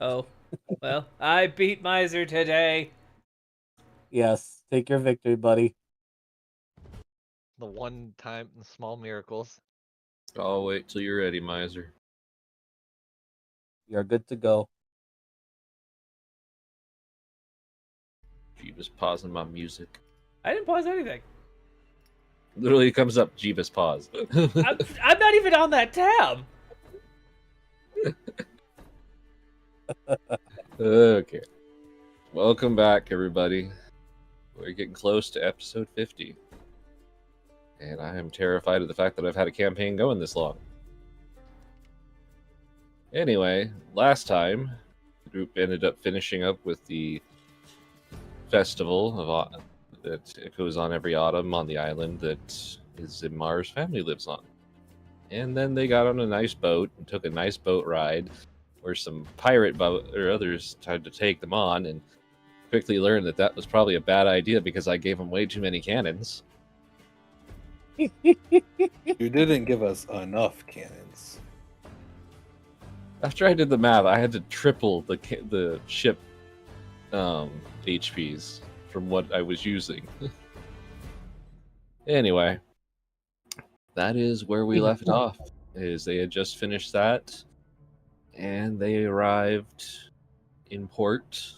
Oh, well, I beat Miser today. Yes, take your victory, buddy. The one time, the small miracles. I'll wait till you're ready, Miser. You're good to go. Jeebus pausing my music. I didn't pause anything. Literally comes up, Jeebus pause. I'm not even on that tab. Okay. Welcome back, everybody. We're getting close to episode 50. And I am terrified of the fact that I've had a campaign going this long. Anyway, last time, the group ended up finishing up with the festival of that goes on every autumn on the island that Zimar's family lives on. And then they got on a nice boat and took a nice boat ride where some pirate boat or others tried to take them on, and quickly learned that that was probably a bad idea because I gave them way too many cannons. You didn't give us enough cannons. After I did the math, I had to triple the ship HPs from what I was using. Anyway, that is where we left off. Is they had just finished that, and they arrived in port.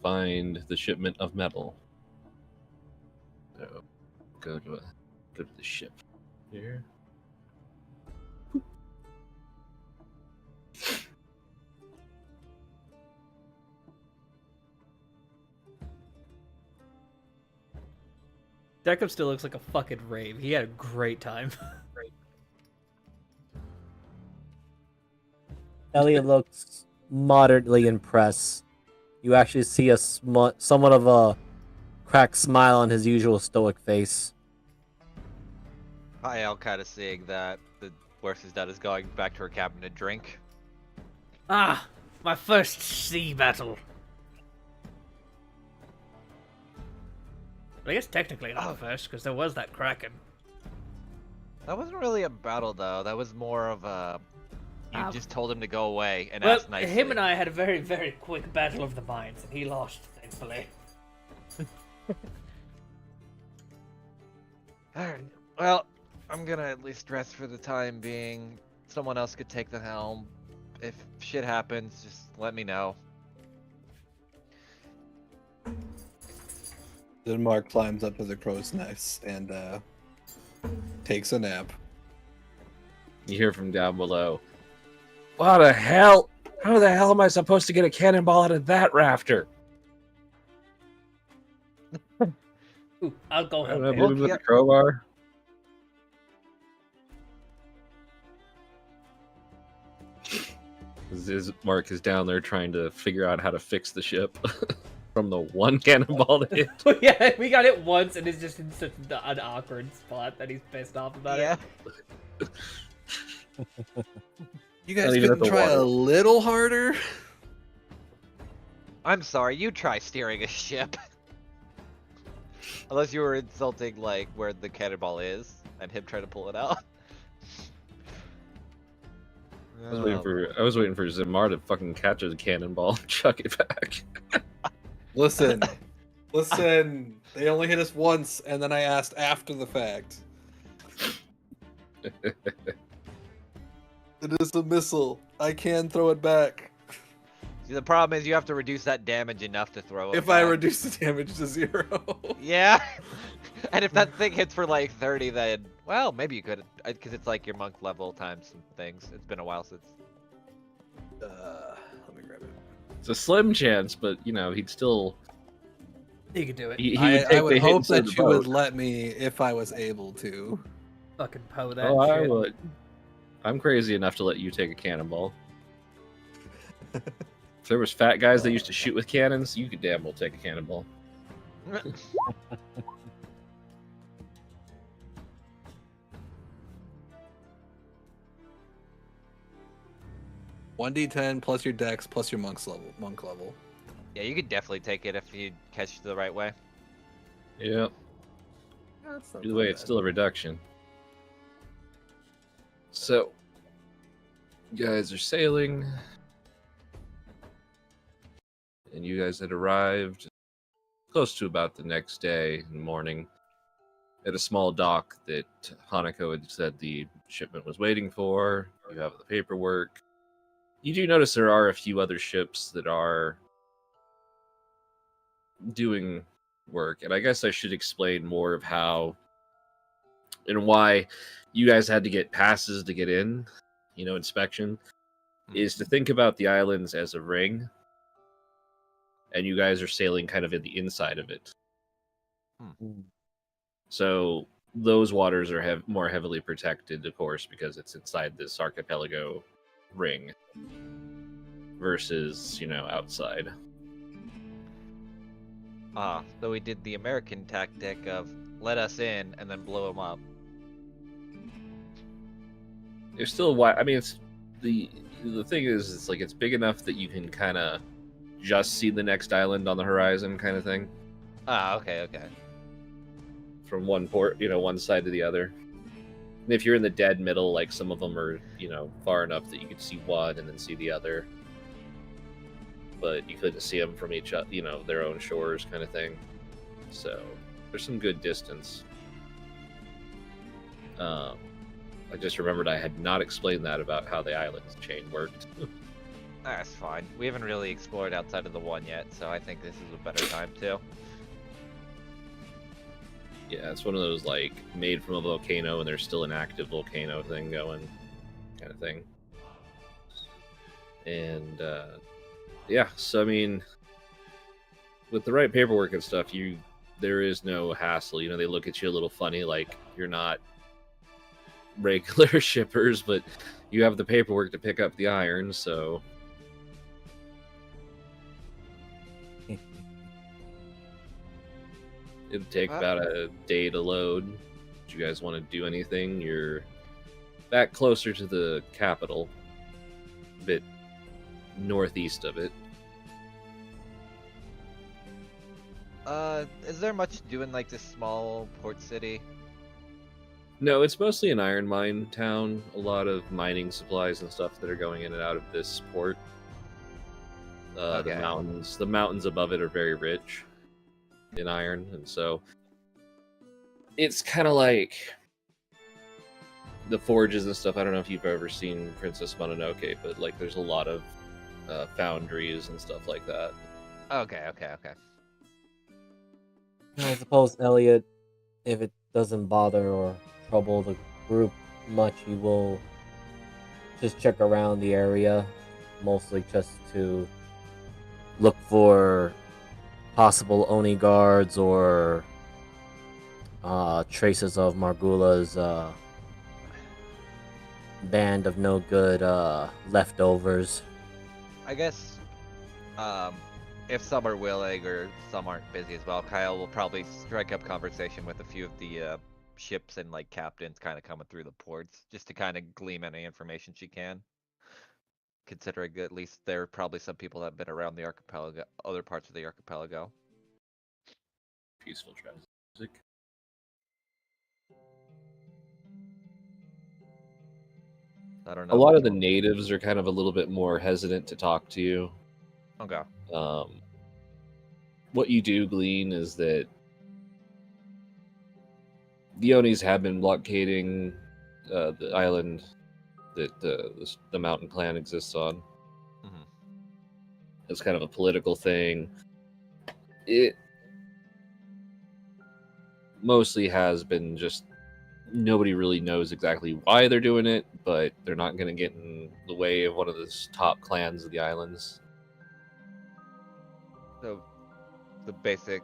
Find the shipment of metal. So go to the ship here. Jacob still looks like a fucking rave. He had a great time. Elliot looks moderately impressed. You actually see a somewhat of a cracked smile on his usual stoic face. Hi, kind of seeing that the worst is done is going back to her cabin to drink. Ah, my first sea battle. I guess technically not the first, because there was that Kraken. That wasn't really a battle, though. That was more of a... You just told him to go away and Well, asked nicely. him and I had a very, very quick battle of the minds, and he lost, thankfully. Alright, well, I'm gonna at least rest for the time being. Someone else could take the helm. If shit happens, just let me know. Then Mark climbs up to the crow's nest and takes a nap. You hear from down below. What the hell? How the hell am I supposed to get a cannonball out of that rafter? Ooh, I'll go I don't help know, him. maybe with the crowbar. Mark is down there trying to figure out how to fix the ship from the one cannonball that hit. Yeah, we got it once, and it's just in such an awkward spot that he's pissed off about it. You guys Not even at couldn't the try a water. little harder? I'm sorry, you try steering a ship. Unless you were insulting, like, where the cannonball is, and him trying to pull it out. I was waiting for Zimar to fucking catch a cannonball and chuck it back. Listen, they only hit us once, and then I asked after the fact. It is a missile. I can throw it back. See, the problem is you have to reduce that damage enough to throw it If back. I reduce the damage to 0. Yeah. And if that thing hits for like 30, then, well, maybe you could, because it's like your monk level times some things. It's been a while since. Let me grab it. It's a slim chance, but you know he'd still. He could do it. He I take would the hit hope instead of that the you would boat. let me if I was able to. Fucking Poe that Oh, I shit. would. I'm crazy enough to let you take a cannonball. If there was fat guys that used to shoot with cannons, you could damn well take a cannonball. 1d10 plus your dex plus your monk level. Yeah, you could definitely take it if you catch it the right way. Yep. That's not Either way, that it's bad. still a reduction. So, you guys are sailing. and you guys had arrived close to about the next day in the morning at a small dock that Hanako had said the shipment was waiting for. You have the paperwork. You do notice there are a few other ships that are doing work, and I guess I should explain more of how and why you guys had to get passes to get in, inspection, is to think about the islands as a ring, and you guys are sailing kind of in the inside of it. So those waters are more heavily protected, of course, because it's inside this archipelago ring versus, outside. So we did the American tactic of let us in and then blow them up. There's still why. I mean, it's the thing is, it's like it's big enough that you can kind of just see the next island on the horizon, kind of thing. Okay. From one port, one side to the other. And if you're in the dead middle, like some of them are, far enough that you could see one and then see the other. But you couldn't see them from each, their own shores, kind of thing. So there's some good distance. I just remembered I had not explained that about how the islands chain worked. That's fine. We haven't really explored outside of the one yet, so I think this is a better time too. Yeah, it's one of those like made from a volcano and there's still an active volcano thing going, kind of thing. And yeah, so I mean, with the right paperwork and stuff, there is no hassle. They look at you a little funny, like you're not regular shippers, but you have the paperwork to pick up the iron, so. It'll take about a day to load. If you guys want to do anything, you're back closer to the capital, a bit northeast of it. Is there much to do in like this small port city? No, it's mostly an iron mine town. A lot of mining supplies and stuff that are going in and out of this port. Okay. The mountains above it are very rich in iron, and so it's kind of like the forges and stuff. I don't know if you've ever seen Princess Mononoke, but like there's a lot of foundries and stuff like that. Okay. I suppose, Elliot, if it doesn't bother or trouble the group much, you will just check around the area, mostly just to look for possible Oni guards or traces of Margula's band of no good leftovers. I guess, if some are willing or some aren't busy as well, Kyle will probably strike up conversation with a few of the ships and like captains kind of coming through the ports, just to kind of glean any information she can. Considering at least there are probably some people that have been around the archipelago, other parts of the archipelago. Peaceful traffic. Music. I don't know. A lot of the natives are kind of a little bit more hesitant to talk to you. Okay. What you do glean is that the Onis have been blockading the island that the mountain clan exists on. Mhm. It's kind of a political thing. It mostly has been just nobody really knows exactly why they're doing it, but they're not going to get in the way of one of the top clans of the islands. So, the basic,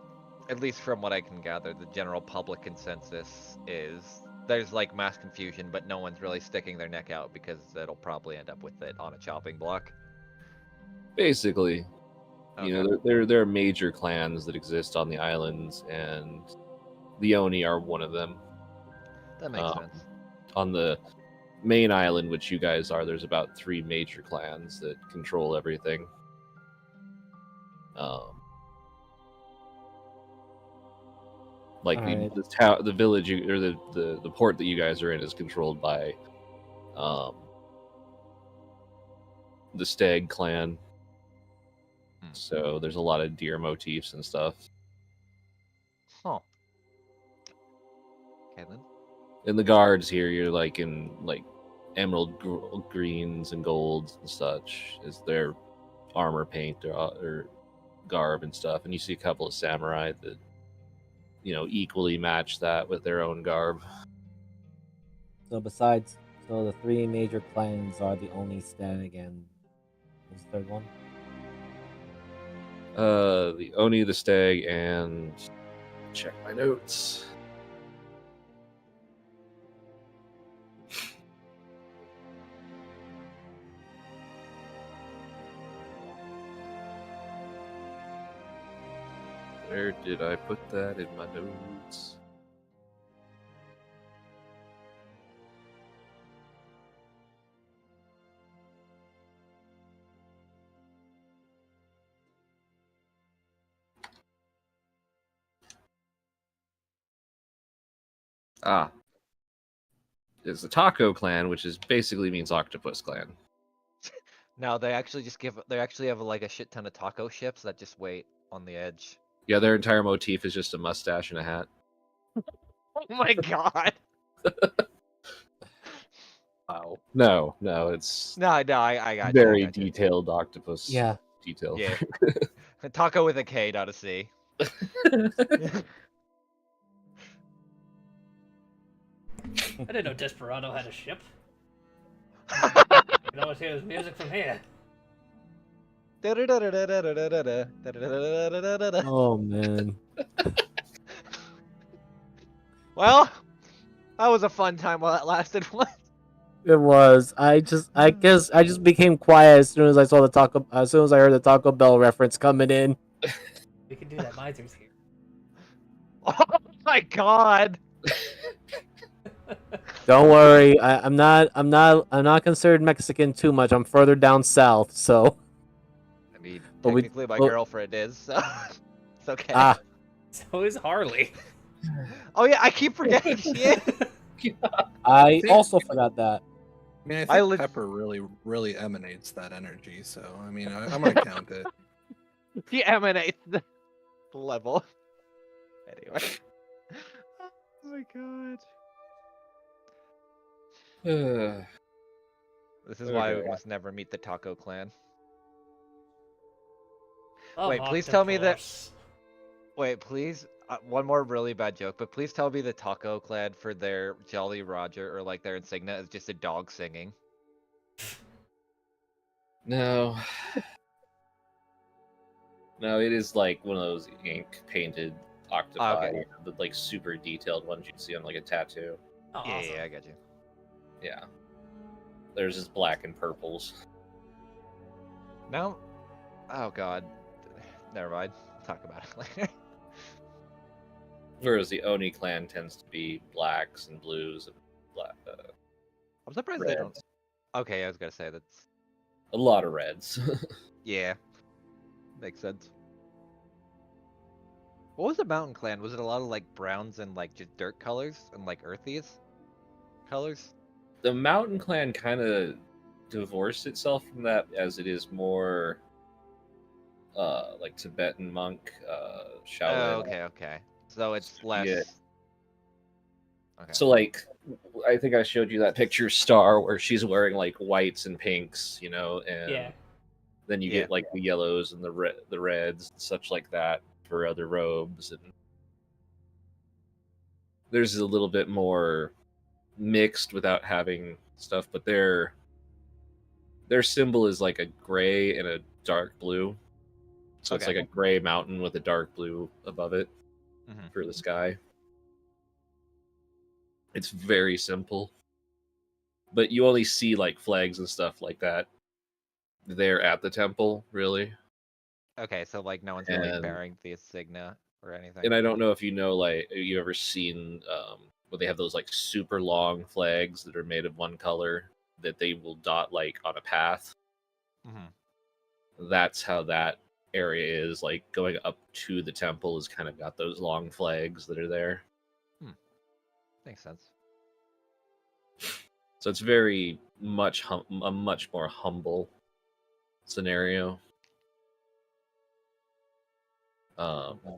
at least from what I can gather, the general public consensus is there's like mass confusion, but no one's really sticking their neck out because it'll probably end up with it on a chopping block. Basically, Okay. there are major clans that exist on the islands, and the Oni are one of them. That makes sense. On the main island, which you guys are, there's about 3 major clans that control everything. Like Alright. the village or the port that you guys are in is controlled by the Stag clan. So there's a lot of deer motifs and stuff. Huh. Okay then. And the guards here, you're like in like emerald greens and golds and such is their armor paint or garb and stuff. And you see a couple of samurai that equally match that with their own garb. So the three major clans are the Oni, Stag, and what's the third one? The Oni, the Stag, and check my notes. Where did I put that in my notes? Ah. It's the Taco Clan, which is basically means Octopus Clan. No, they actually have like a shit ton of taco ships that just wait on the edge. Yeah, their entire motif is just a mustache and a hat. Oh my god. Wow. No, it's No, I got very you. I got you. detailed octopus detail. Yeah. A taco with a K, not a C. I didn't know Desperado had a ship. You can always hear his music from here. Oh man. Well, that was a fun time while it lasted. It was. I guess I just became quiet as soon as I heard the Taco Bell reference coming in. We can do that. Miser's here. Oh my god. Don't worry, I'm not considered Mexican too much. I'm further down south, so. I mean, But we- technically my but- girlfriend is, so it's okay. Ah, So is Harley. Oh yeah, I keep forgetting she is. I See? also forgot that. I mean, I think I lit- Pepper really emanates that energy. So I mean, I'm gonna count it. He emanates the level. Anyway. Oh my god. This is why we Okay. must never meet the Taco Clan. Of Wait, please tell me that- Octopus. Wait, please. One more really bad joke, but please tell me the Taco Clan for their Jolly Roger or like their insignia is just a dog singing. No. No, it is like one of those ink painted octopi, Okay. the like super detailed ones you'd see on like a tattoo. Oh, Yeah, awesome. yeah, I got you. Yeah. There's just black and purples. Now, oh god, never mind. Talk about it later. Whereas the Oni clan tends to be blacks and blues and black, I'm surprised they don't. reds. Okay, I was gonna say that's. A lot of reds. Yeah, makes sense. What was the Mountain Clan? Was it a lot of like browns and like just dirt colors and like earthies colors? The Mountain Clan kind of divorced itself from that as it is more like Tibetan monk, Shaolin. Oh, okay. So it's less. Yeah. Okay. So like, I think I showed you that picture Star where she's wearing like whites and pinks, and Yeah. then you Yeah. get like the yellows and the reds and such like that for other robes, and there's a little bit more mixed without having stuff, but their symbol is like a gray and a dark blue. So it's Okay. like a gray mountain with a dark blue above it Mhm. for the sky. It's very simple. But you only see like flags and stuff like that there at the temple, really. Okay, so like no one's really And- bearing the insignia or anything. And I don't know if you know, like, you ever seen where they have those like super long flags that are made of one color that they will dot like on a path. Mhm. That's how that area is. Like going up to the temple has kind of got those long flags that are there. Makes sense. So it's very much a much more humble scenario. So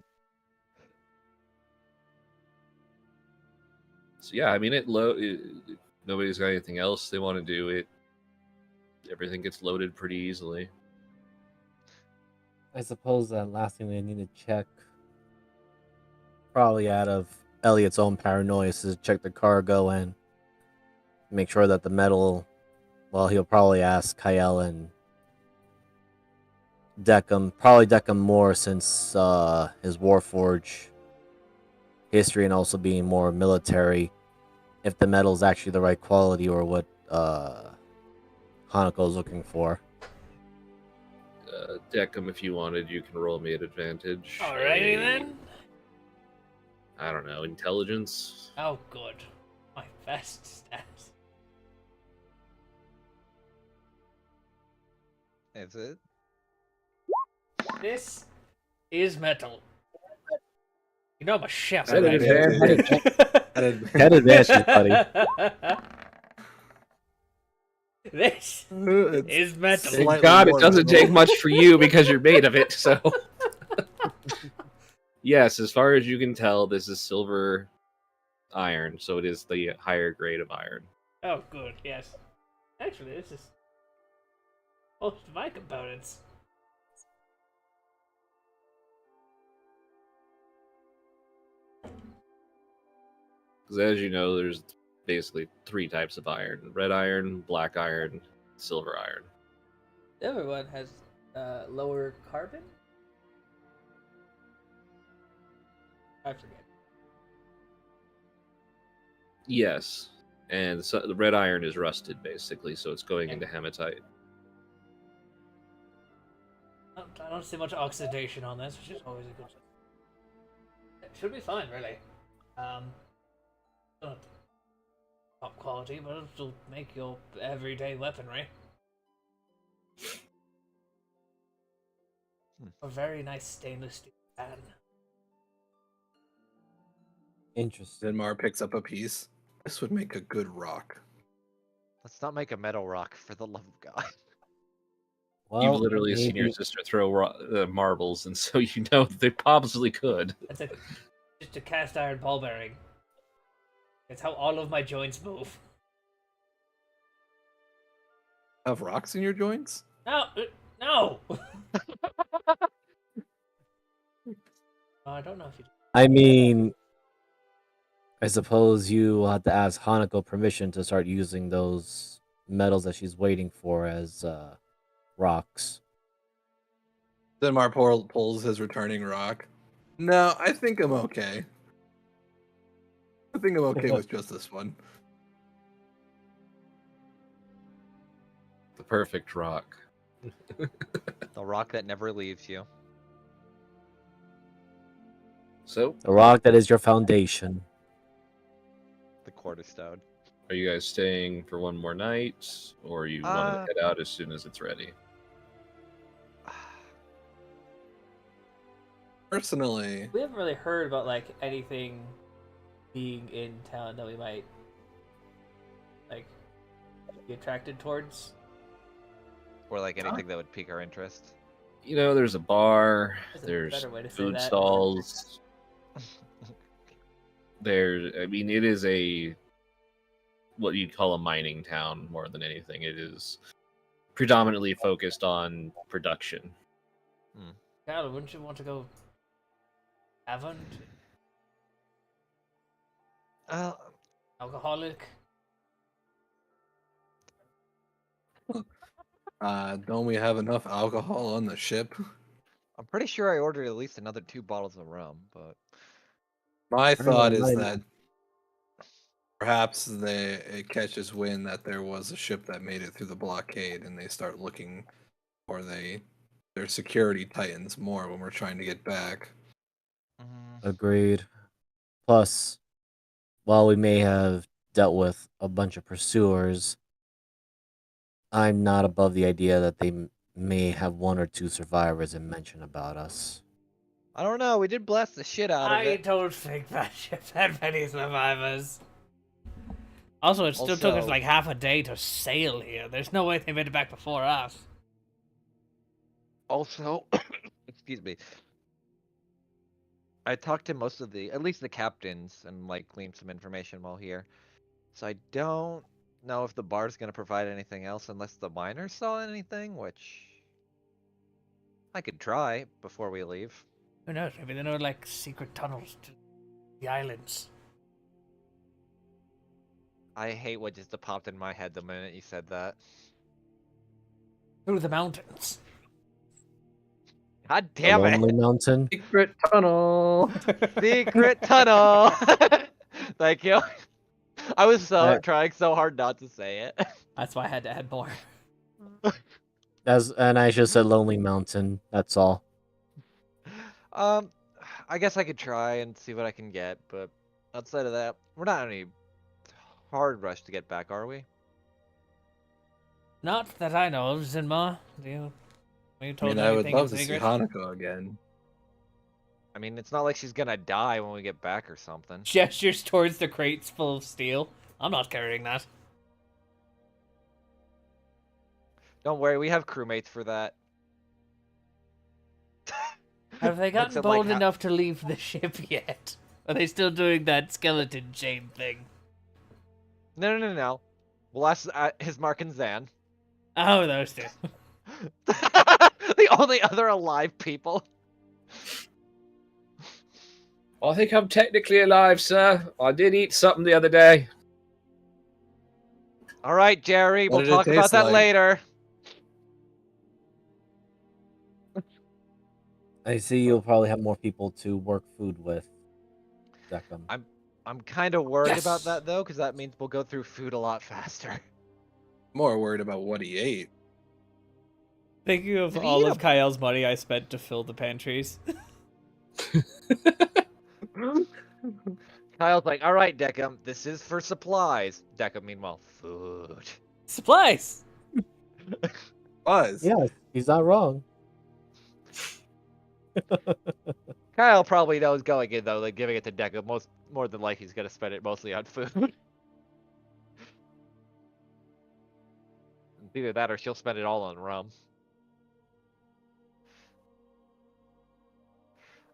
yeah, I mean, nobody's got anything else they want to do. Everything gets loaded pretty easily. I suppose that last thing we need to check, probably out of Elliot's own paranoia, is to check the cargo and make sure that the metal. Well, he'll probably ask Kyle and probably Deckham more since his Warforge history and also being more military, if the metal's actually the right quality or what Hanako's looking for. Deckham, if you wanted, you can roll me at advantage. Alrighty then. I don't know, intelligence. Oh, good. My best stats. Is it? This is metal. You know I'm a chef, At right? advantage. At advantage, buddy. This It's is metal. Slightly Thank God, it more doesn't than take much for you because you're made of it. So, yes, as far as you can tell, this is silver iron, so it is the higher grade of iron. Oh, good, yes. Actually, this is most of my components. Because as you know, there's basically 3 types of iron: red iron, black iron, silver iron. The other one has lower carbon? I forget. Yes, and so the red iron is rusted basically, so it's going into hematite. I don't see much oxidation on this, which is always a good thing. It should be fine, really. Not top quality, but it'll make your everyday weaponry. A very nice stainless steel pan. Interesting. Denmar picks up a piece. This would make a good rock. Let's not make a metal rock, for the love of God. Well, You've literally seen your sister throw marbles, and so you know they possibly could. That's just a cast iron ball bearing. It's how all of my joints move. Have rocks in your joints? No, no. I don't know if you. I mean, I suppose you will have to ask Hanako permission to start using those metals that she's waiting for as rocks. Denmar pulls his returning rock. No, I think I'm okay. I think I'm okay with just this one. The perfect rock. The rock that never leaves you. So, The rock that is your foundation. The cornerstone. are you guys staying for one more night, or you want to head out as soon as it's ready? Personally, We haven't really heard about like anything being in town that we might like be attracted towards. Or like anything that would pique our interest. You know, there's a bar, There's a there's better way to say food that. stalls. I mean, it is what you'd call a mining town more than anything. It is predominantly focused on production. God, wouldn't you want to go Avon? Alcoholic? don't we have enough alcohol on the ship? I'm pretty sure I ordered at least another 2 bottles of rum, but My thought is right. that perhaps it catches wind that there was a ship that made it through the blockade, and they start looking for their security tightens more when we're trying to get back. Agreed. Plus, while we may have dealt with a bunch of pursuers, I'm not above the idea that they may have 1 or 2 survivors and mention about us. I don't know. We did blast the shit out of I it. don't think that ship had many survivors. Also, it still took us Also- like half a day to sail here. There's no way they made it back before us. Also, excuse me. I talked to most of at least the captains, and like gleaned some information while here. So I don't know if the bar's gonna provide anything else unless the miners saw anything, which I could try before we leave. Who knows? Maybe they know like secret tunnels to the islands. I hate what just popped in my head the minute you said that. Through the mountains. God The damn Lonely it! Mountain. Secret tunnel. Secret tunnel. Thank you. I was I- trying so hard not to say it. That's why I had to add more. And I just said Lonely Mountain. That's all. Um, I guess I could try and see what I can get, but outside of that, we're not in any hard rush to get back, are we? Not that I know of, Zinma. Were you I told mean, I would anything love in to see secret? Hanako again. I mean, it's not like she's gonna die when we get back or something. Gestures towards the crates full of steel. I'm not carrying that. Don't worry, we have crewmates for that. Have they Looks gotten at, bold like, enough to leave the ship yet? Are they still doing that skeleton chain thing? No. We'll ask his Mark and Zan. Oh, those two. The only other alive people. I think I'm technically alive, sir. I did eat something the other day. All right, Jerry, What we'll did it talk about taste that like? later. I see you'll probably have more people to work food with. Deckham. I'm kind of worried Yes. about that though, because that means we'll go through food a lot faster. More worried about what he ate. Thinking of Did he all eat of Kyle's money I spent to fill the pantries. Kyle's like, all right, Deckham, this is for supplies. Deckham, meanwhile, food. Supplies! Buzz. Yes, he's not wrong. Kyle probably knows going in though, like giving it to Deckham. More than likely, he's gonna spend it mostly on food. Either that, or she'll spend it all on rum.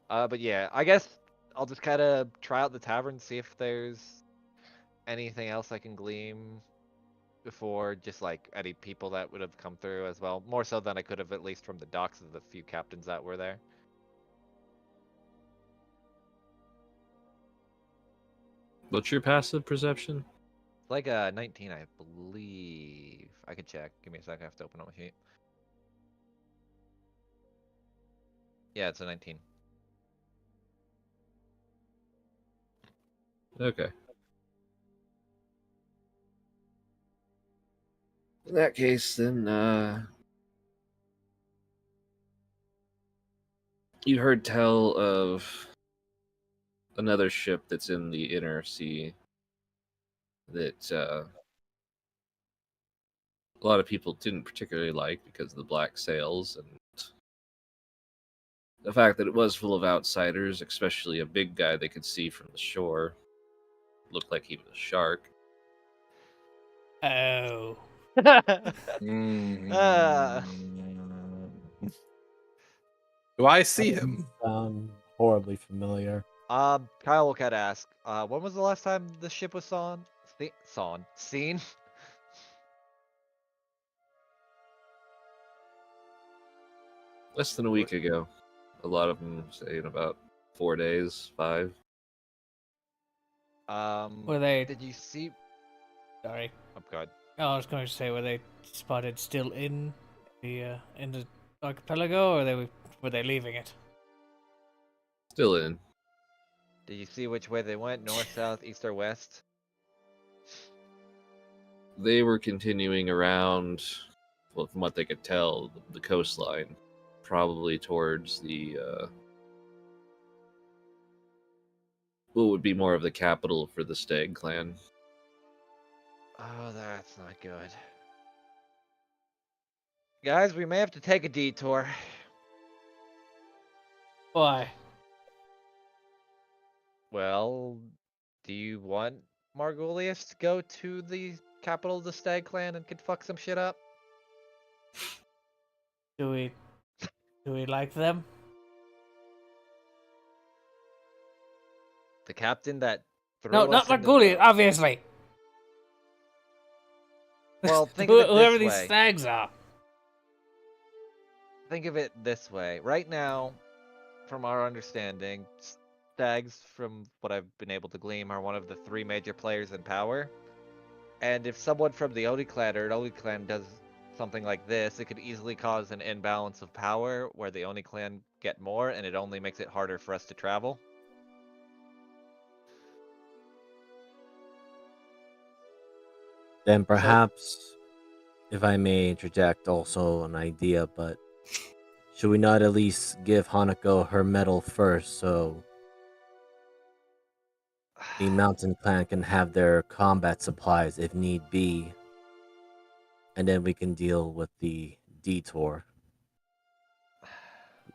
But yeah, I guess I'll just kind of try out the tavern, see if there's anything else I can glean before, just like any people that would have come through as well. More so than I could have, at least from the docks of the few captains that were there. What's your passive perception? It's like a 19, I believe. I could check. Give me a second. I have to open up my sheet. Yeah, it's a 19. Okay. In that case, then, you heard tell of another ship that's in the inner sea that a lot of people didn't particularly like because of the black sails and the fact that it was full of outsiders, especially a big guy they could see from the shore. Looked like he was a shark. Oh. Ah. Do I see him? Horribly familiar. Kyle will kind of ask, when was the last time the ship was seen? Less than a week ago. A lot of them say in about 4 days, 5. Were they... Did you see? Sorry. Oh god. Oh, I was going to say, were they spotted still in the archipelago, or were they leaving it? Still in. Did you see which way they went? North, south, east, or west? They were continuing around, well, from what they could tell, the coastline, probably towards the what would be more of the capital for the Stag clan. Oh, that's not good. Guys, we may have to take a detour. Why? Well, do you want Margulius to go to the capital of the Stag clan and could fuck some shit up? Do we like them? The captain that threw No, us not in the Margulies, boat. obviously. Well, think of it Whoever this these way. stags are. Think of it this way. Right now, from our understanding, stags, from what I've been able to glean, are one of the 3 major players in power. And if someone from the Oni clan or an Oni clan does something like this, it could easily cause an imbalance of power where the Oni clan get more, and it only makes it harder for us to travel. Then perhaps, if I may interject also an idea, but should we not at least give Hanako her medal first so the Mountain Clan can have their combat supplies if need be, and then we can deal with the detour?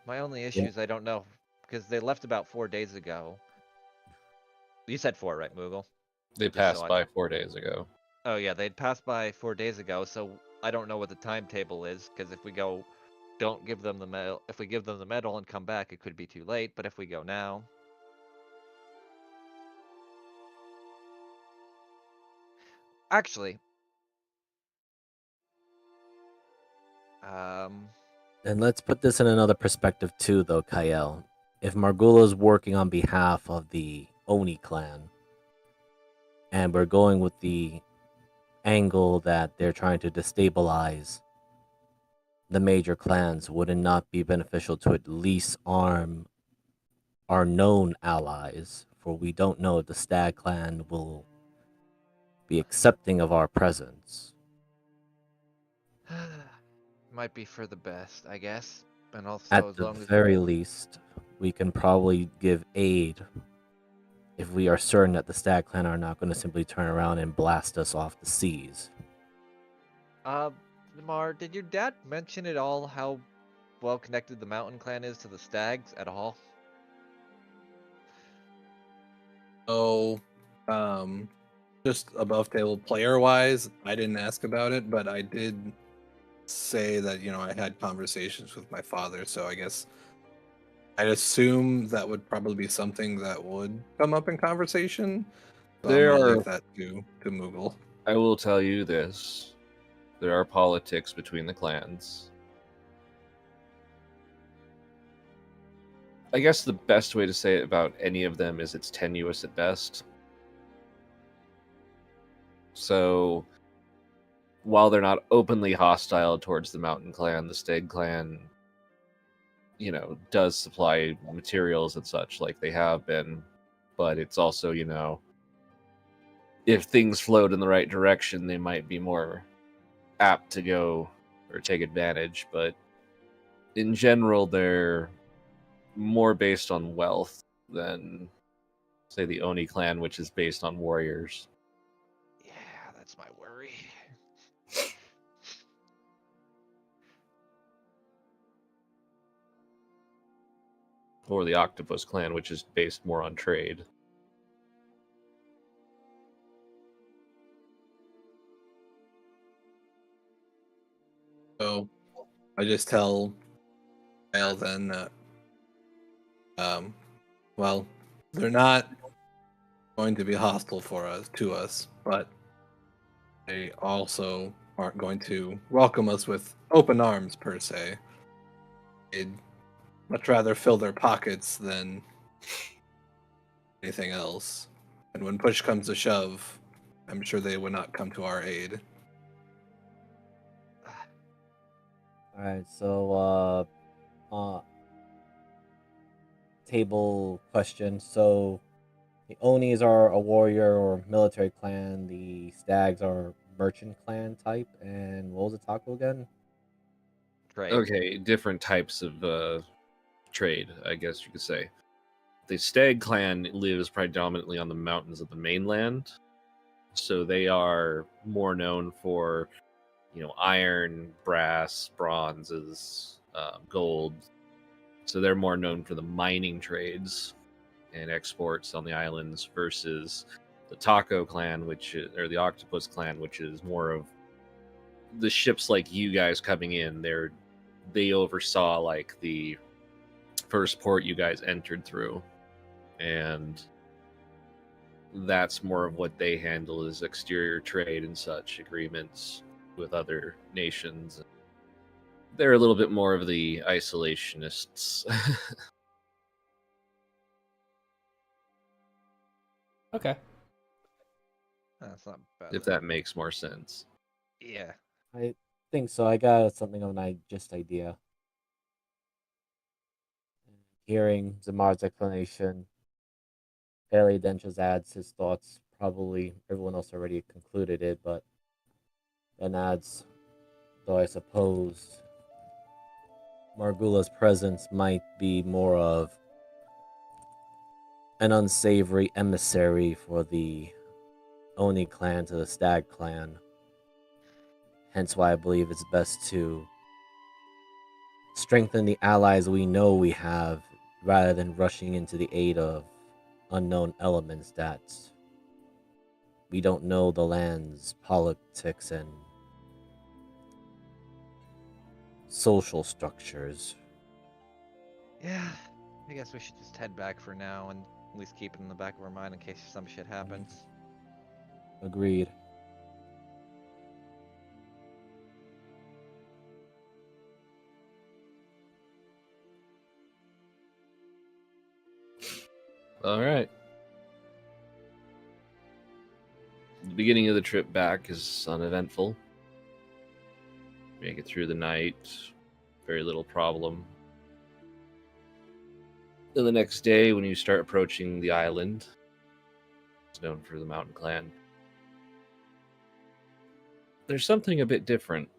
My only issue is I don't know, because they left about 4 days ago. You said 4, right, Moogle? They Just so passed I- by 4 days ago. Oh yeah, they'd passed by 4 days ago, so I don't know what the timetable is, because if we go, don't give them the medal, if we give them the medal and come back, it could be too late, but if we go now... Actually... And let's put this in another perspective too, though, Kael. If Margula's working on behalf of the Oni clan, and we're going with the angle that they're trying to destabilize the major clans, would it not be beneficial to at least arm our known allies? For we don't know if the Stag clan will be accepting of our presence. might be for the best, I guess. And also, At as the long as... very least, we can probably give aid if we are certain that the Stag clan are not going to simply turn around and blast us off the seas. Mar, did your dad mention at all how well connected the Mountain Clan is to the Stags at all? So, just above table player wise, I didn't ask about it, but I did say that, I had conversations with my father, so I guess I'd assume that would probably be something that would come up in conversation. So I'm gonna leave that to Moogle. I will tell you this. There are politics between the clans. I guess the best way to say it about any of them is it's tenuous at best. So, while they're not openly hostile towards the Mountain Clan, the Stag Clan, does supply materials and such like they have been. But it's also, if things flowed in the right direction, they might be more apt to go or take advantage. But in general, they're more based on wealth than, say, the Oni clan, which is based on warriors. Yeah, that's my worry. Or the Octopus clan, which is based more on trade. So I just tell Kyle then that, well, they're not going to be hostile to us, but they also aren't going to welcome us with open arms per se. They'd much rather fill their pockets than anything else. And when push comes to shove, I'm sure they would not come to our aid. Alright, so, table question. So, the Onis are a warrior or military clan, the Stags are merchant clan type, and what was the taco again? Trade. Okay, different types of trade, I guess you could say. The Stag clan lives predominantly on the mountains of the mainland, so they are more known for, iron, brass, bronzes, gold. So they're more known for the mining trades and exports on the islands versus the Taco clan, or the Octopus clan, which is more of the ships like you guys coming in. They oversaw like the first port you guys entered through, and that's more of what they handle is exterior trade and such agreements with other nations. They're a little bit more of the isolationists. Okay. That's not bad. If that makes more sense. Yeah. I think so. I got something of an idea. Hearing Zamar's explanation, Haley then just adds his thoughts. Probably everyone else already concluded it, but then adds, though I suppose Margula's presence might be more of an unsavory emissary for the Oni clan to the Stag clan. Hence why I believe it's best to strengthen the allies we know we have rather than rushing into the aid of unknown elements that we don't know the land's politics and social structures. Yeah. I guess we should just head back for now and at least keep it in the back of our mind in case some shit happens. Agreed. All right. The beginning of the trip back is uneventful. Make it through the night, very little problem. Then the next day, when you start approaching the island, it's known for the Mountain Clan. There's something a bit different.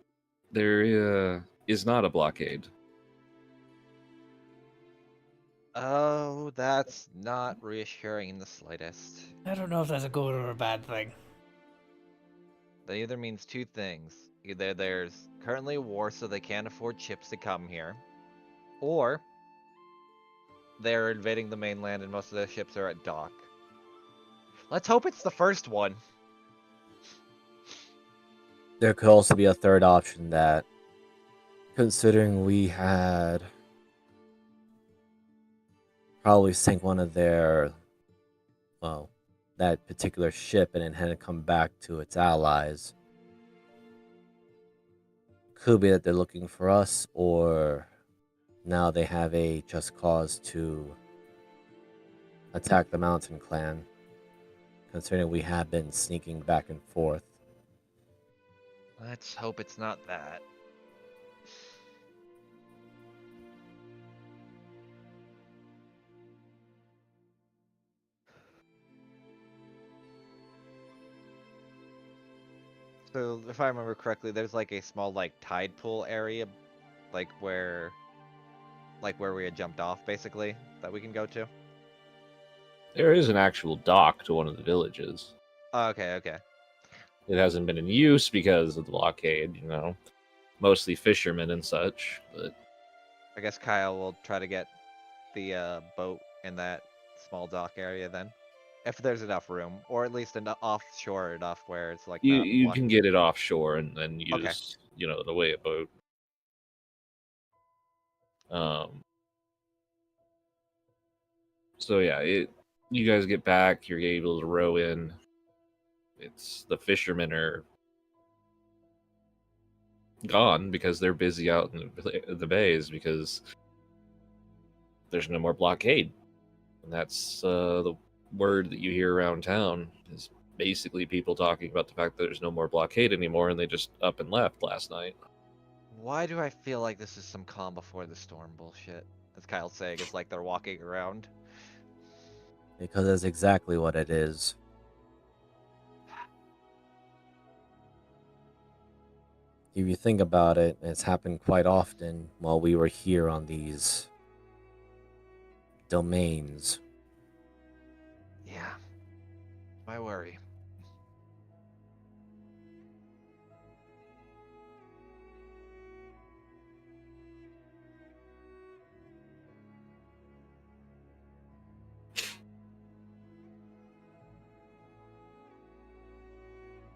There is not a blockade. Oh, that's not reassuring in the slightest. I don't know if that's a good or a bad thing. That either means two things. Either there's currently a war so they can't afford ships to come here, or they're invading the mainland and most of their ships are at dock. Let's hope it's the first one. There could also be a third option that, considering we had probably sank one of their, well, that particular ship and it hadn't come back to its allies, could be that they're looking for us, or now they have a just cause to attack the Mountain Clan, considering we have been sneaking back and forth. Let's hope it's not that. So, if I remember correctly, there's like a small tide pool area, where we had jumped off, basically, that we can go to. There is an actual dock to one of the villages. Oh, okay. It hasn't been in use because of the blockade, mostly fishermen and such, but I guess Kyle will try to get the boat in that small dock area then, if there's enough room, or at least offshore enough where it's like not you blocked. can get it offshore and then Okay. use, the way a boat. So yeah, you guys get back, you're able to row in. It's the fishermen are gone because they're busy out in the bays because there's no more blockade. And that's the word that you hear around town is basically people talking about the fact that there's no more blockade anymore and they just up and left last night. Why do I feel like this is some calm before the storm bullshit? As Kyle's saying, it's like they're walking around. Because that's exactly what it is. If you think about it, it's happened quite often while we were here on these domains. Yeah. My worry.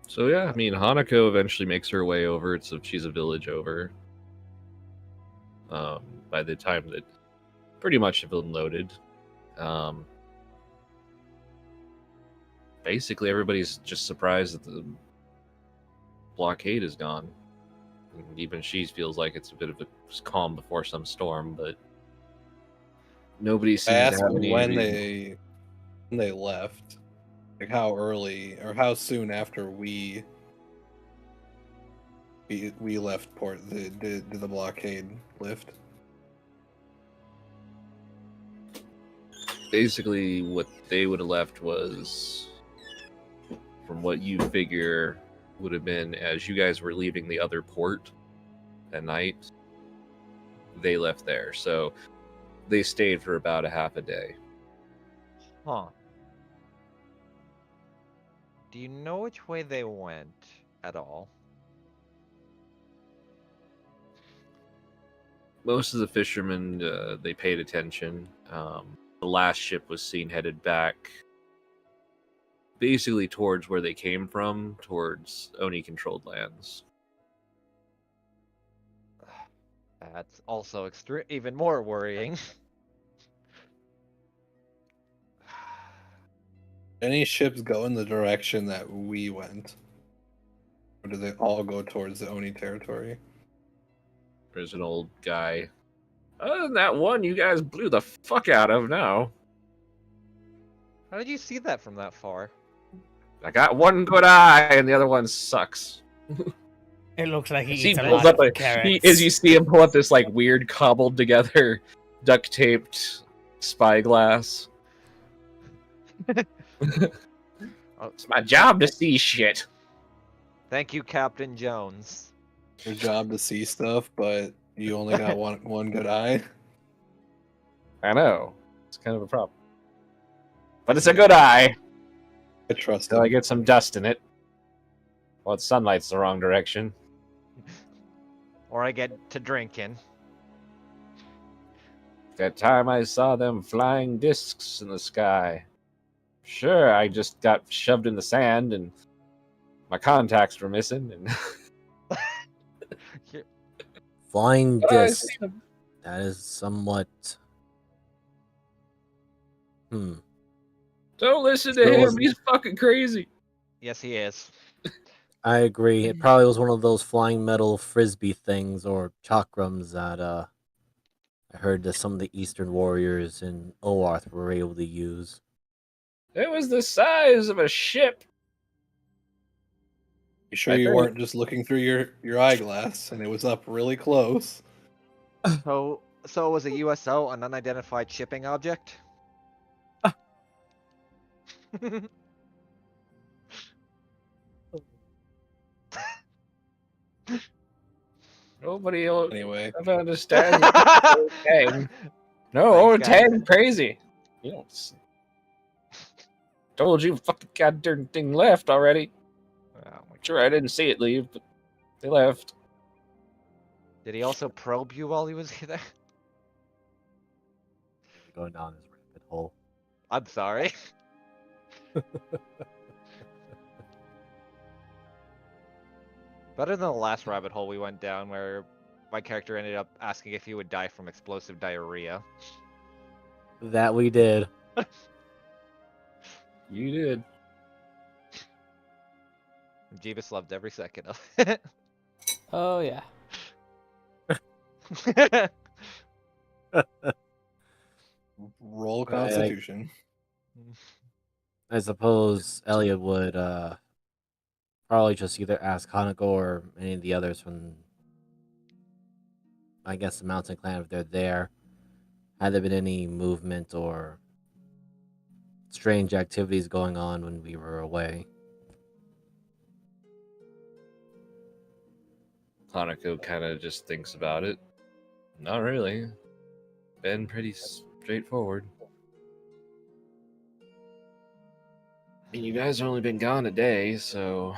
So yeah, I mean, Hanako eventually makes her way over. She's a village over. By the time that pretty much have been loaded. basically everybody's just surprised that the blockade is gone. And even she feels like it's a bit of a calm before some storm, but nobody I seems to asked have any when reason. they left, like how early or how soon after we left port did the blockade lift. Basically, what they would have left was, from what you figure, would have been as you guys were leaving the other port at night. They left there, so they stayed for about a half a day. Huh. Do you know which way they went at all? Most of the fishermen, they paid attention. The last ship was seen headed back, basically towards where they came from, towards Oni-controlled lands. That's also even more worrying. Any ships go in the direction that we went, or do they all go towards the Oni territory? There's an old guy. Other than that one you guys blew the fuck out of now. How did you see that from that far? I got one good eye and the other one sucks. It looks like he He eats a pulls lot up of carrots. as you see him pull up this like weird cobbled together, duct taped spyglass. It's my job to see shit. Thank you, Captain Jones. Your job to see stuff, but you only got one good eye. I know. It's kind of a problem. But it's a good eye. I trust Till I him. get some dust in it. Well, the sunlight's the wrong direction. Or I get to drinking. That time I saw them flying discs in the sky. Sure, I just got shoved in the sand and my contacts were missing. And Flying I disc. see them. That is somewhat. Don't listen Sure to him. wasn't- He's fucking crazy. Yes, he is. I agree. It probably was one of those flying metal frisbee things or chakrams that I heard that some of the Eastern warriors in Oarth were able to use. It was the size of a ship. You sure I you heard weren't just looking through your eyeglass and it was up really close? So it was a USO, an unidentified shipping object? Nobody will Anyway, ever understand. Tang. No, Thanks, guys. Tang crazy. You don't. Told you, fucking goddamn thing left already. Oh my Sure, I didn't see it leave, but they left. Did he also probe you while he was there? Going down this rabbit hole. I'm sorry. Better than the last rabbit hole we went down where my character ended up asking if he would die from explosive diarrhea. That we did. You did. Jeebus loved every second of it. Oh yeah. roll Right. Constitution. I suppose Elliot would probably just either ask Hanako or any of the others from, I guess, the Mountain Clan if they're there. Had there been any movement or strange activities going on when we were away? Hanako kind of just thinks about it. Not really. Been pretty straightforward. I mean, you guys have only been gone a day, so...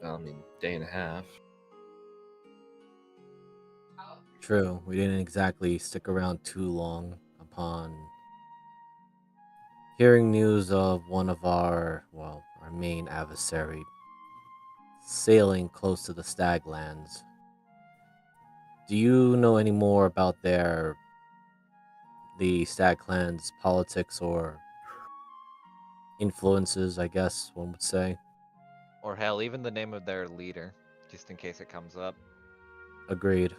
Well, I mean, day and a half. True, we didn't exactly stick around too long upon hearing news of one of our main adversary sailing close to the Staglands. Do you know any more about the Stag Clan's politics or influences, I guess one would say. Or hell, even the name of their leader, just in case it comes up. Agreed.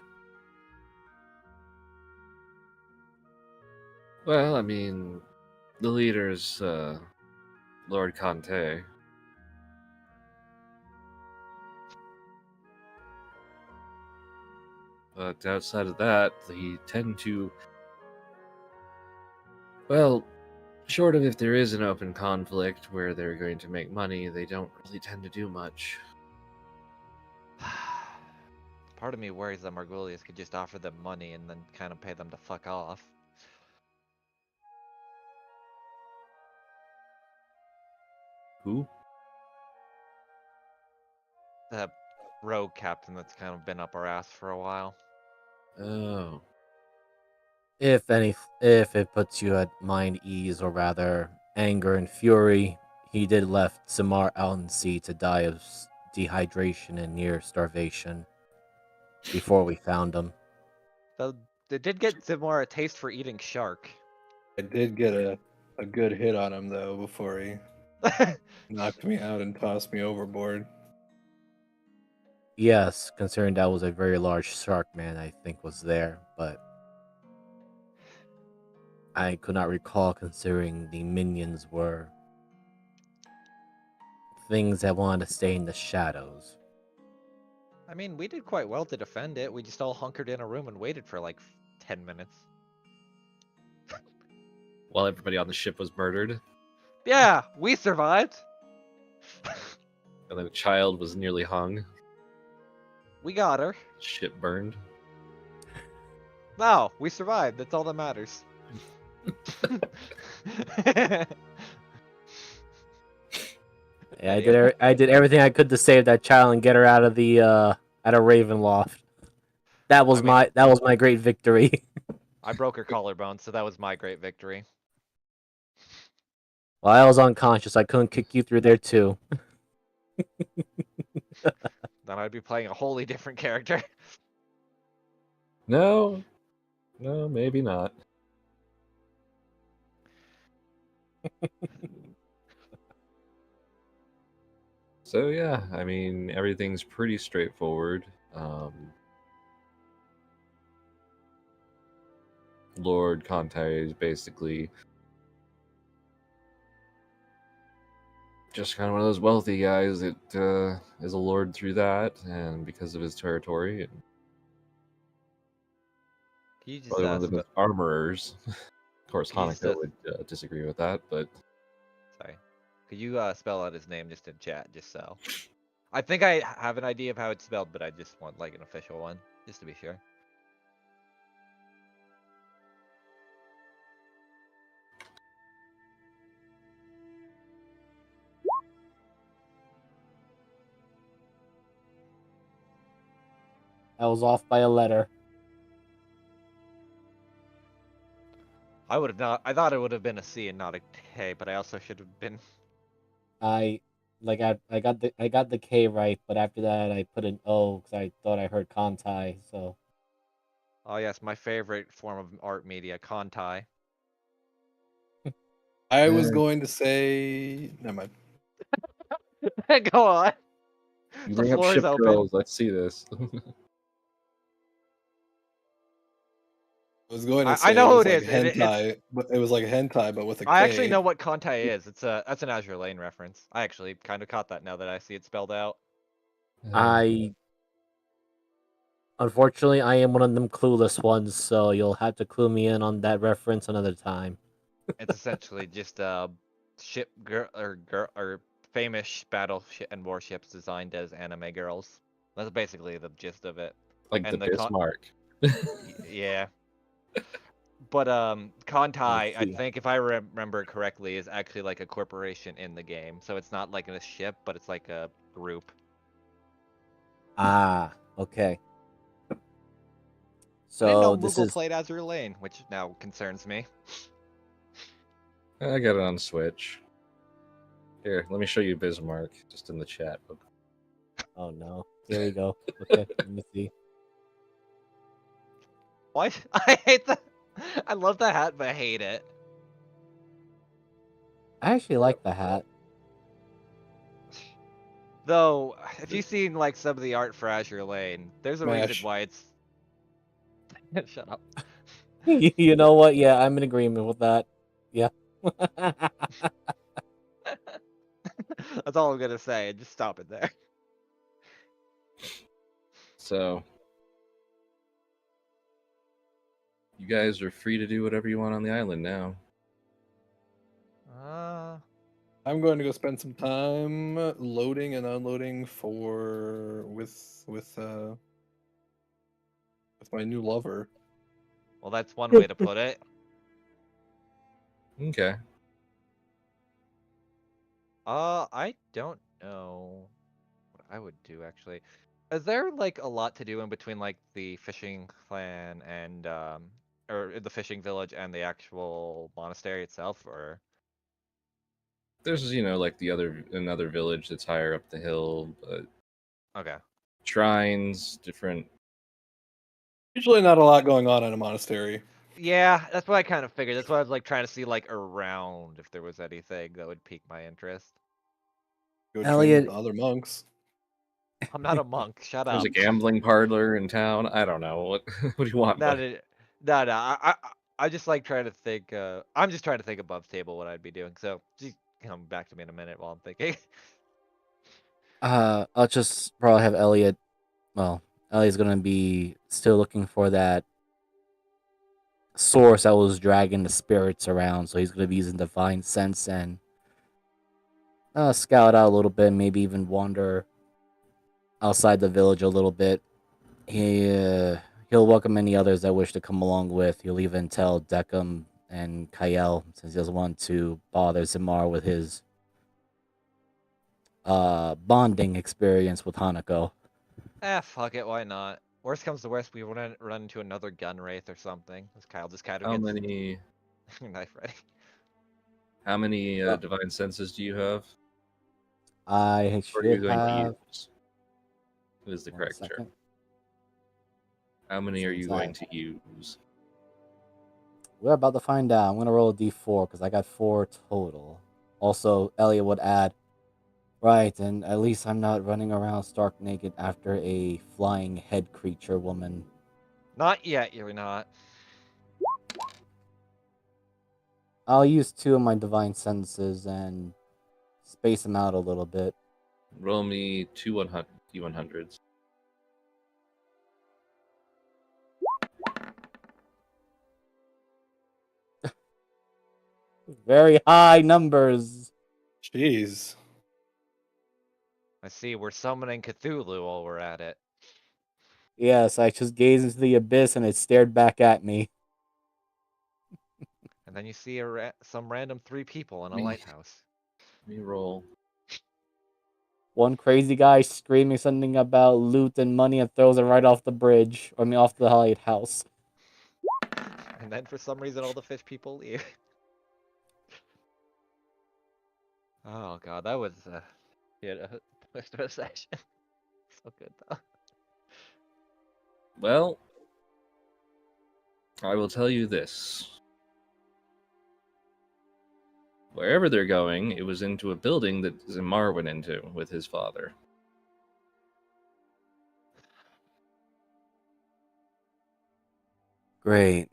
Well, I mean, the leader's Lord Conte. But outside of that, they tend to. Well, short of if there is an open conflict where they're going to make money, they don't really tend to do much. Part of me worries that Margulius could just offer them money and then kind of pay them to fuck off. Who? The rogue captain that's kind of been up our ass for a while. Oh. If it puts you at mind ease, or rather anger and fury, he did left Samar out in sea to die of dehydration and near starvation before we found him. Though they did get Zimor a taste for eating shark. I did get a good hit on him though before he knocked me out and tossed me overboard. Yes, considering that was a very large shark man, I think was there, but I could not recall considering the minions were things that wanted to stay in the shadows. I mean, we did quite well to defend it. We just all hunkered in a room and waited for like 10 minutes. While everybody on the ship was murdered, Yeah, we survived. and then a child was nearly hung, We got her. ship burned. No, we survived. That's all that matters. Yeah, I did everything I could to save that child and get her out of the out of Ravenloft. That was my great victory. I broke her collarbone, so that was my great victory. While I was unconscious, I couldn't kick you through there too. Then I'd be playing a wholly different character. No, maybe not. So yeah, I mean everything's pretty straightforward. Lord Conte is basically just kind of one of those wealthy guys that is a lord through that, and because of his territory, and You just probably one of the best armorers. Of course, Can you Hanukkah would disagree with that, but sorry. Could you spell out his name just in chat, just so? I think I have an idea of how it's spelled, but I just want like an official one, just to be sure. I was off by a letter. I would have not. I thought it would have been a C and not a K, but I also should have been. I got the K right, but after that I put an O because I thought I heard Contai. So Oh yes, my favorite form of art media, Kontai. I was going to say, never mind. Go on. you The bring up floor ship is open. girls. Let's see this. I was going to say I know it was who it like is, and hentai, but it was like hentai, but with a K. I actually know what Kontai is. That's an Azure Lane reference. I actually kind of caught that now that I see it spelled out. Unfortunately, I am one of them clueless ones, so you'll have to clue me in on that reference another time. It's essentially just ship or famous battleship and warships designed as anime girls. That's basically the gist of it. like And the the Bismarck. yeah. But Kontai, I see. think if I remember correctly, is actually like a corporation in the game. So it's not like a ship, but it's like a group. Ah, okay. I didn't So know this Moogle is played Azure Lane, which now concerns me. I got it on Switch. Here, let me show you Bismarck, just in the chat. oh no. Here we go. Okay, let me see. Why? I hate that. I love the hat, but I hate it. I actually like the hat. Though, if you've seen like some of the art for Azure Lane, there's a reason Smash. why it's. Shut up. You know what? Yeah, I'm in agreement with that. Yeah. That's all I'm gonna say. Just stop it there. So, you guys are free to do whatever you want on the island now. I'm going to go spend some time loading and unloading with my new lover. Well, that's one way to put it. Okay. I don't know what I would do actually. Is there like a lot to do in between like the fishing clan and or the fishing village and the actual monastery itself, or There's, like another village that's higher up the hill, but okay. shrines, different. Usually not a lot going on in a monastery. Yeah, that's what I kind of figured. That's why I was like trying to see like around if there was anything that would pique my interest. Go train with Elliot, the other monks. I'm not a monk. Shut There's up. a gambling parlor in town. I don't know what. What do you want? No, Buddy? no. I just like trying to think. I'm just trying to think above table what I'd be doing. So just come back to me in a minute while I'm thinking. I'll just probably have Elliot. Well, Elliot's gonna be still looking for that source that was dragging the spirits around, so he's gonna be using divine sense and scout out a little bit, maybe even wander outside the village a little bit. He'll welcome any others that wish to come along with. He'll even tell Deckham and Kyle, since he doesn't want to bother Zamar with his bonding experience with Hanako. Fuck it. Why not? Worst comes to worst, we run into another gun wraith or something. This Kyle just kind of How gets many? knife ready. How many Uh, divine senses do you have? I Or are you should going to have use? What is the 1 correct term? second. How many are Since you going to use? we're about to find out. I'm gonna roll a d4 because I got 4 total. Also, Elliot would add, right, and at least I'm not running around stark naked after a flying head creature woman. Not yet. You're not. I'll use 2 of my divine senses and space them out a little bit. Roll me two 100 D100s. Very high numbers. Jeez. I see. We're summoning Cthulhu while we're at it. Yes, I just gazed into the abyss and it stared back at me. And then you see some random 3 people in a Me. lighthouse. Let me roll. One crazy guy screaming something about loot and money and throws it right off the bridge. I mean, off the lighthouse. And then for some reason, all the fish people leave. Oh god, that was a twist of a session. So good though. Well, I will tell you this. Wherever they're going, it was into a building that Zamar went into with his father. Great.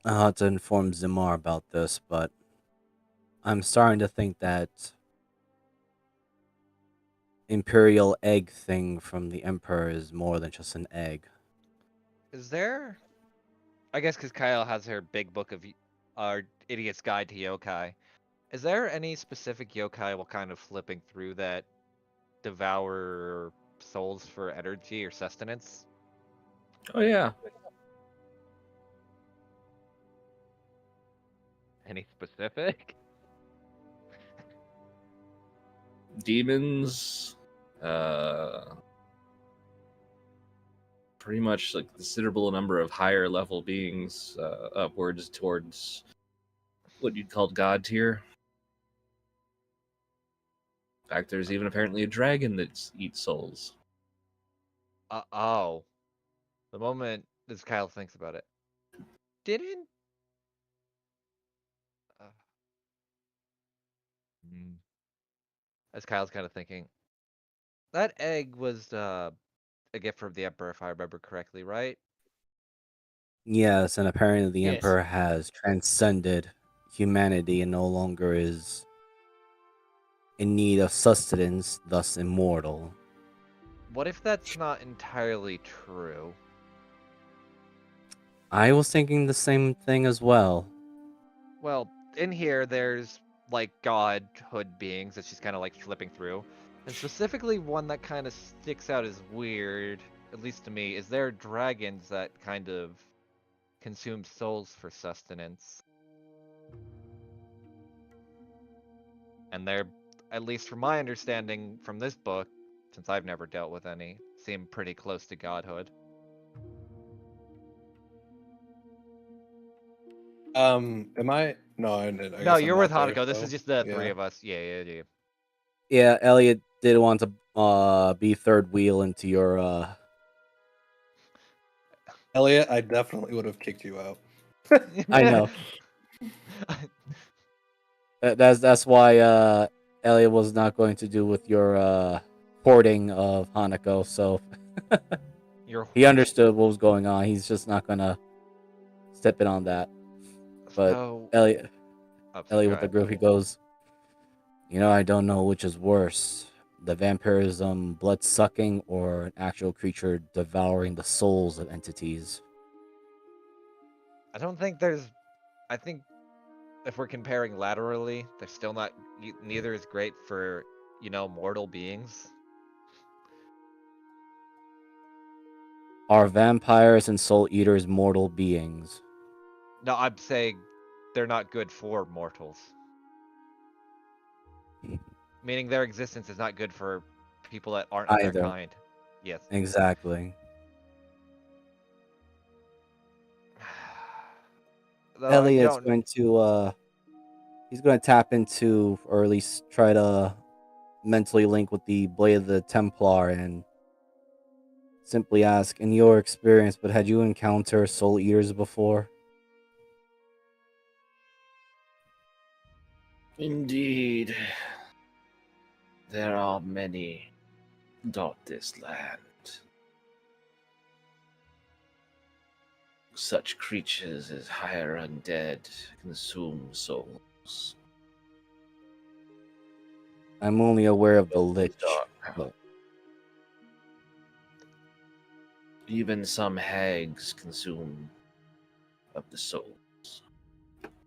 I'll have to inform Zimar about this, but I'm starting to think that Imperial egg thing from the Emperor is more than just an egg. Is there? I guess because Kyle has her big book of our idiot's guide to yokai. Is there any specific yokai while kind of flipping through that devour souls for energy or sustenance? Oh yeah, Any specific? demons. Pretty much like considerable number of higher level beings upwards towards what you'd call god tier. In fact, there's even apparently a dragon that eats souls. Oh. The moment this Kyle thinks about it. Didn't As Kyle's kind of thinking, that egg was a gift from the Emperor, if I remember correctly, right? Yes, and apparently the Yes. Emperor has transcended humanity and no longer is in need of sustenance, thus immortal. What if that's not entirely true? I was thinking the same thing as well. Well, in here, there's like godhood beings that she's kind of like flipping through. And specifically, one that kind of sticks out as weird, at least to me, is there are dragons that kind of consume souls for sustenance. And they're, at least from my understanding from this book, since I've never dealt with any, seem pretty close to godhood. Am I? No, I No, guess I'm you're with not there. Hanako. This So is just the three yeah. of us. Yeah. Yeah, Elliot did want to be third wheel into your Elliot, I definitely would have kicked you out. I know. That's why Elliot was not going to do with your hoarding of Hanako, so You're he understood what was going on. He's just not gonna step in on that. But so. Elliot Oh, sorry, Elliot go with the ahead. group, he goes, I don't know which is worse. The vampirism blood sucking or an actual creature devouring the souls of entities. I don't think there's. I think if we're comparing laterally, they're still not. Neither is great for mortal beings. Are vampires and soul eaters mortal beings? No, I'm saying they're not good for mortals. Meaning their existence is not good for people that aren't of their Either. kind. Yes. Exactly. Though I Elliot's don't. going to he's going to tap into, or at least try to mentally link with the Blade of the Templar and simply ask, in your experience, but had you encountered soul eaters before? Indeed, there are many dot this land. Such creatures as higher undead consume souls. I'm only aware of the These Lich, are- but Even some hags consume of the souls.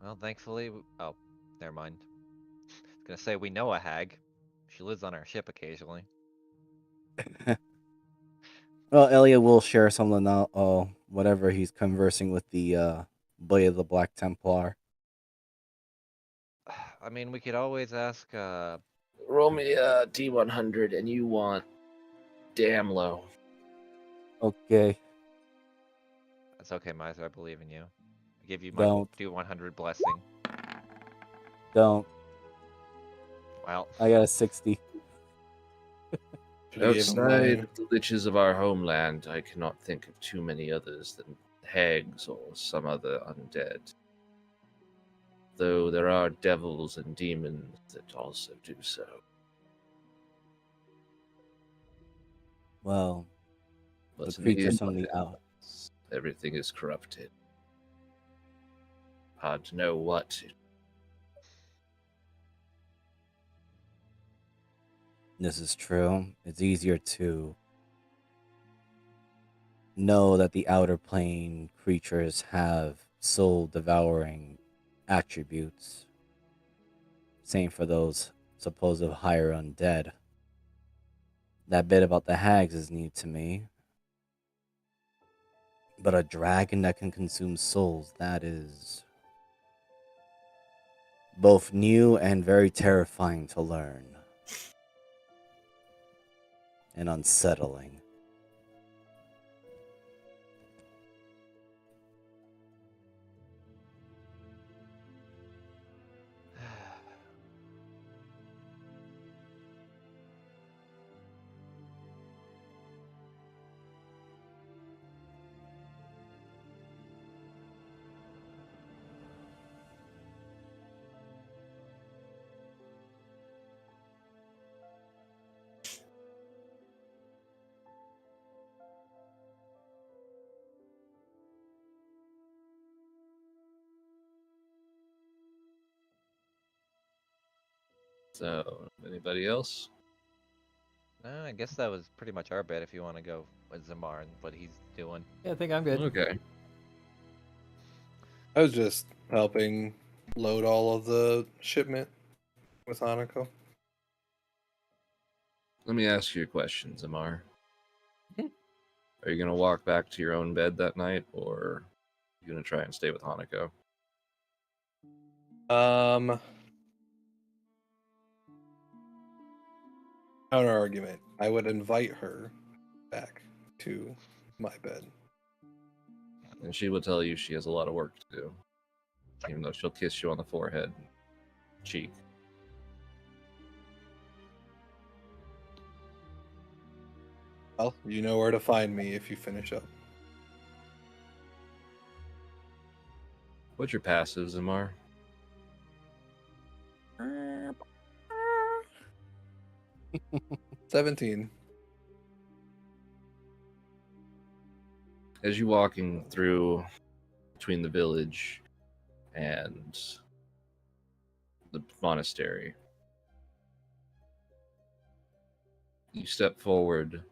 Well, thankfully. Oh, never mind. I was gonna say we know a hag. She lives on our ship occasionally. well, Elliot will share something now. Oh, whatever he's conversing with the Blade of the Black Templar. I mean, we could always ask. Roll me a D100 and you want damn low. Okay, That's okay, Miser. I believe in you. I give you my don't, D100 blessing. don't. Well, I got a 60. Should've gave him Outside my- of the liches of our homeland, I cannot think of too many others than hags or some other undead. Though there are devils and demons that also do so. Well, But the in these creatures from the out. lands, everything is corrupted. Hard to know what. This is true. It's easier to know that the outer plane creatures have soul devouring attributes. Same for those supposed higher undead. That bit about the hags is new to me. But a dragon that can consume souls, that is both new and very terrifying to learn. And unsettling. So, anybody else? No, I guess that was pretty much our bet if you want to go with Zamar and what he's doing. Yeah, I think I'm good. Okay. I was just helping load all of the shipment with Hanako. Let me ask you a question, Zamar. Mhm. Are you gonna walk back to your own bed that night, or are you gonna try and stay with Hanako? Counter argument. I would invite her back to my bed. And she will tell you she has a lot of work to do, even though she'll kiss you on the forehead, cheek. Well, you know where to find me if you finish up. What's your passive, Zamar? 17. As you're walking through between the village and the monastery, you step forward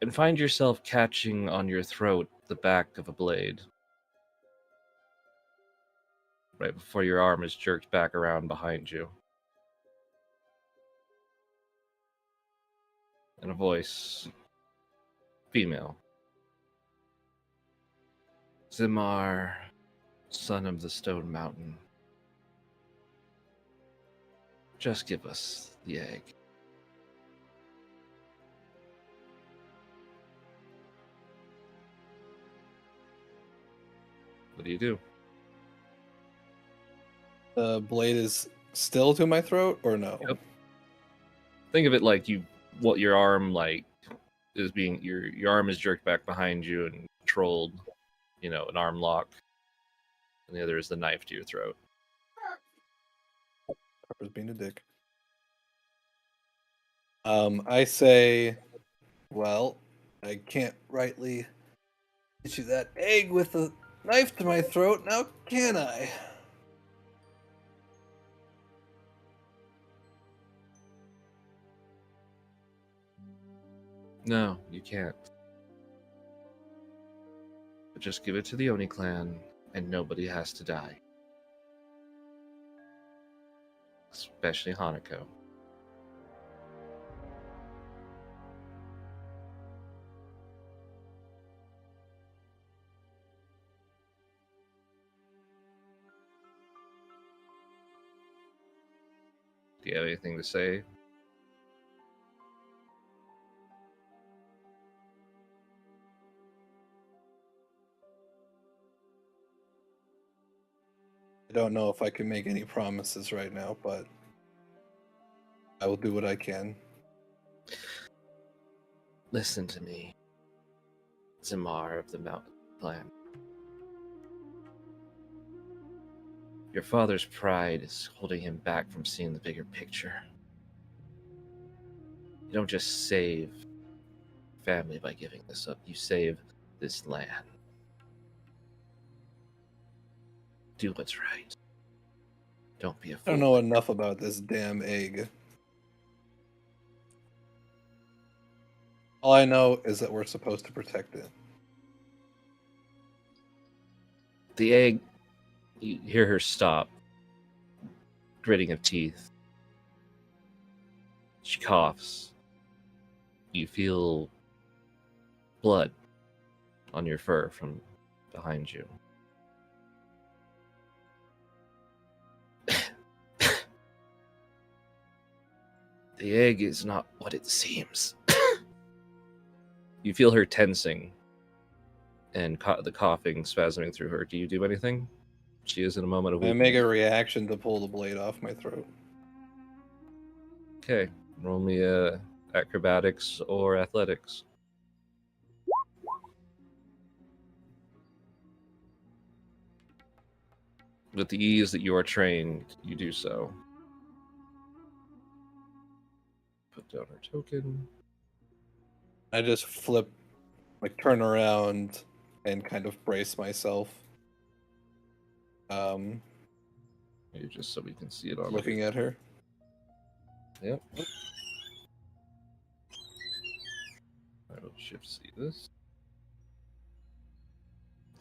and find yourself catching on your throat the back of a blade. Right before your arm is jerked back around behind you. And a voice, female. Zimar, son of the Stone Mountain. Just give us the egg. What do you do? The blade is still to my throat, or no? Yep. Think of it like what your arm like is being your arm is jerked back behind you and controlled, an arm lock, and the other is the knife to your throat. Harper's being a dick. I say, well, I can't rightly get you that egg with a knife to my throat, now can I? No, you can't. But just give it to the Oni clan, and nobody has to die. Especially Hanako. Do you have anything to say? I don't know if I can make any promises right now, but I will do what I can. Listen to me, Zamar of the Mountain Clan. Your father's pride is holding him back from seeing the bigger picture. You don't just save family by giving this up, you save this land. Do what's right. Don't be a I fool. don't know enough about this damn egg. All I know is that we're supposed to protect it. The egg, you hear her stop, gritting of teeth. She coughs. You feel blood on your fur from behind you. The egg is not what it seems. You feel her tensing and the coughing spasming through her. Do you do anything? She is in a moment of I weakness. make a reaction to pull the blade off my throat. Okay, roll me acrobatics or athletics. With the ease that you are trained, you do so. Put down her token. I just flip, turn around and kind of brace myself. Maybe just so we can see it on. Looking at her. Yep. I will shift see this.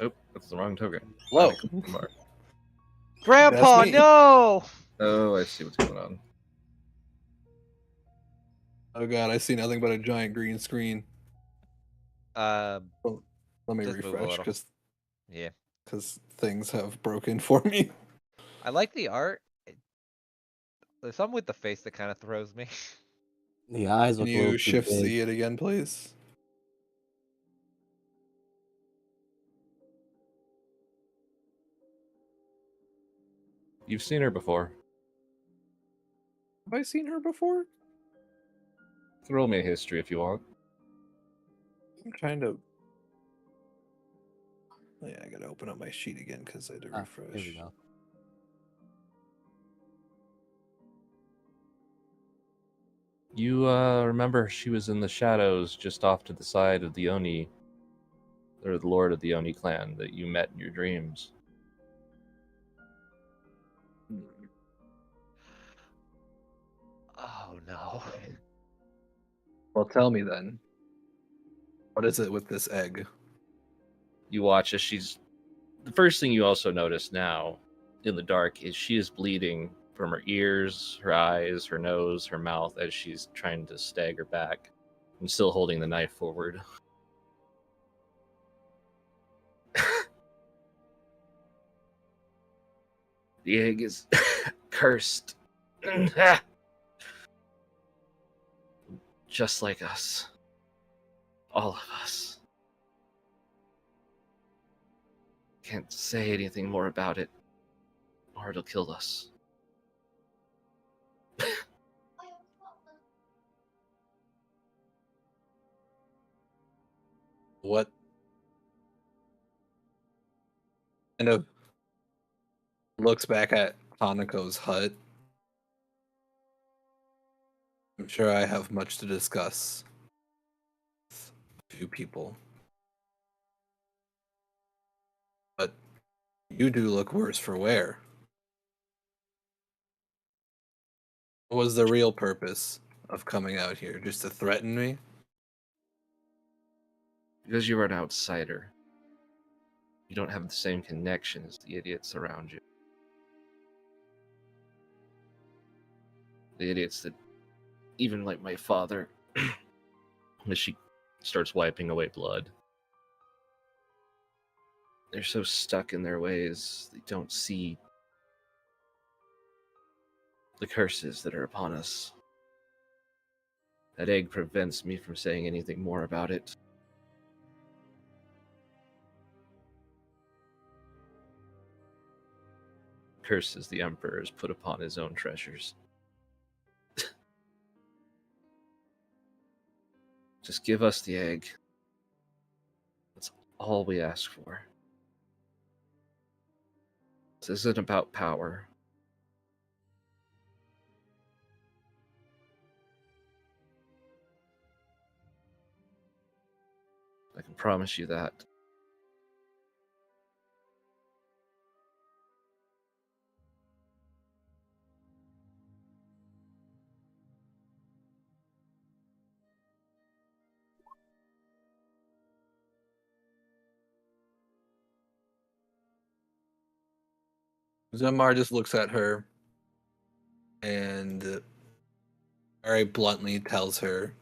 Oh, that's the wrong token. Whoa. Mark. Grandpa, me. no! Oh, I see what's going on. Oh god, I see nothing but a giant green screen. Um, Let me Just move a refresh little. Yeah. because things have broken for me. I like the art. There's something with the face that kind of throws me. The eyes Can look a little you too shift big. C it again, please? You've seen her before. Have I seen her before? Throw me a history if you want. I'm trying to. Oh, yeah, I gotta open up my sheet again because I had to Ah, refresh. here we go. You remember she was in the shadows just off to the side of the Oni, or the Lord of the Oni clan that you met in your dreams. Oh no. Well, tell me then. What is it with this egg? You watch as she's. The first thing you also notice now in the dark is she is bleeding from her ears, her eyes, her nose, her mouth as she's trying to stagger back and still holding the knife forward. The egg is cursed. Just like us. All of us. Can't say anything more about it, or it'll kill us. What kind of looks back at Hanako's hut? I'm sure I have much to discuss with a few people. But you do look worse for wear. What was the real purpose of coming out here? Just to threaten me? Because you're an outsider. You don't have the same connection as the idiots around you. The idiots that, even like my father, as she starts wiping away blood, they're so stuck in their ways, they don't see the curses that are upon us. That egg prevents me from saying anything more about it. Curses the Emperor has put upon his own treasures. Just give us the egg. That's all we ask for. This isn't about power. I can promise you that. Zemar just looks at her and very bluntly tells her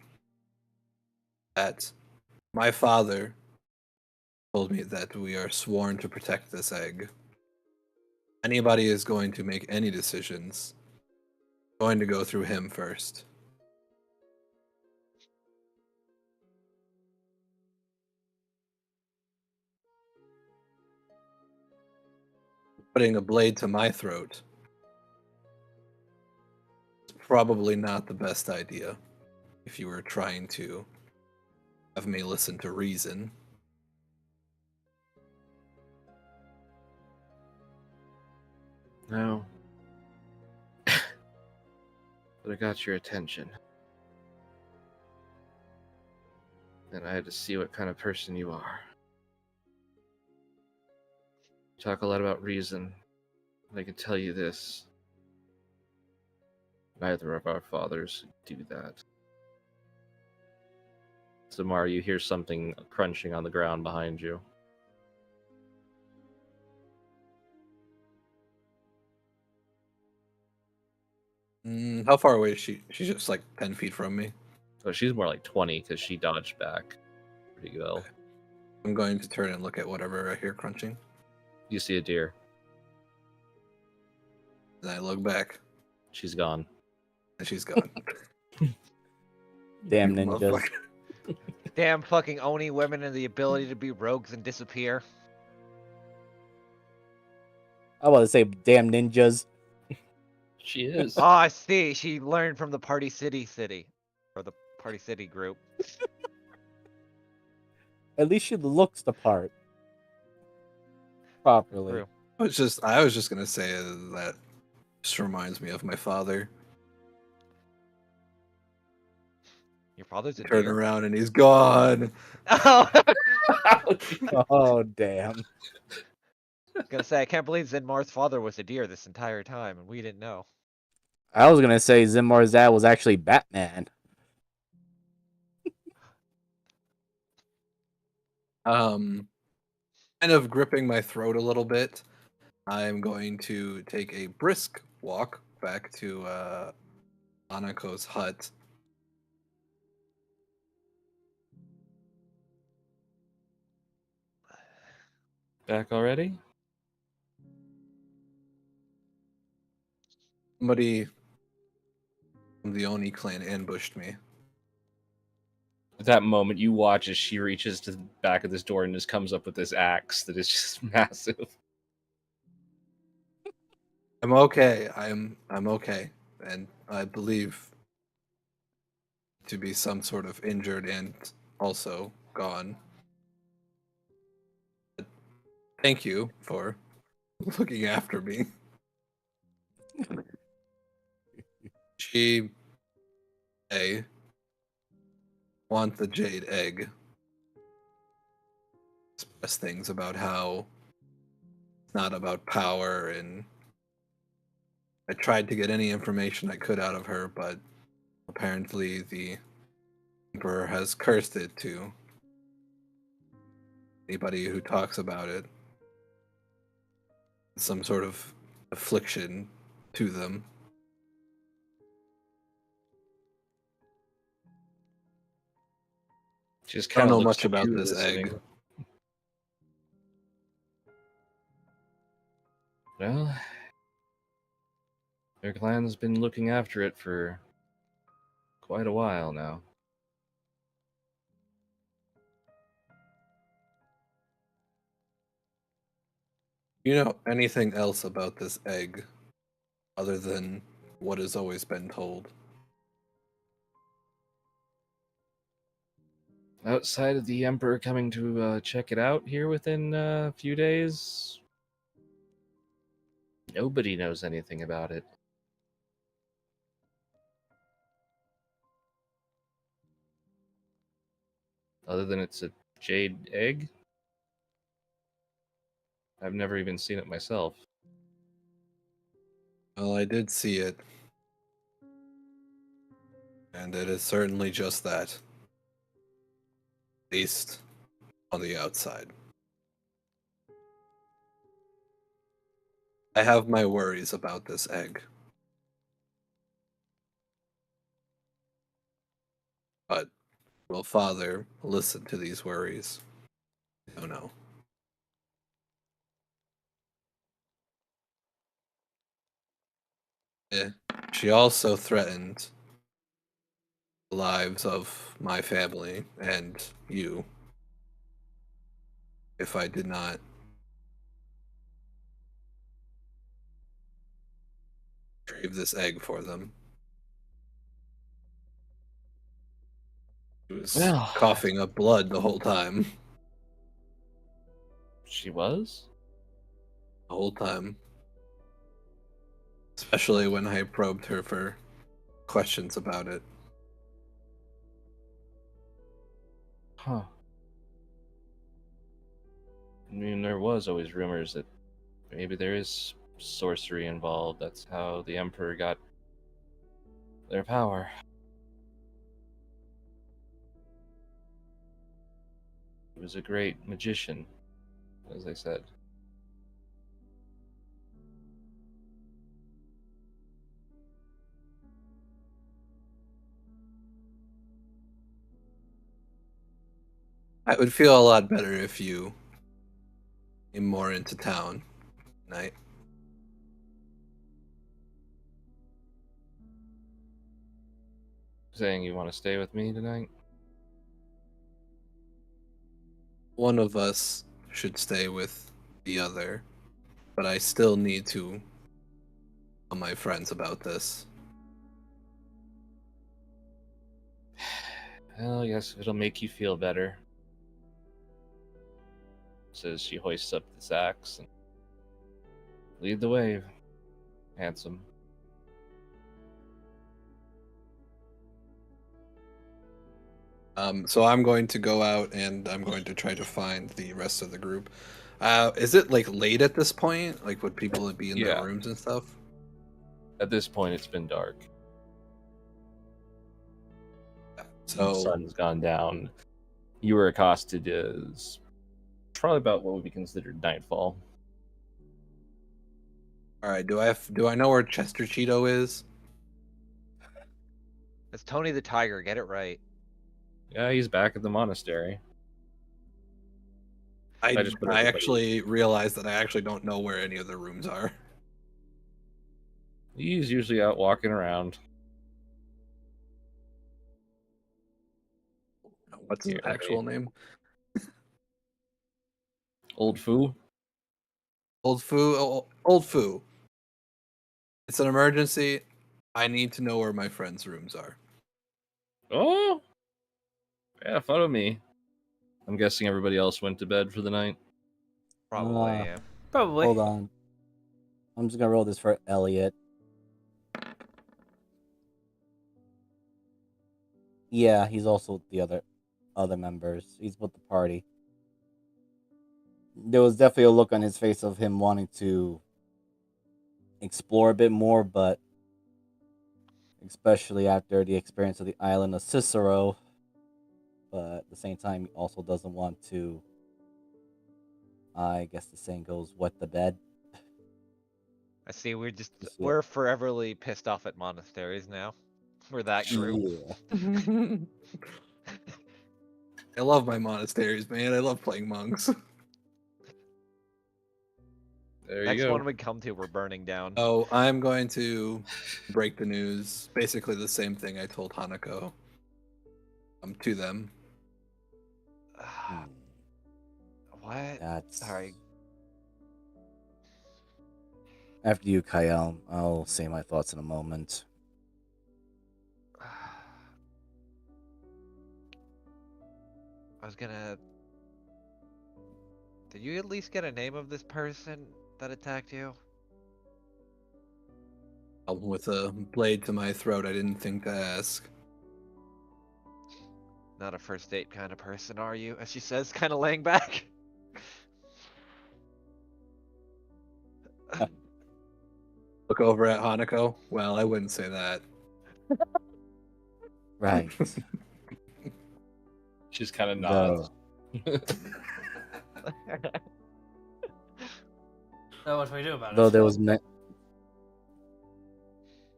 that my father told me that we are sworn to protect this egg. Anybody is going to make any decisions, going to go through him first. Putting a blade to my throat is probably not the best idea if you were trying to have me listen to reason. No. But I got your attention. And I had to see what kind of person you are. You talk a lot about reason. I can tell you this. Neither of our fathers do that. Zamar, you hear something crunching on the ground behind you. How far away is she? She's just like 10 feet from me. Oh, she's more like 20 because she dodged back pretty well. I'm going to turn and look at whatever I hear crunching. You see a deer. And I look back, She's gone. and she's gone. Damn You ninjas. motherfucker. Damn fucking Oni women and the ability to be rogues and disappear. I was about to say damn ninjas. She is. Oh, I see. She learned from the Party City or the Party City group. At least she looks the part. Properly. True. I was just gonna say that just reminds me of my father. Your father's a Turn deer. around and he's gone. Oh, Oh damn. I was gonna say, I can't believe Zenmar's father was a deer this entire time, and we didn't know. I was gonna say Zimmar's dad was actually Batman. Kind of gripping my throat a little bit. I'm going to take a brisk walk back to Anako's hut. Back already? Somebody from the Oni clan ambushed me. At that moment, you watch as she reaches to the back of this door and just comes up with this axe that is just massive. I'm okay. I'm okay, and I believe to be some sort of injured and also gone. But thank you for looking after me. She want the jade egg. Express things about how it's not about power, and I tried to get any information I could out of her, but apparently the emperor has cursed it to anybody who talks about it. Some sort of affliction to them. She just I don't kind of know looks much at about you this listening. egg. Well, their clan's been looking after it for quite a while now. You know anything else about this egg other than what has always been told? Outside of the Emperor coming to check it out here within a few days, nobody knows anything about it. Other than it's a jade egg. I've never even seen it myself. Well, I did see it. And it is certainly just that. At least on the outside. I have my worries about this egg. But will Father listen to these worries? I don't know. She also threatened the lives of my family and you if I did not retrieve this egg for them. She was Well, coughing up blood the whole time. she was? The whole time. Especially when I probed her for questions about it. Huh. I mean, there was always rumors that maybe there is sorcery involved. That's how the Emperor got their power. He was a great magician, as I said. I would feel a lot better if you came more into town tonight. Saying you want to stay with me tonight? One of us should stay with the other, but I still need to tell my friends about this. Well, yes, it'll make you feel better. Says she hoists up this axe and lead the way, handsome. So I'm going to go out and I'm going to try to find the rest of the group. Is it like late at this point? Like, would people be in their Yeah. rooms and stuff? At this point, it's been dark. The So sun's gone down. You were accosted as probably about what would be considered nightfall. all right, do I know where Chester Cheeto is? It's Tony the Tiger. Get it right. Yeah, he's back at the monastery. I just put everybody- actually realized that I actually don't know where any of the rooms are. He's usually out walking around. What's his Here, actual name? Old Foo? Old Foo. Old Foo. It's an emergency. I need to know where my friends' rooms are. Oh! Yeah, follow me. I'm guessing everybody else went to bed for the night. Probably. Yeah. Probably. Hold on. I'm just gonna roll this for Elliot. Yeah, he's also with the other members. He's with the party. There was definitely a look on his face of him wanting to explore a bit more, but especially after the experience of the island of Cicero. But at the same time, he also doesn't want to, I guess the saying goes, wet the bed. I see. We're Yeah. we're foreverly pissed off at monasteries now. We're that group. Yeah. I love my monasteries, man. I love playing monks. There Next you go. one we come to, we're burning down. Oh, I'm going to break the news. Basically the same thing I told Hanako. To them. What? That's Sorry. after you, Kyle. I'll say my thoughts in a moment. I was gonna. Did you at least get a name of this person that attacked you? With a blade to my throat, I didn't think to ask. Not a first date kind of person, are you? As she says, kind of laying back. Look over at Hanako. Well, I wouldn't say that. Right. Just kind of Though, nods. So what do we do about though it? there was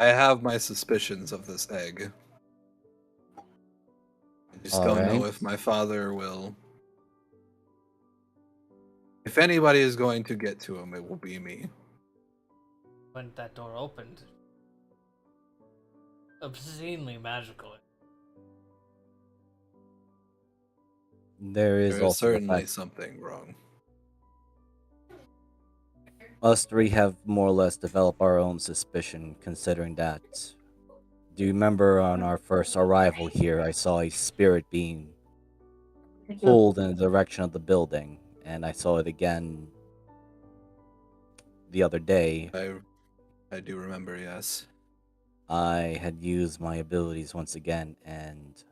I have my suspicions of this egg. I just don't know Alright. if my father will. If anybody is going to get to him, it will be me. When that door opened, obscenely magical. there is There is also the certainly fact something wrong. us three have more or less developed our own suspicion, considering that. Do you remember on our first arrival here, I saw a spirit being pulled in the direction of the building, and I saw it again the other day. I do remember, yes. I had used my abilities once again, and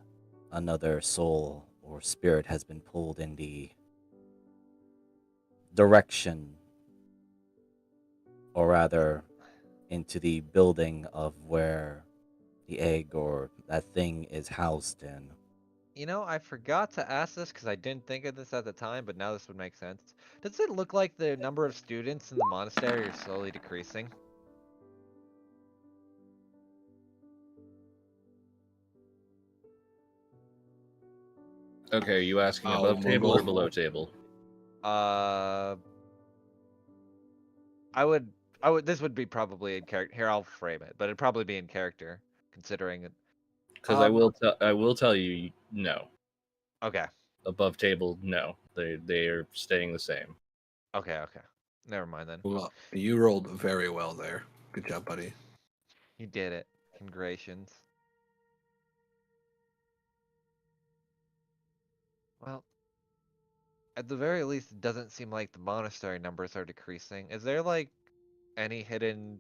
another soul or spirit has been pulled in the direction or rather, into the building of where the egg or that thing is housed in. You know, I forgot to ask this because I didn't think of this at the time, but now this would make sense. Does it look like the number of students in the monastery are slowly decreasing? Okay, are you asking Oh, above table or Moogle. below table? Uh, I would, this would be probably in character. Here, I'll frame it, but it'd probably be in character, considering it. Because I will tell you no. Okay, Above table, no. They are staying the same. okay. Never mind then. Well, you rolled very well there. Good job, buddy. You did it. Congratulations. Well, at the very least, it doesn't seem like the monastery numbers are decreasing. Is there like any hidden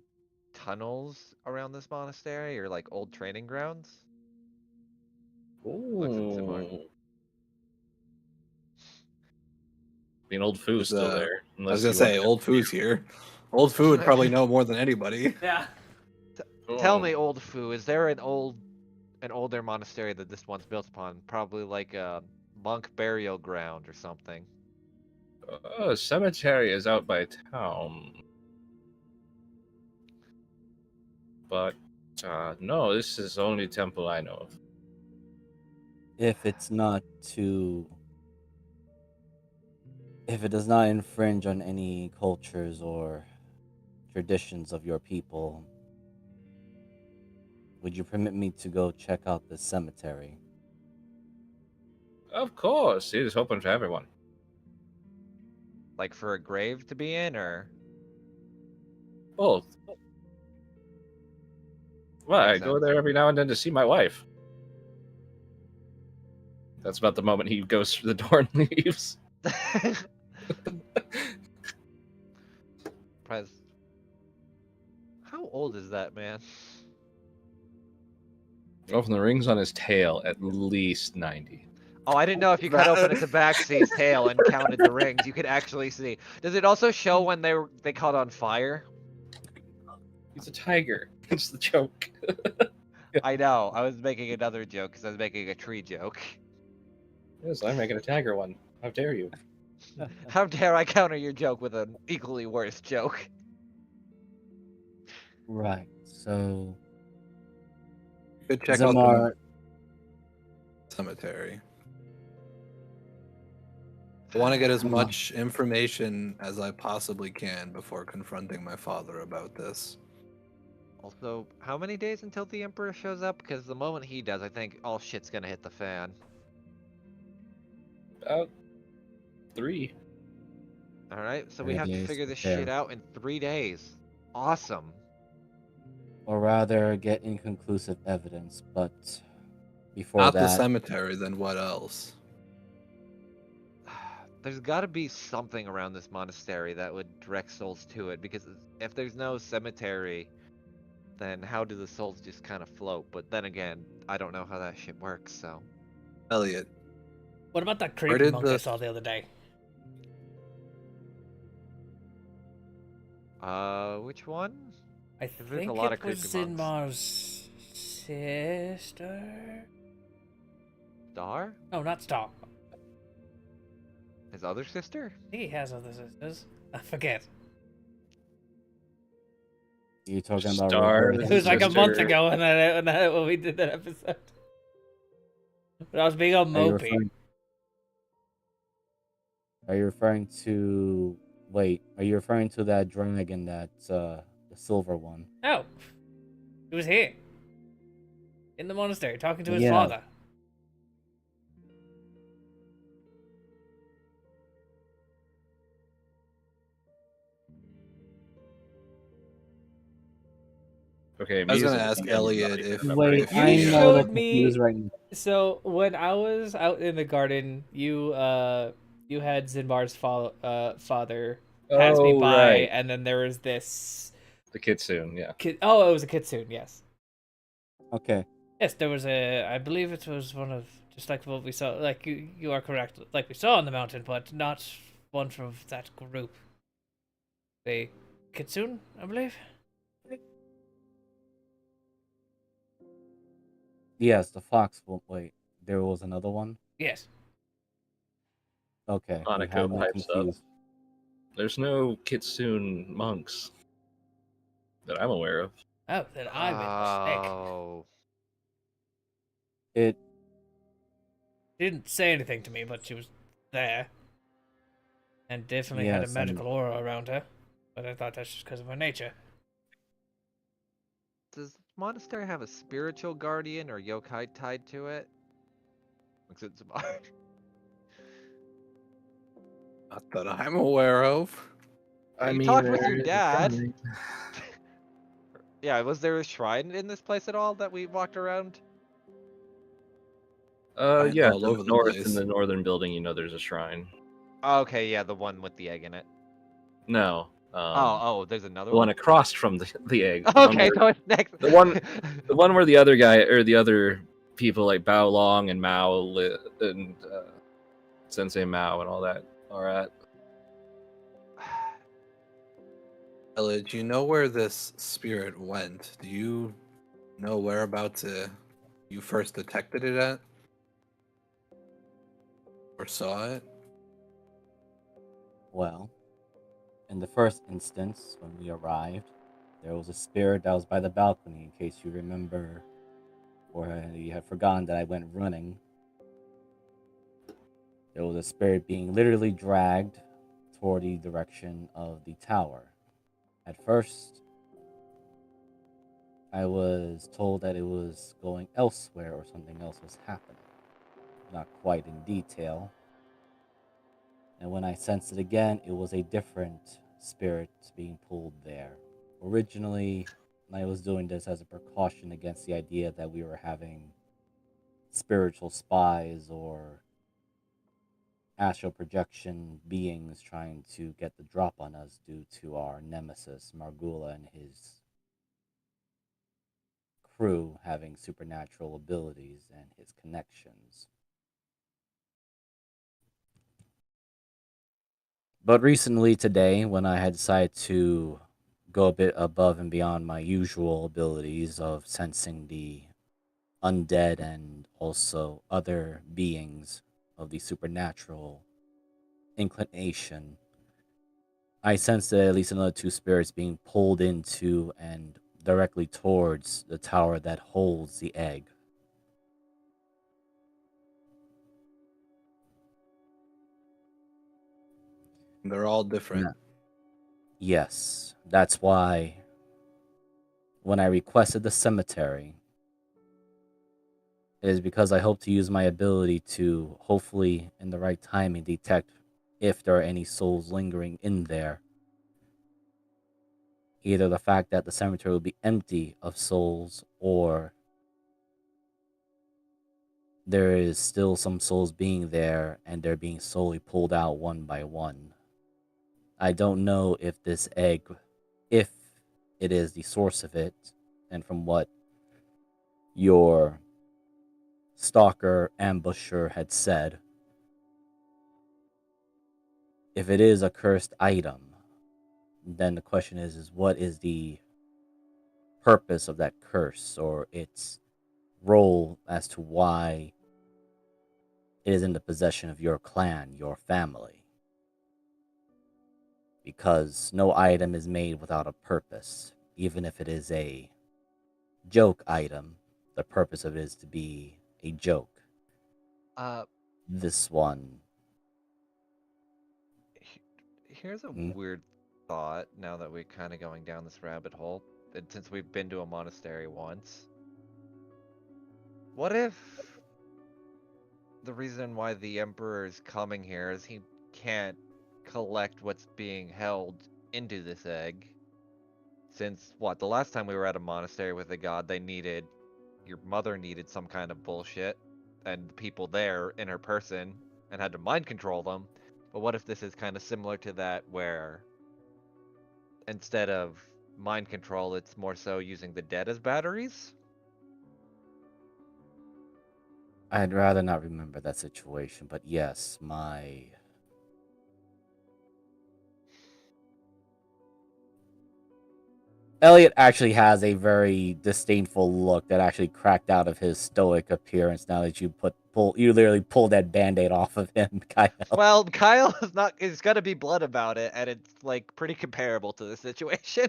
tunnels around this monastery or like old training grounds? Looks at Zimar. Ooh. I mean, old Foo's There's, still there. I was Unless gonna you want say, to old Foo's here. Old Foo would probably know more than anybody. Yeah. Tell Oh. me, old Fu, is there an older monastery that this one's built upon? Probably like a monk burial ground or something. Cemetery is out by town. But no, this is the only temple I know of. If it's not too. If it does not infringe on any cultures or traditions of your people, would you permit me to go check out the cemetery? Of course, it is open to everyone. Like for a grave to be in, or Both. Well, I Makes go sense. there every now and then to see my wife. That's about the moment he goes through the door and leaves. Prez. How old is that man? Oh, from the rings on his tail, at least 90. Oh, I didn't know if you cut open a tabaxi's tail and counted the rings. You could actually see. Does it also show when they caught on fire? He's a tiger. It's the joke. I know. I was making another joke because I was making a tree joke. Yes, I'm making a tiger one. How dare you? How dare I counter your joke with an equally worse joke? Right. So, Good check out Zamar, the cemetery. I want to get as much information as I possibly can before confronting my father about this. Also, how many days until the Emperor shows up? Because the moment he does, I think all shit's gonna hit the fan. About 3. Alright, so we 3 have to days figure to this prepare. shit out in 3 days. Awesome. or rather, get inconclusive evidence. But before Not the that, cemetery, then what else? There's gotta be something around this monastery that would direct souls to it, because if there's no cemetery, then how do the souls just kind of float? But then again, I don't know how that shit works, so. Elliot, What about that Where creepy did monk I the- saw the other day? Which one? I There's think a lot it of was creepy monks. Sinmar's sister. Star? No, not Star. His other sister? I think he has other sisters. I forget. you're talking about Star, Roberta. It was like a month Sister. ago when we did that episode. But I was being all Are you mopey. referring? Are you referring to? Wait, are you referring to that dragon? That's the silver one. No. He was here. In the monastery, talking to his Yeah. father. Okay, I was me gonna as a ask demon, Elliot not even if- remembering. Wait, if You I'm a showed little me- confused right now. So when I was out in the garden, you had Zinbar's father pass me Oh, by, right. and then there was this The kitsune, yeah. kid. Oh, it was a kitsune. Yes, Okay, yes. There was a. I believe it was one of just like what we saw. Like you are correct. Like we saw on the mountain, but not one from that group. They Kitsune, I believe. Yes, the fox. Wait, there was another one. Yes. Okay, you Hanako had me pipes up. confused. There's no Kitsune monks that I'm aware of. Oh, then I made a mistake. Oh. It She didn't say anything to me, but she was there. And definitely had a yes, and magical aura around her. But I thought that's just because of her nature. Does the monastery have a spiritual guardian or yokai tied to it? Looks at Zamar. Not that I'm aware of. You talked with your dad. Yeah, was there a shrine in this place at all that we walked around? Shrines Yeah, all to the over the north in place. the northern building, there's a shrine. Okay, yeah, the one with the egg in it. No, There's another the one one? across from the egg. Okay, so it's next. The one where the other guy or the other people like Bao Long and Mao and Sensei Mao and all that are at. Elliot, do you know where this spirit went? Do you know whereabouts you first detected it at? Or saw it? well, in the first instance, when we arrived, there was a spirit that was by the balcony. In case you remember, or you have forgotten that I went running. There was a spirit being literally dragged toward the direction of the tower. At first, I was told that it was going elsewhere or something else was happening. Not quite in detail. And when I sensed it again, it was a different spirit being pulled there. Originally, I was doing this as a precaution against the idea that we were having spiritual spies or astral projection beings trying to get the drop on us due to our nemesis, Margula, and his crew having supernatural abilities and his connections. But recently, today, when I had decided to go a bit above and beyond my usual abilities of sensing the undead and also other beings of the supernatural inclination, I sensed that at least another two spirits being pulled into and directly towards the tower that holds the egg. They're all different. No. Yes, that's why when I requested the cemetery, it is because I hope to use my ability to hopefully, in the right timing, detect if there are any souls lingering in there. Either the fact that the cemetery will be empty of souls, or there is still some souls being there and they're being slowly pulled out one by one. I don't know if this egg, if it is the source of it, and from what your stalker ambusher had said, if it is a cursed item, then the question is what is the purpose of that curse or its role as to why it is in the possession of your clan, your family? Because no item is made without a purpose, even if it is a joke item. The purpose of it is to be a joke. Uh, This one, Here's a mm, weird thought now that we're kind of going down this rabbit hole. And since we've been to a monastery once, what if the reason why the Emperor is coming here is he can't collect what's being held into this egg? Since, what, the last time we were at a monastery with a god, your mother needed some kind of bullshit, and the people there in her person, and had to mind control them. But what if this is kind of similar to that, where instead of mind control, it's more so using the dead as batteries? I'd rather not remember that situation, but yes, my Elliot actually has a very disdainful look that actually cracked out of his stoic appearance now that you you literally pulled that band-aid off of him, Kyle. Well, Kyle is not. He's got to be blunt about it, and it's like pretty comparable to the situation.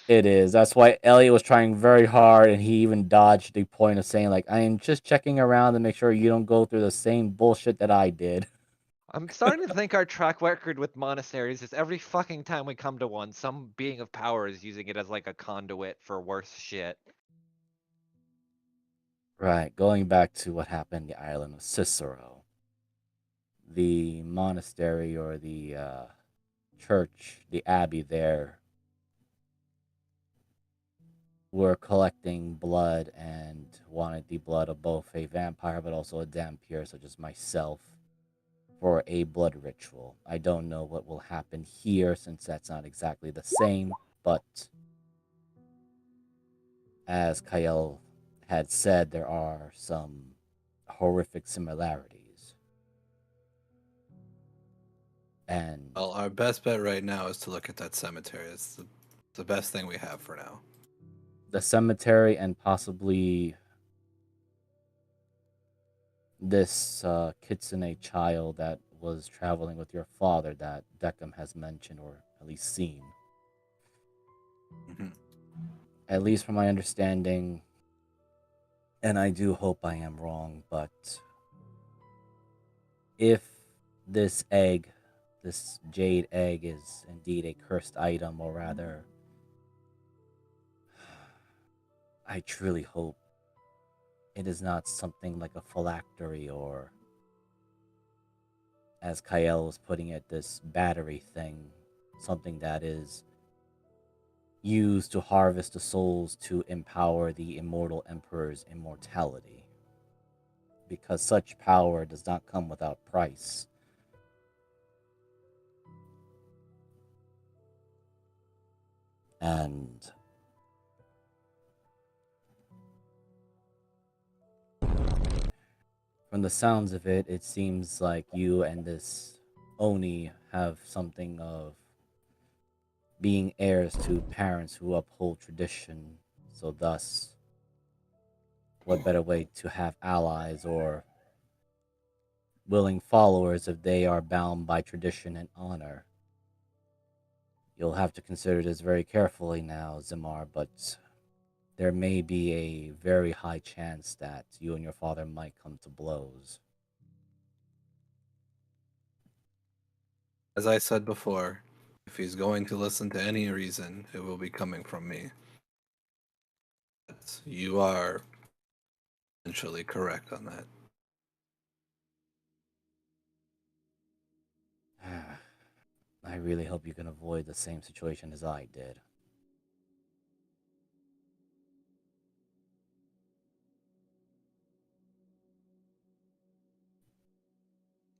It is. That's why Elliot was trying very hard, and he even dodged the point of saying, like, I am just checking around to make sure you don't go through the same bullshit that I did. I'm starting to think our track record with monasteries is every fucking time we come to one, some being of power is using it as like a conduit for worse shit. Right, going back to what happened in the island of Cicero. The monastery or the church, the abbey there, were collecting blood and wanted the blood of both a vampire but also a vampire such as myself for a blood ritual. I don't know what will happen here since that's not exactly the same, but as Kyle had said, there are some horrific similarities. And Well, our best bet right now is to look at that cemetery. It's the best thing we have for now. the cemetery and possibly this kitsune child that was traveling with your father that Deckham has mentioned or at least seen. Mm-hmm. At least from my understanding, and I do hope I am wrong, but if this egg, this jade egg, is indeed a cursed item, or rather, I truly hope it is not something like a phylactery or, as Kyle was putting it, this battery thing, something that is used to harvest the souls to empower the immortal emperor's immortality. Because such power does not come without price. And from the sounds of it, it seems like you and this Oni have something of being heirs to parents who uphold tradition. So, thus, what better way to have allies or willing followers if they are bound by tradition and honor? You'll have to consider this very carefully now, Zimar, but there may be a very high chance that you and your father might come to blows. As I said before, if he's going to listen to any reason, it will be coming from me. You are essentially correct on that. I really hope you can avoid the same situation as I did.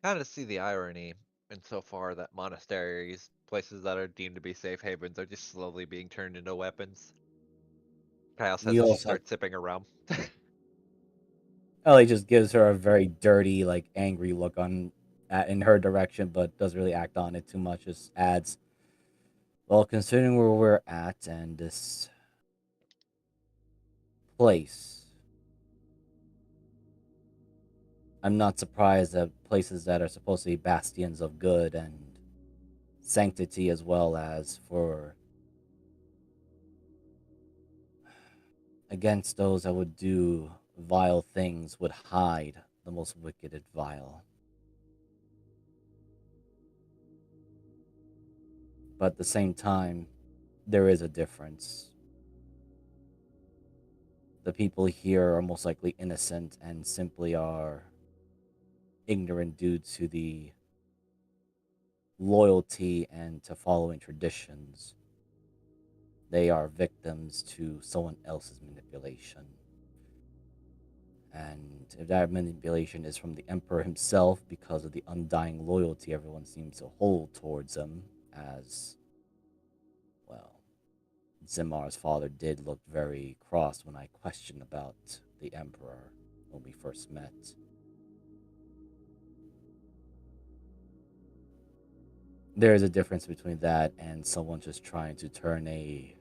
Kind of see the irony insofar that monasteries, places that are deemed to be safe havens, are just slowly being turned into weapons. Kyle says You as she also have, starts sipping her rum. Ellie just gives her a very dirty, like angry look in her direction, but doesn't really act on it too much. Just adds, "Well, considering where we're at and this place, I'm not surprised that places that are supposed to be bastions of good and sanctity, as well as for against those that would do vile things, would hide the most wicked and vile. But at the same time, there is a difference. The people here are most likely innocent and simply are ignorant due to the loyalty and to following traditions. They are victims to someone else's manipulation. And if that manipulation is from the Emperor himself because of the undying loyalty everyone seems to hold towards him, as, well, Zimar's father did look very cross when I questioned about the Emperor when we first met. There is a difference between that and someone just trying to turn a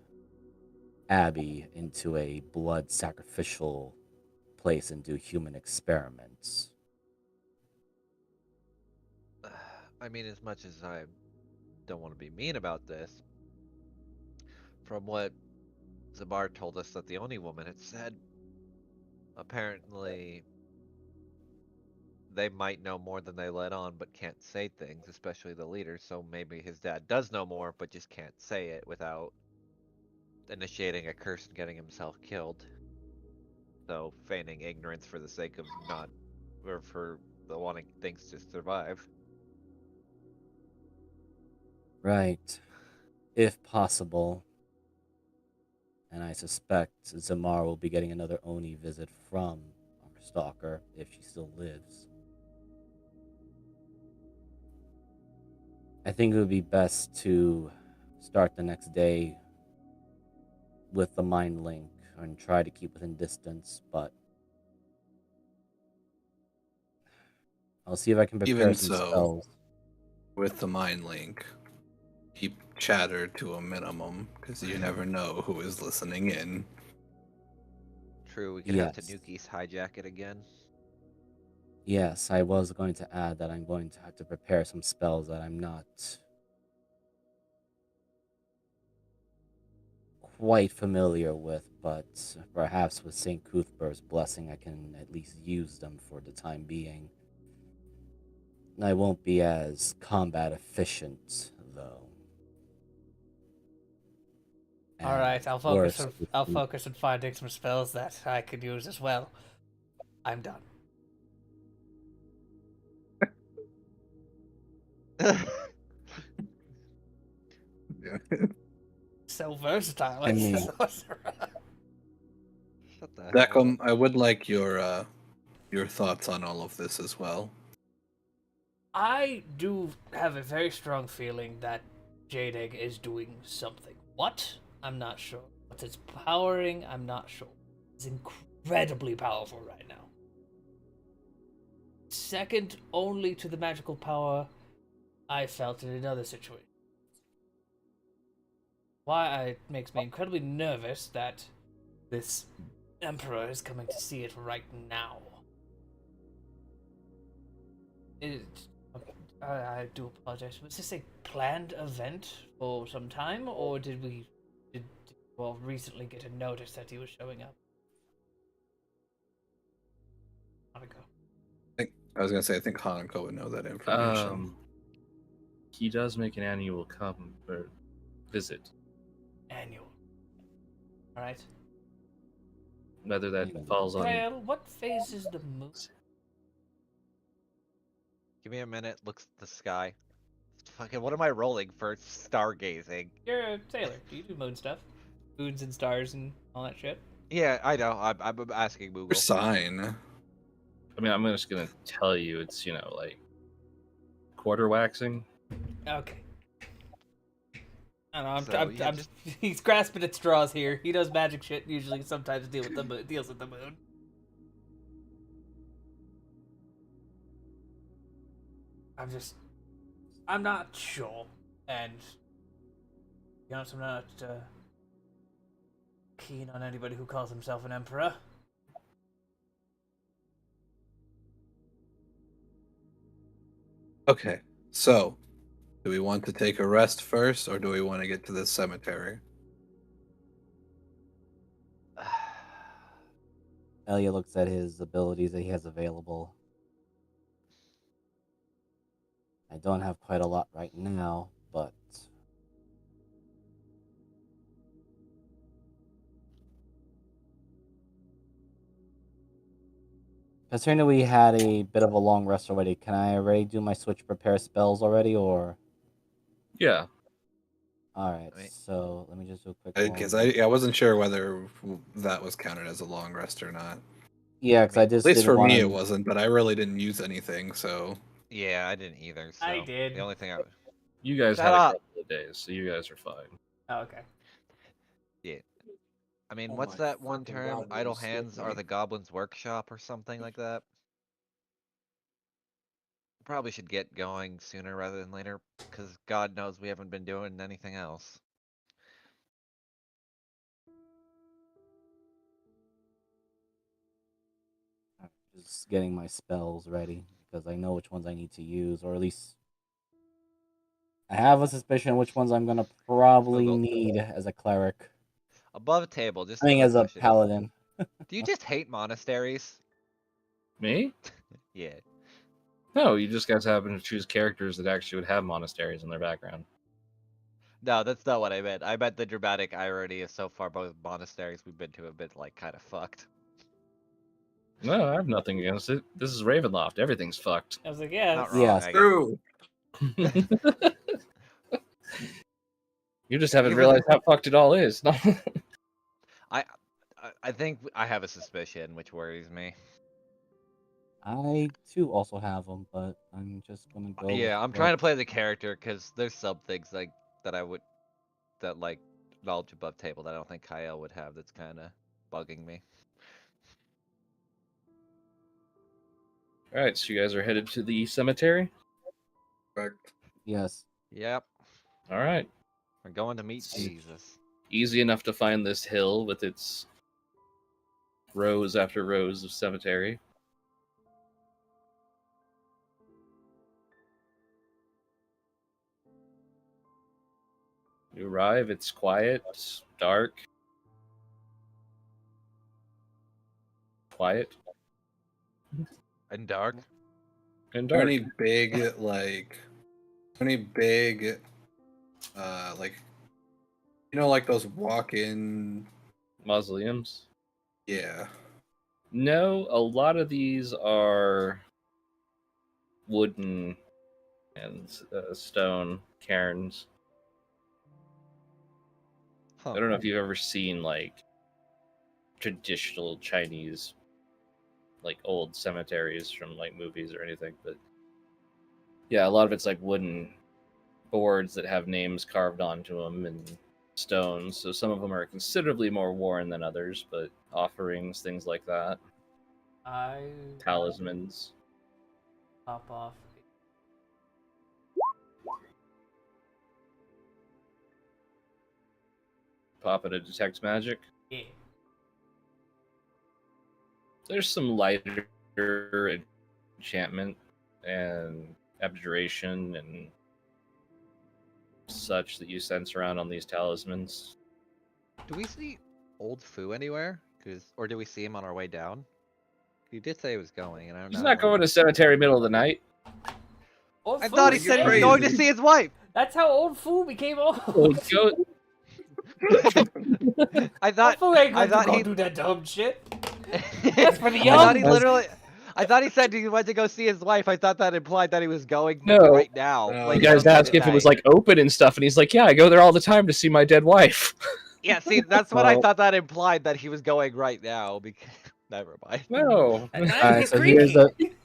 abbey into a blood sacrificial place and do human experiments. I mean, as much as I don't want to be mean about this, from what Zabar told us that the Oni woman had said, apparently they might know more than they let on, but can't say things, especially the leader. So maybe his dad does know more, but just can't say it without initiating a curse and getting himself killed. So feigning ignorance for the sake of not, or for the wanting things to survive. Right. If possible. And I suspect Zamar will be getting another Oni visit from our stalker if she still lives. I think it would be best to start the next day with the mind link and try to keep within distance, but I'll see if I can prepare Even some so, spells. with the mind link, keep chatter to a minimum because you never know who is listening in. True, we could have Yes. Tanukis hijack it again. Yes, I was going to add that I'm going to have to prepare some spells that I'm not quite familiar with, but perhaps with St. Cuthbert's blessing, I can at least use them for the time being. I won't be as combat efficient, though. All And right, I'll focus worse, on finding some spells that I could use as well. I'm done. Yeah. So versatile I as a mean, sorcerer. Shut the hell Declan, up. I would like your thoughts on all of this as well. I do have a very strong feeling that Jade Egg is doing something. What? I'm not sure. What it's powering, I'm not sure. It's incredibly powerful right now. Second only to the magical power I felt in another situation. Why it makes me incredibly nervous that this Emperor is coming to see it right now. It, I do apologize. Was this a planned event for some time, or did we recently get a notice that he was showing up? I was gonna say I think Hanako would know that information. He does make an annual come or visit. Annual. All right. Whether that falls on Kyle, what phase is the moon? Give me a minute, looks at the sky. Fucking, what am I rolling for stargazing? You're a sailor. Do you do moon stuff? Moons and stars and all that shit? Yeah, I know. I'm asking Your Moogle. sign. I mean, I'm just gonna tell you, it's like quarter waxing. Okay. I don't know. So, I'm, yeah, I'm, just he's grasping at straws here. He does magic shit. Usually, sometimes deals with the moon. I'm not sure, and to be honest, I'm not keen on anybody who calls himself an emperor. Okay, so do we want to take a rest first, or do we want to get to the cemetery? Elia looks at his abilities that he has available. I don't have quite a lot right now, but considering we had a bit of a long rest already, can I already do my switch prepare spells already, or? Yeah. All right, Right. so let me just do a quick Because one. I wasn't sure whether that was counted as a long rest or not. Yeah, because I mean, just At least didn't for want me, it to. wasn't. But I really didn't use anything, so yeah, I didn't either. So I did. the only thing You guys Shut had a up. couple of days, so you guys are fine. Oh, okay. Yeah. I mean, Oh what's my that one fucking term? God, will you Idle skip hands are me? the goblin's workshop or something like that? probably should get going sooner rather than later, because God knows we haven't been doing anything else. Just getting my spells ready because I know which ones I need to use, or at least I have a suspicion which ones I'm gonna probably Google. need as a cleric. Above table, just I a mean, quick as a question. paladin. Do you just hate monasteries? Me? Yeah. No, you just guys happen to choose characters that actually would have monasteries in their background. No, that's not what I meant. I meant the dramatic irony is so far both monasteries we've been to have been like kind of fucked. No, I have nothing against it. This is Ravenloft. Everything's fucked. I was like, yeah, Not it's- wrong, Yes. I guess. True. You just haven't Even- realized how fucked it all is. I think I have a suspicion, which worries me. I too also have them, but I'm just gonna go. Yeah, with I'm what- trying to play the character because there's some things like that like knowledge above table that I don't think Kyle would have. That's kind of bugging me. All right, so you guys are headed to the cemetery. Correct. Yes. Yep, All right, we're going to meet Sweet. Jesus. easy enough to find this hill with its rows after rows of cemetery. You arrive, it's quiet, dark. Quiet And dark. and Are dark. any big like like like those walk-in? Mausoleums. Yeah. No, a lot of these are wooden and stone cairns. Huh. I don't know if you've ever seen like traditional Chinese, like old cemeteries from like movies or anything, but yeah, a lot of it's like wooden boards that have names carved onto them and stones. So some of them are considerably more worn than others, but offerings, things like that, I talismans. pop off. Pop it to detect magic. Yeah. There's some lighter enchantment and abjuration and such that you sense around on these talismans. Do we see old Fu anywhere? Or do we see him on our way down? He did say he was going, and I don't know. He's not going to cemetery middle of the night. Old I Fu thought he is said he was dead. going to crazy. see his wife. That's how old Fu became old. Well, go- I Old thought. Fu ain't I going to thought go he. do that dumb shit. That's for the I thought he young. literally. I thought he said he went to go see his wife. I thought that implied that he was going No. right now. No. Like you guys sometime ask if it was tonight. like open and stuff, and he's like, "Yeah, I go there all the time to see my dead wife." Yeah, see, that's what I Well- thought that implied that he was going right now. Because never mind. No. That man Alright, is so here's creepy.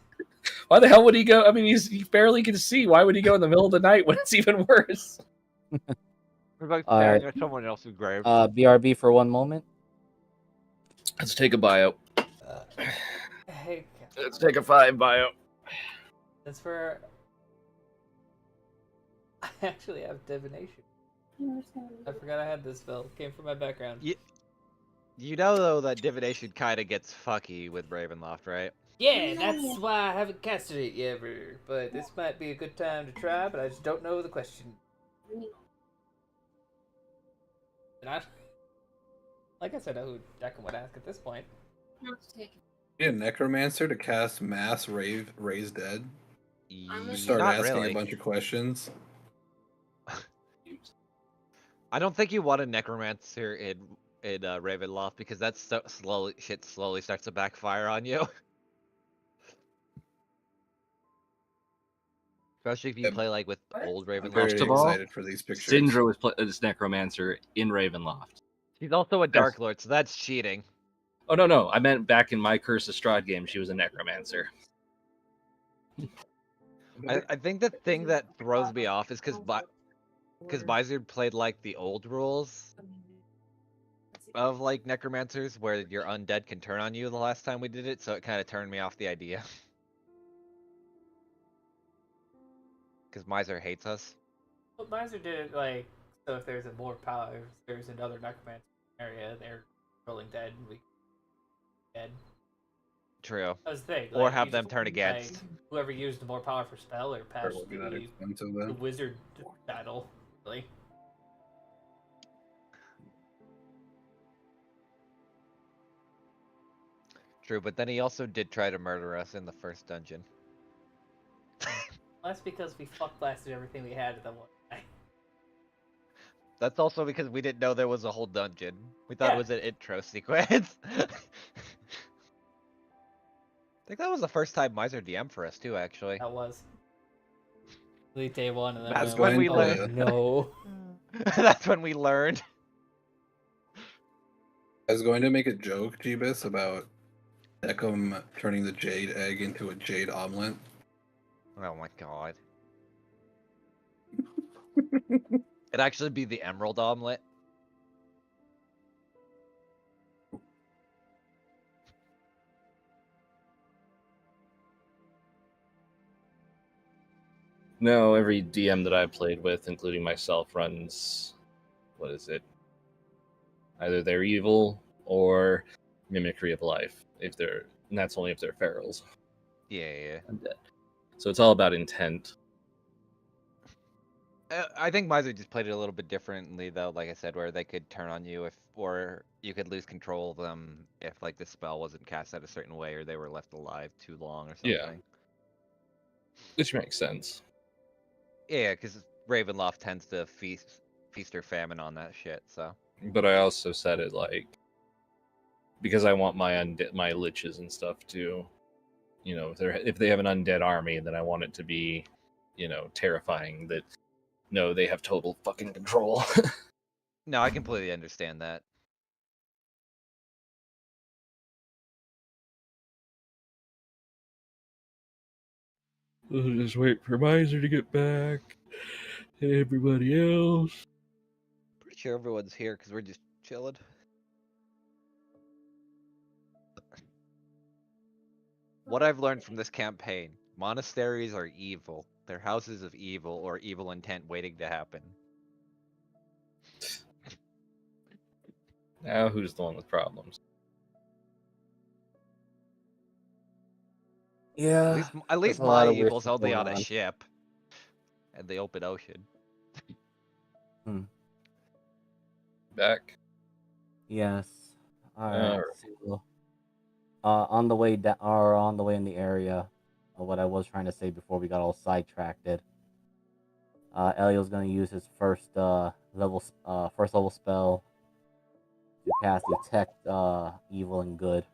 Why the hell would he go? I mean, he barely can see. Why would he go in the middle of the night when it's even worse? We're about Alright. staring at someone else's grave. BRB for one moment. Let's take a bio. Hey, Let's take a 5 bio. that's for. I actually have divination. I forgot I had this spell. Came from my background. You know though that divination kind of gets fucky with Ravenloft, right? Yeah, that's why I haven't casted it yet, but this might be a good time to try, but I just don't know the question. And like I said, I know who Declan would ask at this point. Need a necromancer to cast mass raise dead. Start Not asking really. a bunch of questions. I don't think you want a necromancer in Ravenloft because that's so slowly starts to backfire on you. Especially if you Yep. play like with old I'm Ravenloft. very First of all, excited for these pictures. Syndra was this necromancer in Ravenloft. She's also a Dark Lord, so that's cheating. Oh no, I meant back in my Curse of Strahd game, she was a necromancer. I think the thing that throws me off is because Bizard played like the old rules of like necromancers where your undead can turn on you the last time we did it, so it kind of turned me off the idea. Because Miser hates us. Well, Miser did it like so. If there's a more power, if there's another necromancer area, they're rolling dead, and we dead. True. That was the thing. Or Like, have them turn like against. whoever used the more powerful spell or Or passed will be that the expensive then. wizard battle. Really. True, but then he also did try to murder us in the first dungeon. Well, that's because we fuck blasted everything we had at the one time. That's also because we didn't know there was a whole dungeon. We thought it Yeah. was an intro sequence. I think that was the first time Miser DM for us too, actually. That was. Delete day one, and then That's we when went, we oh, learned. no. That's when we learned. I was going to make a joke, Jeebus, about Deckham turning the jade egg into a jade omelet. Oh my god. It'd actually be the emerald omelet. No, every DM that I've played with, including myself, runs what is it? Either they're evil or mimicry of life. And that's only if they're ferals. Yeah. Undead. So it's all about intent. I think Miser just played it a little bit differently, though. Like I said, where they could turn on you or you could lose control of them if like the spell wasn't cast out a certain way, or they were left alive too long, or something. Yeah. Which makes sense. Yeah, because Ravenloft tends to feast or famine on that shit. So. But I also said it like because I want my my liches and stuff to, if they have an undead army, then I want it to be, terrifying. That no, they have total fucking control. No, I completely understand that. Just wait for Miser to get back. And everybody else. Pretty sure everyone's here because we're just chilling. What I've learned from this campaign: monasteries are evil. They're houses of evil or evil intent waiting to happen. Now who's the one with problems? Yeah, At least there's a lot my of weird evil's shit only going on a on. ship in the open ocean. Back. Yes. All right. Alright. So, on the way down, or on the way in the area, what I was trying to say before we got all sidetracked. Elio's gonna use his first level spell to cast Detect Evil and Good.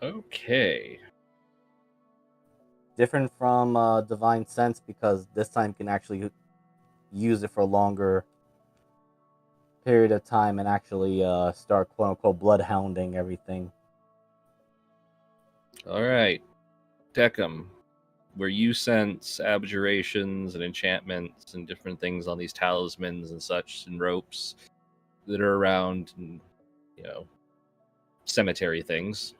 Okay. Different from Divine Sense because this time can actually use it for a longer period of time and actually start quote unquote bloodhounding everything. All right. Deckham, where you sense abjurations and enchantments and different things on these talismans and such and ropes that are around, and, cemetery things.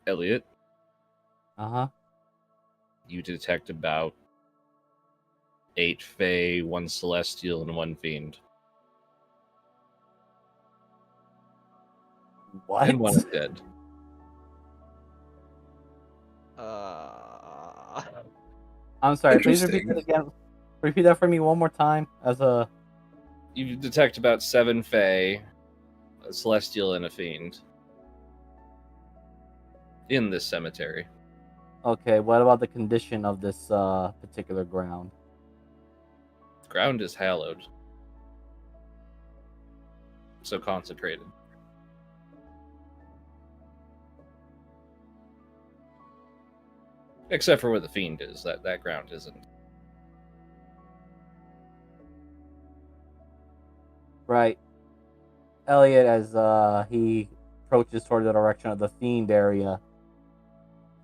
Elliot, Uh-huh. you detect about 8 Fey, 1 Celestial, and 1 Fiend. What? And 1 Undead. I'm sorry, please repeat Interesting. that again. Repeat that for me one more time as a You detect about 7 Fey, a Celestial, and a Fiend in this cemetery. Okay, what about the condition of this particular ground? Ground is hallowed. So consecrated. Except for where the Fiend is. That ground isn't. Right. Elliot, as he approaches toward the direction of the Fiend area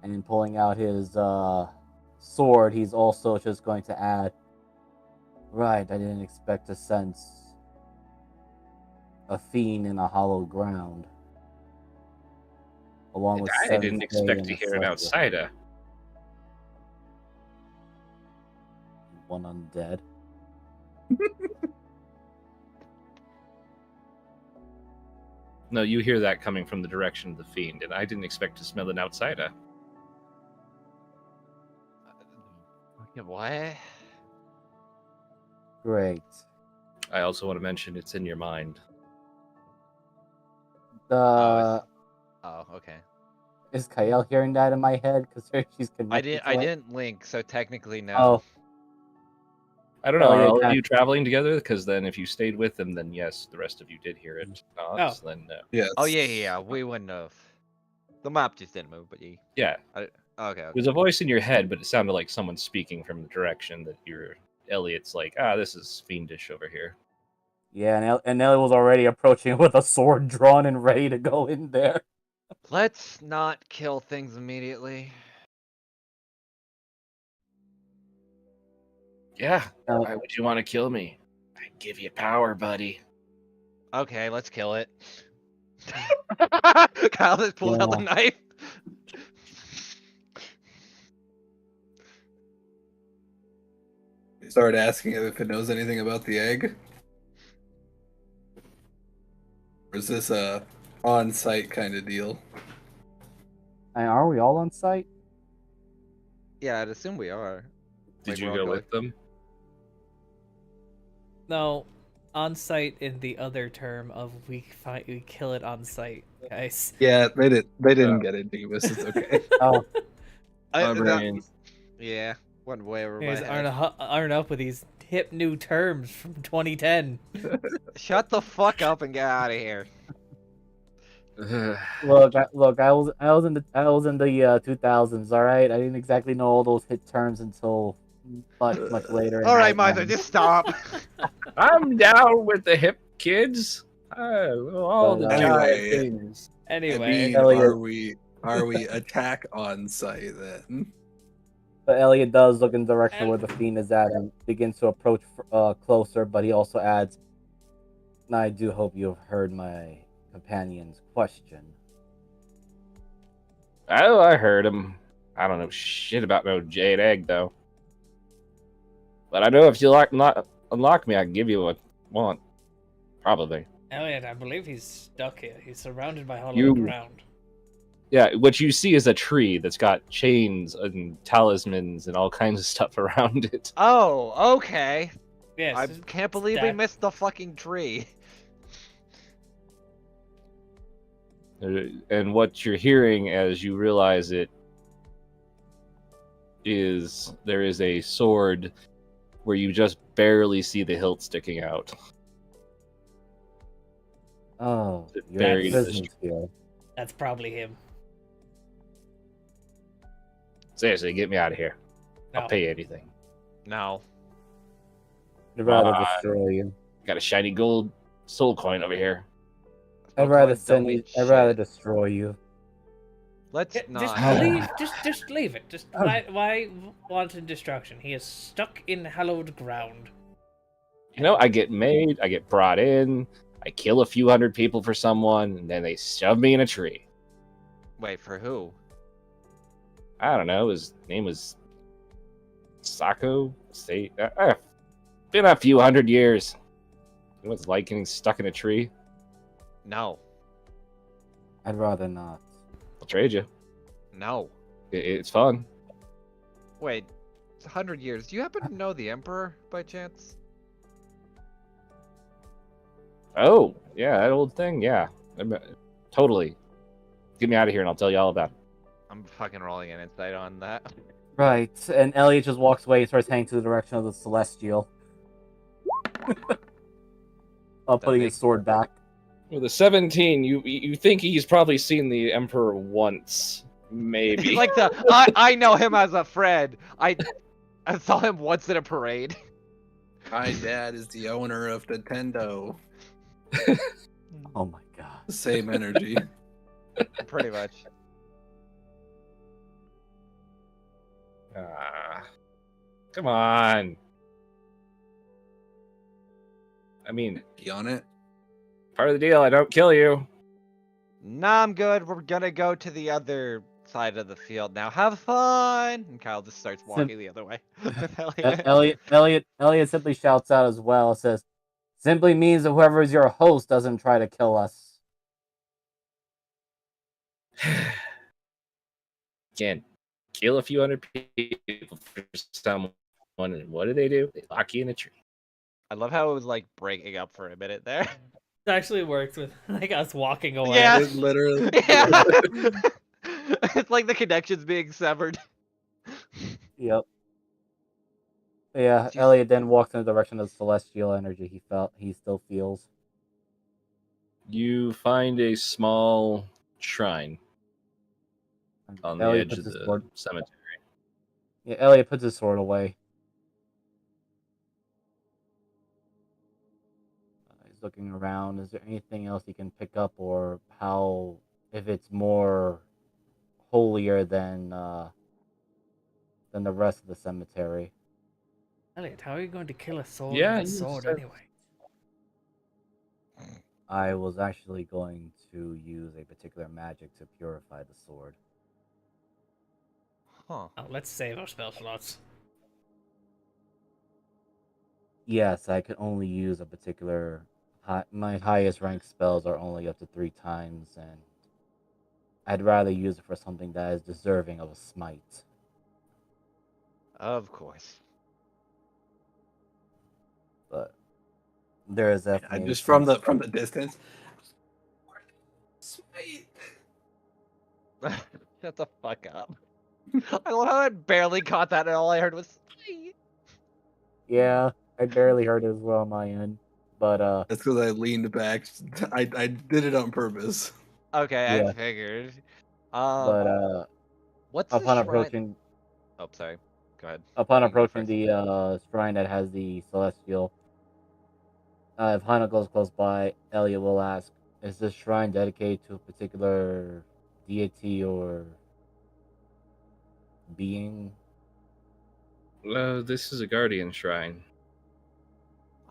and pulling out his sword, he's also just going to add, right, I didn't expect to sense a Fiend in a hollow ground. along with I didn't Seventh Day expect and to a hear an Celestial. outsider. One undead. No, you hear that coming from the direction of the fiend, and I didn't expect to smell an outsider. What? Great. I also want to mention it's in your mind. The Oh, okay. is Kael hearing that in my head? Because she's connected. I to it? didn't link, so technically no. Oh, I don't know. Are Elliot all of got- you traveling together? Because then, if you stayed with them, then yes, the rest of you did hear it. Not, then no. Yes. Oh yeah. We wouldn't have. The map just didn't move, but yeah. Yeah, Okay. there's a voice in your head, but it sounded like someone speaking from the direction that Elliot's like, this is fiendish over here. yeah, and Elliot was already approaching it with a sword drawn and ready to go in there. Let's not kill things immediately. Yeah. Uh, Why would you want to kill me? I give you power, buddy. Okay, let's kill it. Kyle just pulled out the Yeah. knife. Start asking it if it knows anything about the egg. Or is this a on-site kind of deal? And are we all on site? Yeah, I'd assume we are. Did Like, you we're all go going- with them? No, on site in the other term of we kill it on site, guys. Yeah, they didn't get it, Davis. It's okay. Oh, My that- brain. yeah, went way over You my guys head. aren't up with these hip new terms from 2010. Shut the fuck up and get out of here. look! I was in the 2000s. All right, I didn't exactly know all those hit terms until much later. in All right, life. Miser, just stop. I'm down with the hip kids. All the But, jive anyway, things. Anyway, I mean, Elliot- are we attack on site then? But Elliot does look in the direction where the fiend is at and begins to approach closer. But he also adds, "I do hope you have heard my companion's question." Oh, I heard him. I don't know shit about no jade egg though. But I know if you unlock me, I can give you what you want. Probably. Elliot, I believe he's stuck here. He's surrounded by hollow You- ground. Yeah, what you see is a tree that's got chains and talismans and all kinds of stuff around it. Oh, okay. Yes. I can't believe we that- missed the fucking tree. And what you're hearing as you realize it is there is a sword where you just barely see the hilt sticking out. Oh, It's you're buried in the business here. That's probably him. Seriously, get me out of here. No. I'll pay you anything. No. I'd rather Uh, destroy you. Got a shiny gold soul coin over here. I'd rather Don't send mean you. I'd rather shit. destroy you. Let's Just not. leave. Just leave it. Just why wanton destruction? He is stuck in hallowed ground. You know, I get made, I get brought in, I kill a few hundred people for someone, and then they shove me in a tree. Wait, for who? I don't know. His name was Sako. Say, been a few hundred years. You know what it's like getting stuck in a tree? No. I'd rather not. I'll trade you. No. It's fun. Wait, it's 100 years. Do you happen to know the Emperor by chance? Oh, yeah, that old thing. Yeah, totally. Get me out of here, and I'll tell you all about it. I'm fucking rolling an insight on that. Right, and Elliot just walks away and starts heading to the direction of the Celestial. Putting his sword back. With a 17, you think he's probably seen the Emperor once, maybe. Like I know him as a friend. I saw him once in a parade. My dad is the owner of Nintendo. Oh my god. Same energy. Pretty much. Come on. I mean, Be on it. part of the deal, I don't kill you. Nah, I'm good. We're gonna go to the other side of the field now. Have fun! And Kyle just starts walking the other way with Elliot. Elliot simply shouts out as well. Says, "Simply means that whoever is your host doesn't try to kill us." Can't kill a few hundred people for someone, and what do? They lock you in a tree. I love how it was like breaking up for a minute there. It actually works with like us walking away. Yeah. It literally. Yeah. It's like the connection's being severed. Yep. Yeah, Jeez. Elliot then walks in the direction of the celestial energy he still feels. You find a small shrine on the Elliot edge puts of his the sword. cemetery. Yeah, Elliot puts his sword away. He's looking around. Is there anything else he can pick up, or how if it's more holier than the rest of the cemetery? Elliot, how are you going to kill a soul Yeah, with a you sword said- anyway? I was actually going to use a particular magic to purify the sword. Huh. Oh, let's save our spell slots. Yes, I could only use a particular. My highest rank spells are only up to 3 times, and I'd rather use it for something that is deserving of a smite. Of course. But there is I definitely a just from sense. the distance. Sweet. Shut the fuck up. I love how I barely caught that and all I heard was "Sweet." Yeah, I barely heard it as well on my end, but That's because I leaned back. I did it on purpose. Okay, I yeah, figured. but What's the upon shrine? approaching Oh, sorry. Go ahead. upon You can go approaching first. the shrine that has the celestial, if Hana goes close by, Elliot will ask, "Is this shrine dedicated to a particular deity or being?" This is a guardian shrine.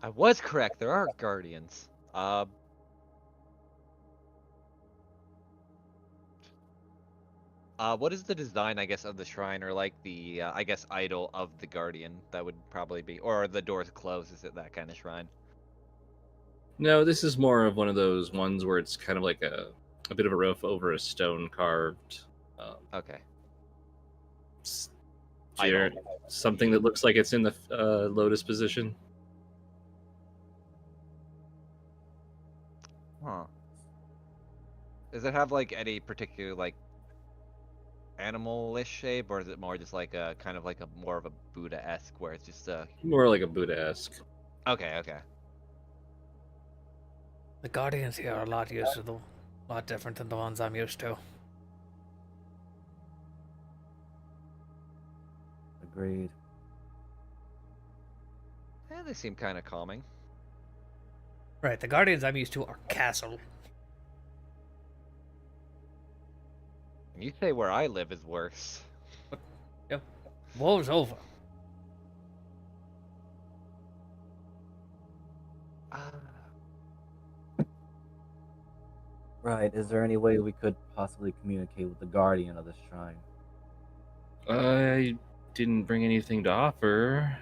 I was correct. There are guardians. What is the design, I guess, of the shrine, or like the, I guess, idol of the guardian? That would probably be, or are the doors closed? Is it that kind of shrine? No, this is more of one of those ones where it's kind of like a bit of a roof over a stone carved Okay. s- Idol. something that looks like it's in the lotus position. Huh. Does it have like any particular like animal-ish shape, or is it more just like a kind of like a more of a Buddha-esque where it's just a? More like a Buddha-esque. Okay. The guardians here are a lot different than the ones I'm used to. Agreed. Yeah, they seem kind of calming. Right, the guardians I'm used to are castle. And you say where I live is worse. Yep, war's over. Right. Is there any way we could possibly communicate with the guardian of the shrine? I didn't bring anything to offer,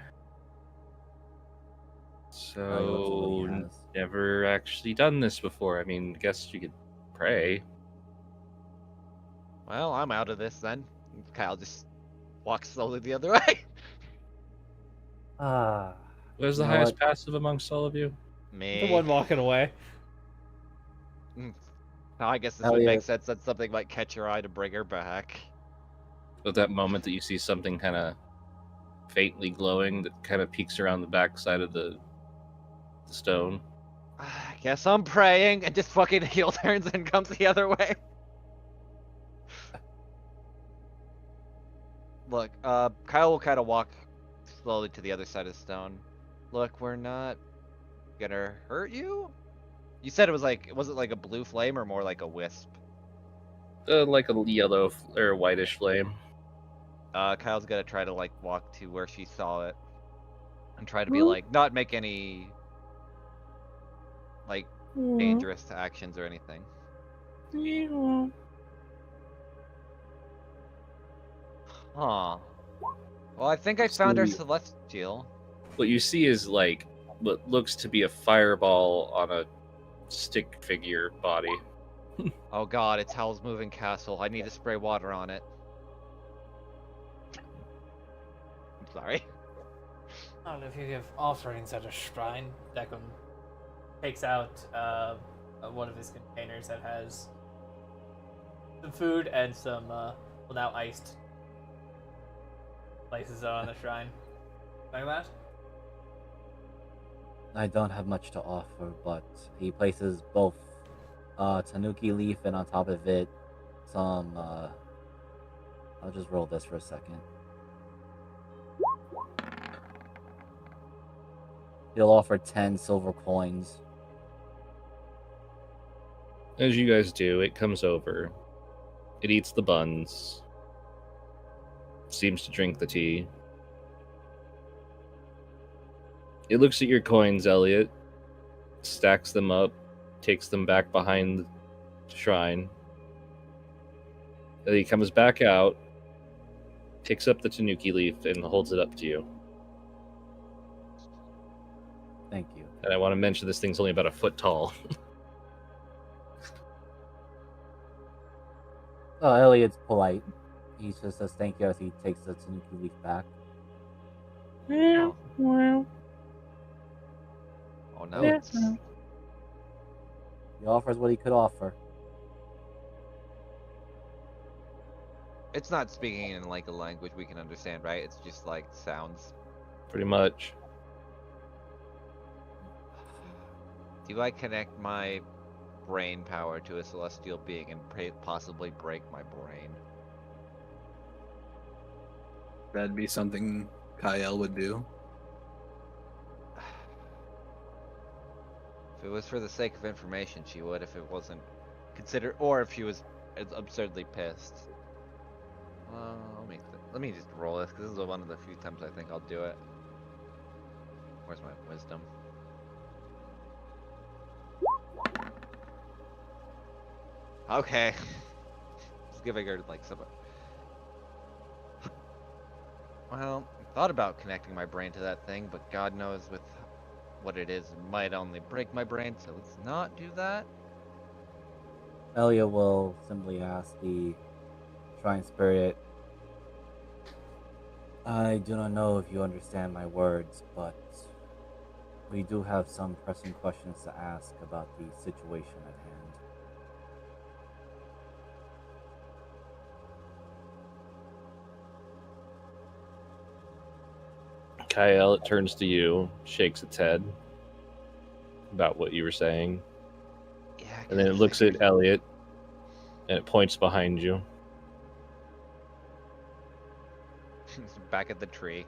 so has. never actually done this before. I mean, guess you could pray. Well, I'm out of this then. Kyle just walks slowly the other way. Ah, Who's you the know highest what? passive amongst all of you? Me. The one walking away. Now I guess this would make Elliot. sense that something might catch your eye to bring her back. At that moment that you see something kind of faintly glowing that kind of peeks around the backside of the stone. I guess I'm praying and just fucking heel turns and comes the other way. Look, Kyle will kind of walk slowly to the other side of the stone. Look, we're not gonna hurt you? You said it was like, was it like a blue flame or more like a wisp? Like a yellow or whitish flame. Kyle's gonna try to like walk to where she saw it and try to be like, not make any like dangerous actions or anything. Huh. Well, I think I You found our see- celestial. What you see is like what looks to be a fireball on a stick figure body. Oh god, it's Hell's Moving Castle. I need to spray water on it. I'm sorry. Well, if you give offerings at a shrine, Declan takes out one of his containers that has some food and some, well, now iced. Places it on the shrine. Like that? I don't have much to offer, but he places both tanuki leaf and on top of it some. I'll just roll this for a second. He'll offer 10 silver coins. As you guys do, it comes over. It eats the buns. Seems to drink the tea. It looks at your coins, Elliot, stacks them up, takes them back behind the shrine. Then he comes back out, picks up the tanuki leaf, and holds it up to you. Thank you. And I want to mention this thing's only about a foot tall. Oh, Elliot's polite. He just says thank you as he takes the tanuki leaf back. Oh, oh no, Yeah. it's... He offers what he could offer. It's not speaking in like a language we can understand, right? It's just like sounds. Pretty much. Do I connect my brain power to a celestial being and possibly break my brain? That'd be something Kyle would do. If it was for the sake of information, she would. If it wasn't considered, or if she was absurdly pissed. Let me just roll this because this is one of the few times I think I'll do it. Where's my wisdom? Okay. Just giving her like some. Well, I thought about connecting my brain to that thing, but God knows with what it is, it might only break my brain, so let's not do that. Elliot will simply ask the shrine spirit, I do not know if you understand my words, but we do have some pressing questions to ask about the situation at hand. Kyle, it turns to you, shakes its head about what you were saying, Yeah. and then it looks at Elliot, and it points behind you. Back at the tree.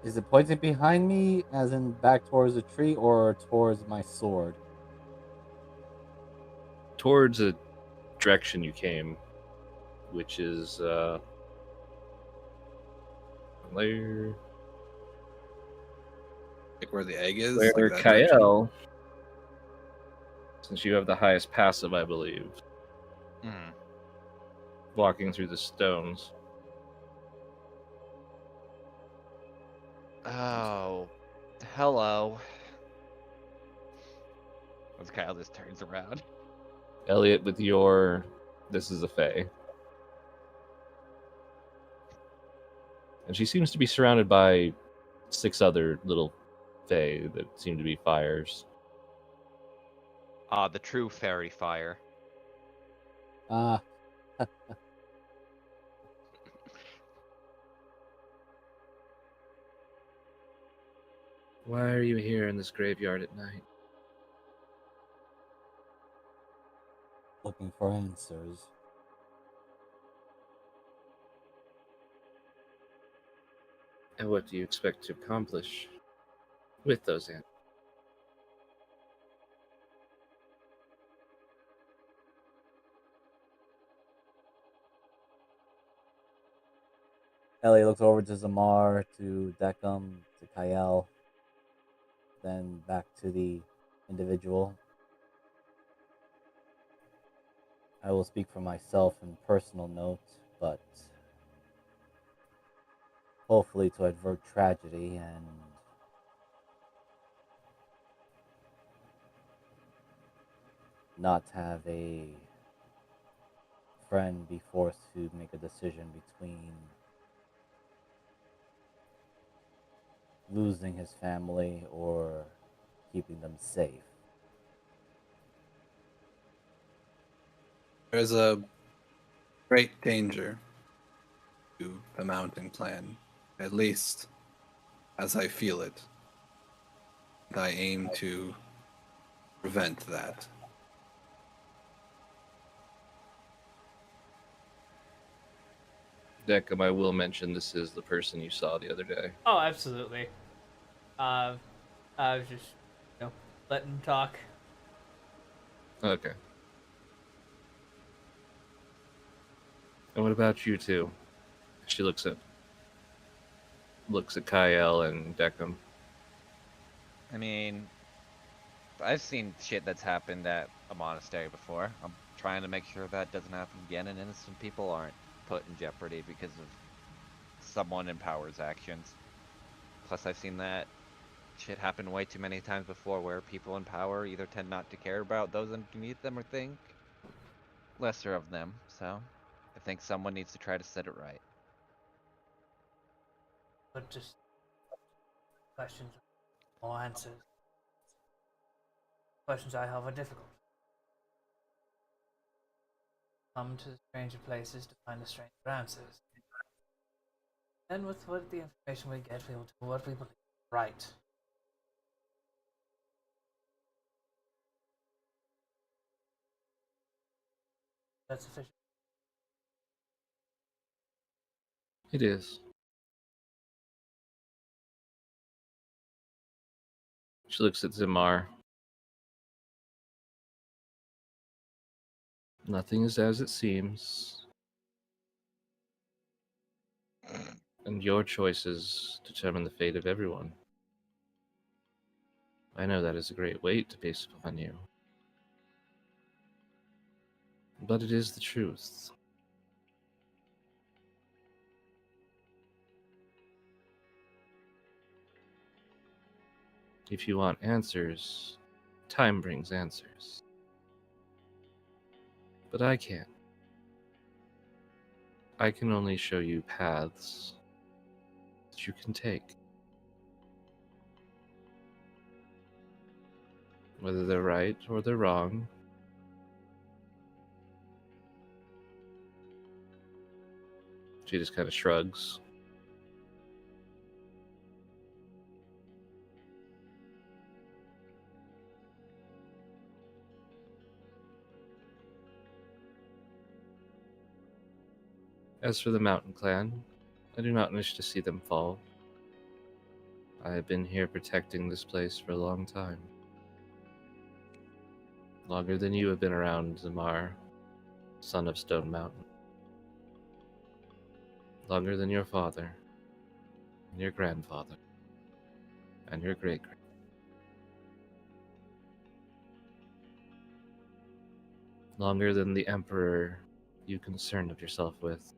Is it pointing behind me, as in back towards the tree, or towards my sword? Towards a direction you came, which is where Like where the egg is? where Like that direction? Kyle, since you have the highest passive, I believe, Hmm. walking through the stones. Oh, hello. As Kyle just turns around. Elliot, with your, this is a fae, and she seems to be surrounded by 6 other little fae that seem to be fires. Ah, the true fairy fire. Ah, Why are you here in this graveyard at night? looking for answers. And what do you expect to accomplish with those answers? Elliot looks over to Zamar, to Deckham, to Kyle, then back to the individual. I will speak for myself in personal note, but hopefully to avert tragedy and not have a friend be forced to make a decision between losing his family or keeping them safe. There's a great danger to the mountain clan, at least as I feel it. And I aim to prevent that. Deckham, I will mention this is the person you saw the other day. Oh, absolutely. I was just, letting him talk. Okay. And what about you two? She looks at Kyle and Deckham. I mean, I've seen shit that's happened at a monastery before. I'm trying to make sure that doesn't happen again and innocent people aren't put in jeopardy because of someone in power's actions. Plus, I've seen that shit happen way too many times before where people in power either tend not to care about those underneath them or think lesser of them. So, I think someone needs to try to set it right. But just questions, no answers. Questions I have are difficult. Come to stranger places to find the stranger answers. And with what the information we get, we will do what we believe is right. That's sufficient. It is. She looks at Zimar. Nothing is as it seems. And your choices determine the fate of everyone. I know that is a great weight to place upon you. But it is the truth. If you want answers, time brings answers. But I can't. I can only show you paths that you can take. Whether they're right or they're wrong, she just kind of shrugs. As for the Mountain Clan, I do not wish to see them fall. I have been here protecting this place for a long time. Longer than you have been around, Zamar, son of Stone Mountain. Longer than your father, and your grandfather, and your great-grandfather. Longer than the Emperor you concerned of yourself with.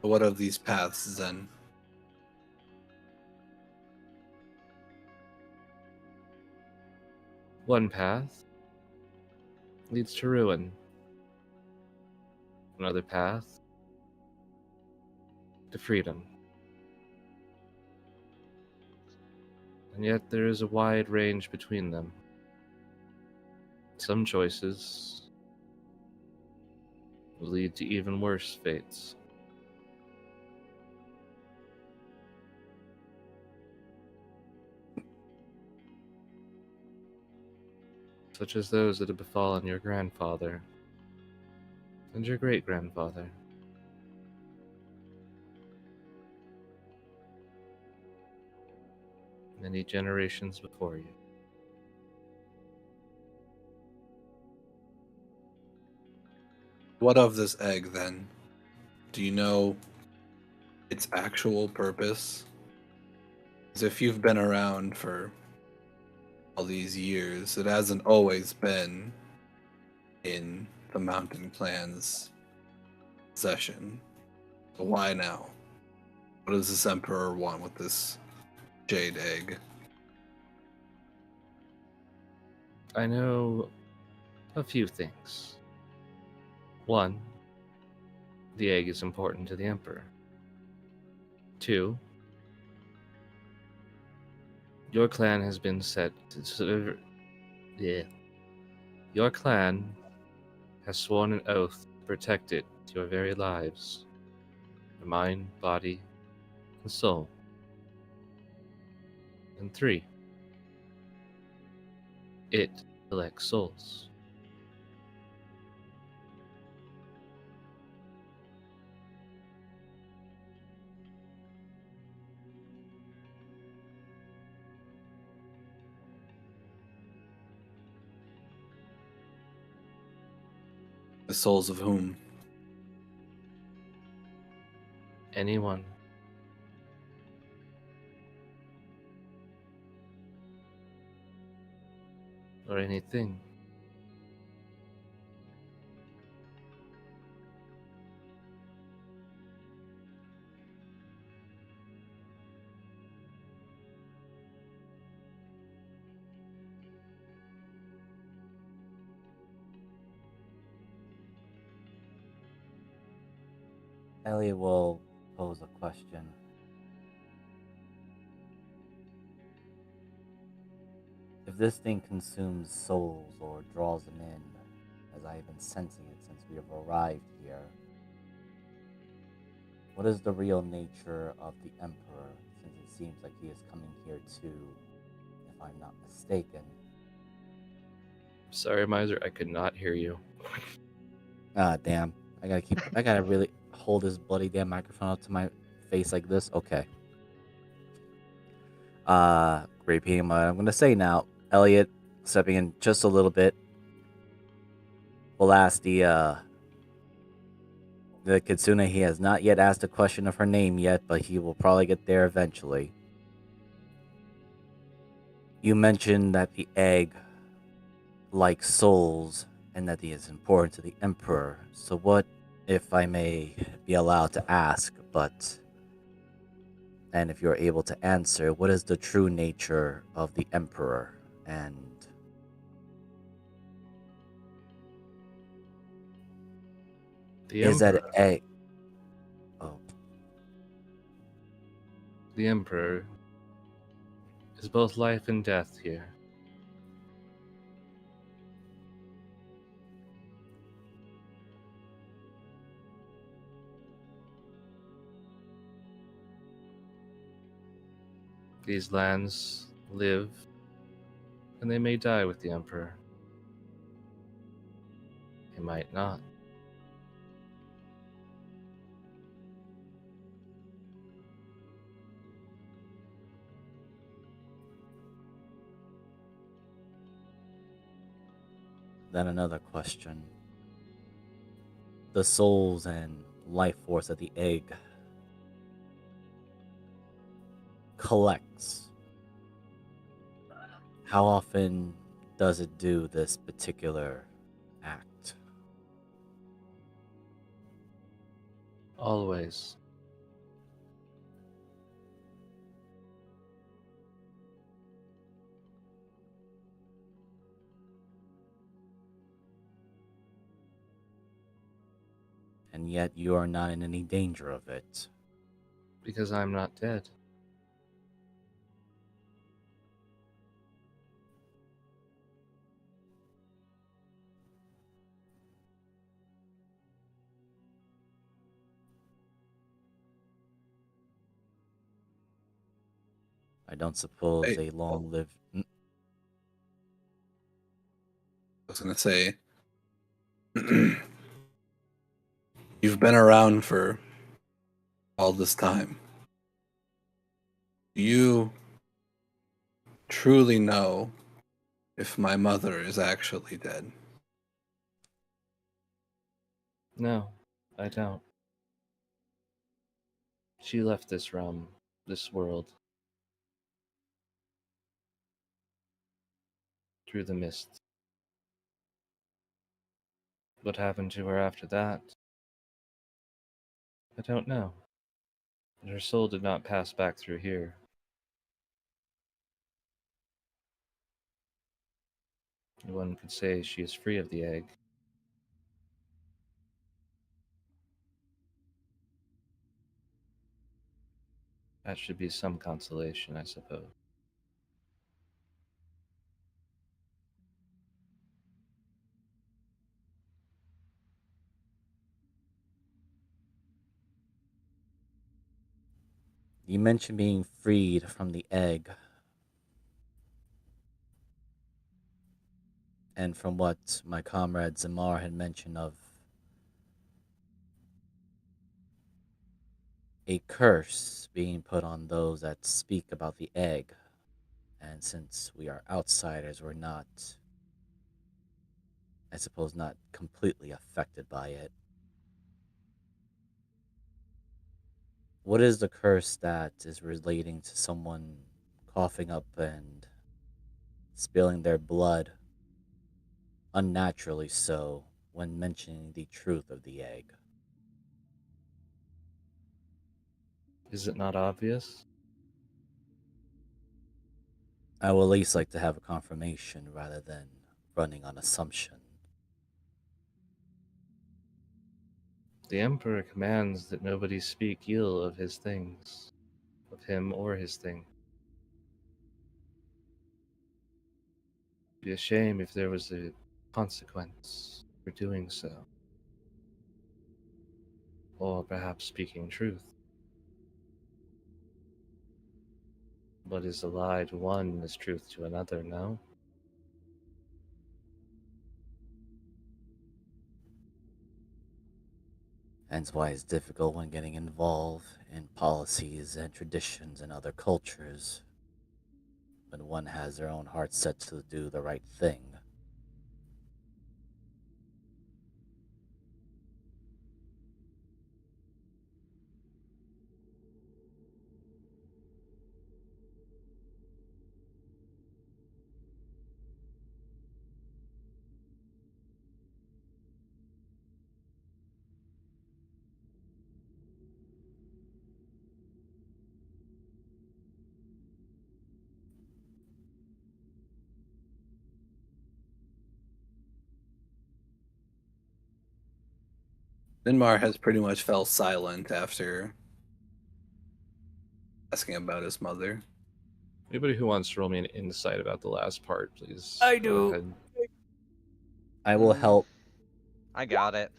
What of these paths, Zen? One path leads to ruin. Another path to freedom. And yet there is a wide range between them. Some choices will lead to even worse fates. Such as those that have befallen your grandfather and your great-grandfather. many generations before you. What of this egg, then? Do you know its actual purpose? As if you've been around for all these years, it hasn't always been in the Mountain Clan's possession. So why now? What does this Emperor want with this jade egg? I know a few things. One, the egg is important to the Emperor. Two, your clan has been set to Your clan has sworn an oath to protect it to your very lives. Your mind, body, and soul. And three, it collects souls. The souls of whom? Anyone. Or anything. Elliot will pose a question. If this thing consumes souls or draws them in, as I have been sensing it since we have arrived here, what is the real nature of the Emperor, since it seems like he is coming here too, if I'm not mistaken? Sorry, Miser, I could not hear you. Ah, damn. I gotta really hold this bloody damn microphone up to my face like this? Okay. Repeating what I'm gonna say now. Elliot, stepping in just a little bit, will ask the Kitsune. He has not yet asked a question of her name yet, but he will probably get there eventually. You mentioned that the egg likes souls and that he is important to the Emperor. So what, if I may be allowed to ask, and if you're able to answer, what is the true nature of the Emperor? And The is that Emperor. egg? Oh, The Emperor is both life and death here. These lands live, and they may die with the Emperor. They might not. then another question. The souls and life force that the egg collects. How often does it do this particular act? Always. And yet you are not in any danger of it. Because I'm not dead. I don't suppose Hey, a long lived. I was gonna say, you've been around for all this time. Do you truly know if my mother is actually dead. No, I don't. She left this realm, this world, through the mist. What happened to her after that? I don't know. But her soul did not pass back through here. One could say she is free of the egg. That should be some consolation, I suppose. You mentioned being freed from the egg. And from what my comrade Zamar had mentioned of a curse being put on those that speak about the egg. And since we are outsiders, we're not, I suppose, not completely affected by it. What is the curse that is relating to someone coughing up and spilling their blood, unnaturally so, when mentioning the truth of the egg? Is it not obvious? I would at least like to have a confirmation rather than running on assumption. The Emperor commands that nobody speak ill of his things, of him or his thing. It'd be a shame if there was a consequence for doing so. Or perhaps speaking truth. What is a lie to one is truth to another, no? Hence why it's difficult when getting involved in policies and traditions in other cultures when one has their own heart set to do the right thing. Ninmar has pretty much fell silent after asking about his mother. Anybody who wants to roll me an insight about the last part, please I go do. ahead. I will help. I got it.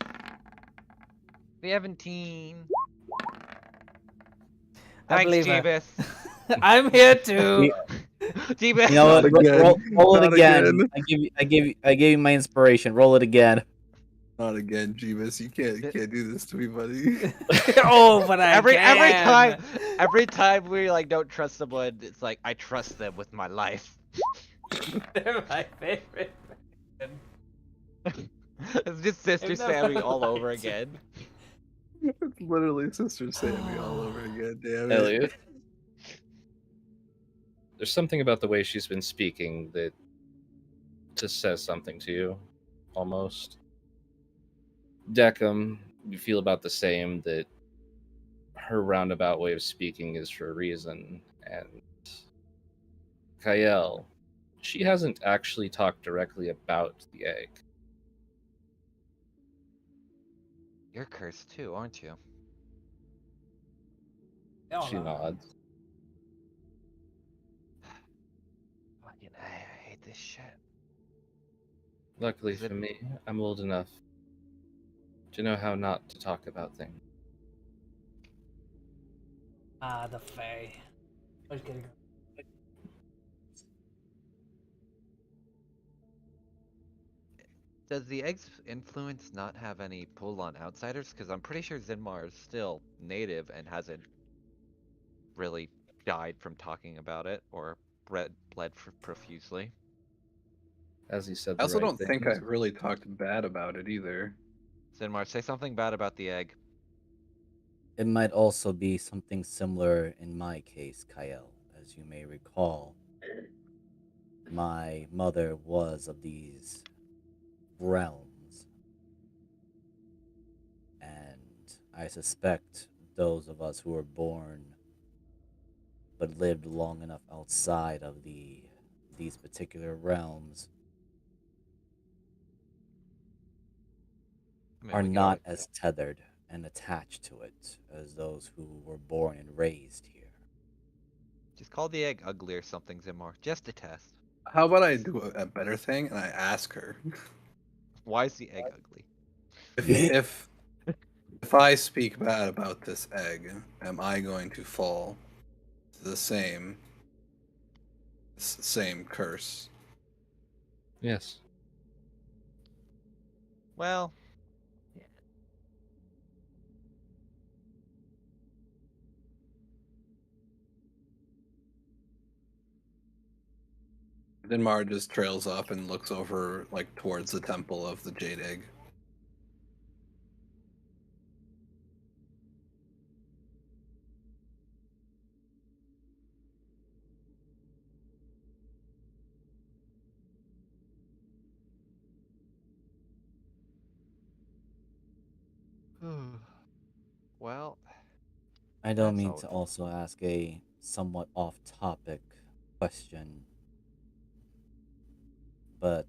17. I Thanks, believe her. Jeebus. I'm here too. Jeebus. You know Not what? again. Roll it Not again. again. I gave you my inspiration. Roll it again. Not again, Jeebus. You can't do this to me, buddy. Oh, but I every can. every time we like don't trust someone, it's like I trust them with my life. They're my favorite. It's just Sister I've never Sammy all over lied to again. It's literally Sister Sammy all over again. Damn it. Elliot, there's something about the way she's been speaking that just says something to you, almost. Deckham, you feel about the same, that her roundabout way of speaking is for a reason. And Kael, she hasn't actually talked directly about the egg. You're cursed too, aren't you? Hell She no. nods. Fucking I hate this shit. Luckily Is it- for me, I'm old enough to know how not to talk about things. Ah, the Fae. Always getting Does the egg's influence not have any pull on outsiders? Because I'm pretty sure Zinmar is still native and hasn't really died from talking about it or bled profusely. As he said I the also right don't think I things. really talked bad about it either. Zinmar, say something bad about the egg. It might also be something similar in my case, Kyle. As you may recall, my mother was of these realms, and I suspect those of us who were born but lived long enough outside of these particular realms I mean, are we could not always as tethered and attached to it as those who were born and raised here. just call the egg ugly or something, Zinmar. Just a test. How about I do a better thing and I ask her Why is the egg ugly? if if I speak bad about this egg, am I going to fall to the same curse? Yes. Well, Then Mara just trails up and looks over like towards the temple of the jade egg. well, I don't that's mean all. to also ask a somewhat off topic question, but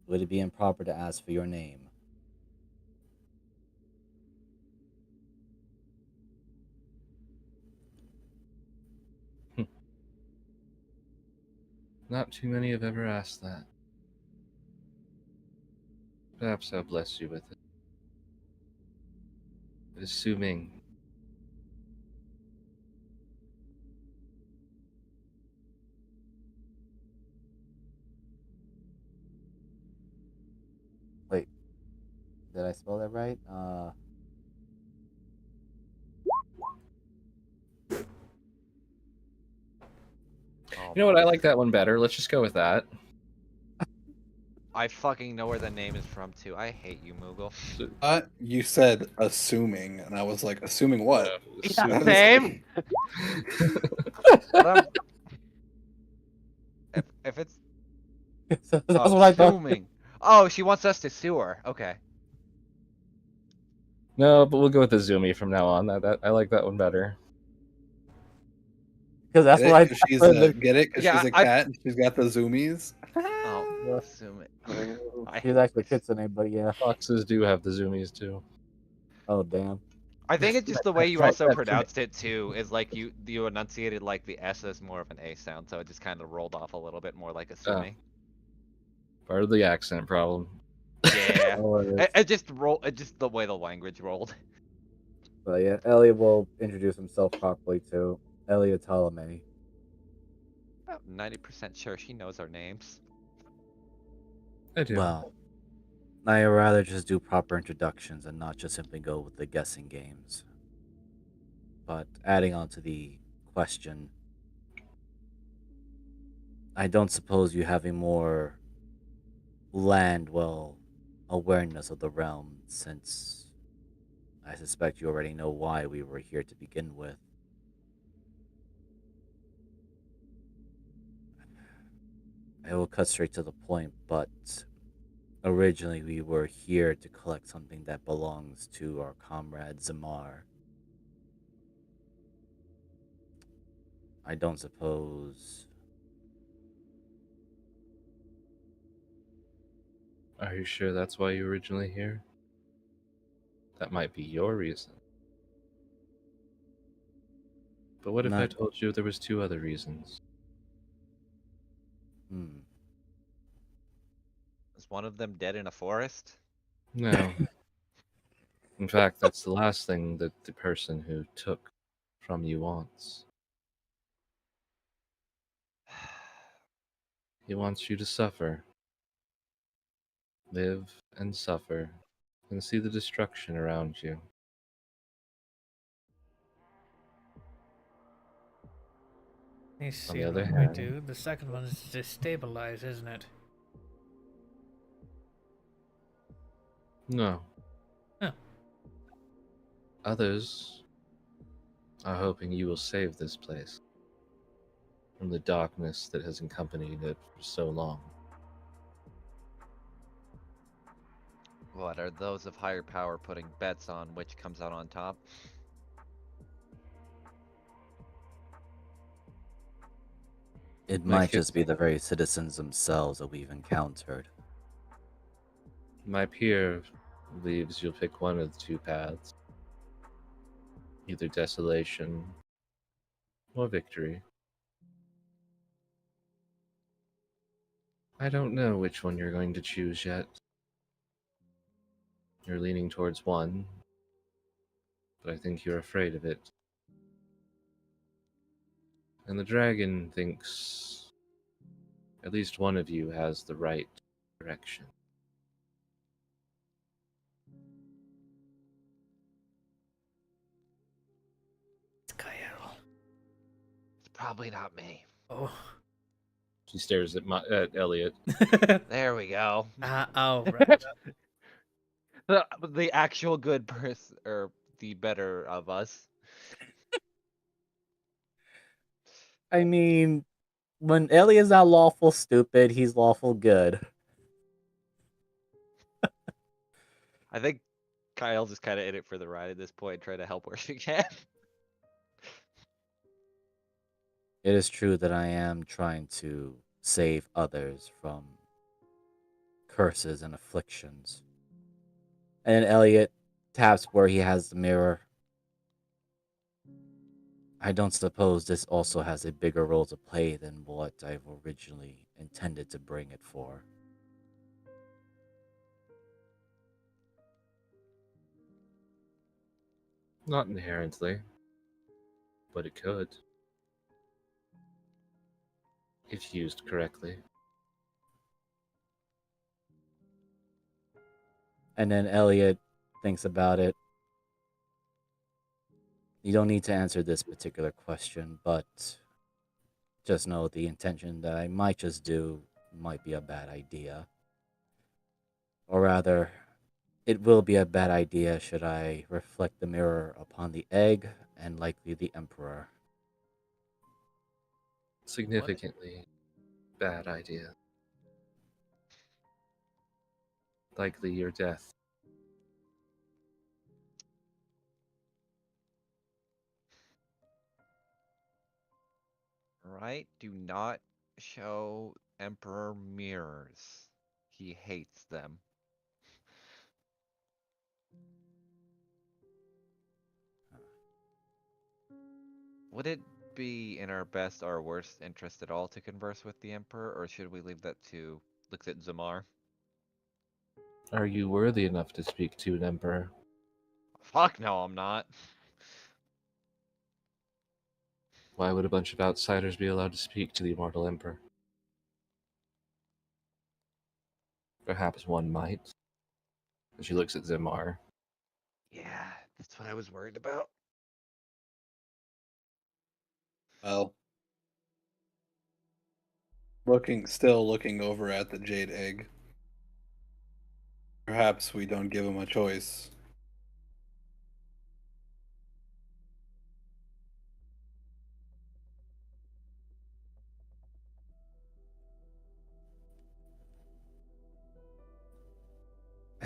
would it be improper to ask for your name? Not too many have ever asked that. Perhaps I'll bless you with it. Assuming Wait, did I spell that right? Oh you know what, my. I like that one better. Let's just go with that. I fucking know where the name is from too. I hate you, Moogle. You said assuming, and I was like, assuming what? Yeah, Assuming- same. But I'm if it's That's oh what I thought. assuming. Oh, she wants us to sue her. Okay. No, but we'll go with the Zoomy from now on. That I like that one better. Because that's Get what it? I Because thought. get it? Because she's Yeah, a I. cat and she's got the zoomies. Oh, Yeah. assuming. I. She's actually kitsune, but yeah. Foxes do have the Zoomies too. Oh damn. I think it's just the way you That's also that's true. pronounced it too. Is like you enunciated like the S as more of an A sound, so it just kind of rolled off a little bit more like assuming. Part of the accent problem. Yeah. Oh, it is. It just roll. It just the way the language rolled. But yeah, Elliot will introduce himself properly too. Elliot Ptolemy. About 90% sure she knows our names. I do. Well, I'd rather just do proper introductions and not just simply go with the guessing games. But adding on to the question, I don't suppose you have a more awareness of the realm, since I suspect you already know why we were here to begin with. I will cut straight to the point, but originally we were here to collect something that belongs to our comrade Zamar. I don't suppose. Are you sure that's why you originally here? That might be your reason. But what if I Not. told you there was two other reasons? Hmm. Is one of them dead in a forest? No. In fact, that's the last thing that the person who took from you wants. He wants you to suffer, live and suffer, and see the destruction around you. me On see the other what we hand, do. The second one is destabilize, isn't it? no. Huh. Others are hoping you will save this place from the darkness that has accompanied it for so long. What are those of higher power putting bets on which comes out on top? It My might kid- just be the very citizens themselves that we've encountered. My peer believes you'll pick one of the two paths, either desolation or victory. I don't know which one you're going to choose yet. You're leaning towards one, but I think you're afraid of it. And the dragon thinks at least one of you has the right direction. It's Kyle. It's probably not me. Oh. She stares at Elliot. There we go. Oh, right. The actual good person, or the better of us. I mean, when Elliot's not lawful stupid, he's lawful good. I think Kyle's just kind of in it for the ride at this point, trying to help where she can. It is true that I am trying to save others from curses and afflictions. And Elliot taps where he has the mirror. I don't suppose this also has a bigger role to play than what I've originally intended to bring it for. Not inherently, but it could. If used correctly. And then Elliot thinks about it. You don't need to answer this particular question, but just know the intention that I might just do might be a bad idea. Or rather, it will be a bad idea should I reflect the mirror upon the egg and likely the Emperor. Significantly bad idea. Likely your death. Right? Do not show Emperor mirrors. He hates them. Would it be in our best or worst interest at all to converse with the Emperor, or should we leave that to looks at Zamar? Are you worthy enough to speak to an emperor? Fuck no, I'm not. Why would a bunch of outsiders be allowed to speak to the immortal emperor? Perhaps one might. And she looks at Zemar. Yeah, that's what I was worried about. Well, still looking over at the jade egg. Perhaps we don't give him a choice.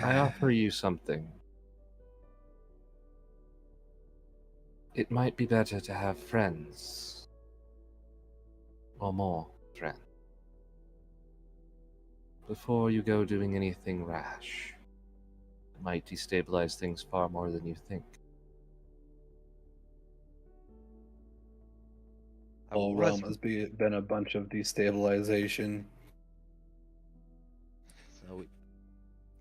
I offer you something. It might be better to have friends. Or more friends. Before you go doing anything rash. It might destabilize things far more than you think. Whole Russ, realm has been a bunch of destabilization. so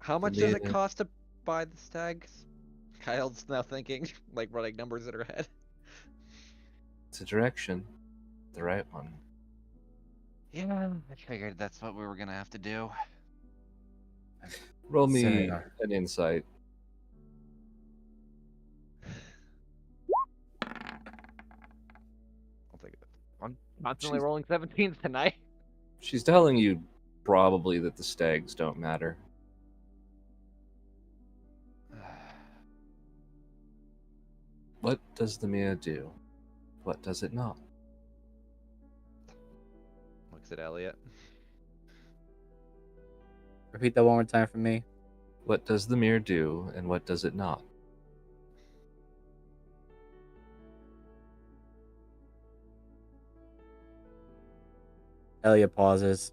how The much does it maiden- cost to buy the stags? Kyle's now thinking, like running numbers in her head. It's a direction. The right one. Yeah, I figured that's what we were gonna have to do. Roll me Considering our- an insight. I'll take it. One. Constantly rolling 17s tonight. She's telling you probably that the stags don't matter. What does the mirror do? What does it not? Looks at Elliot. Repeat that one more time for me. What does the mirror do, and what does it not? Elliot pauses.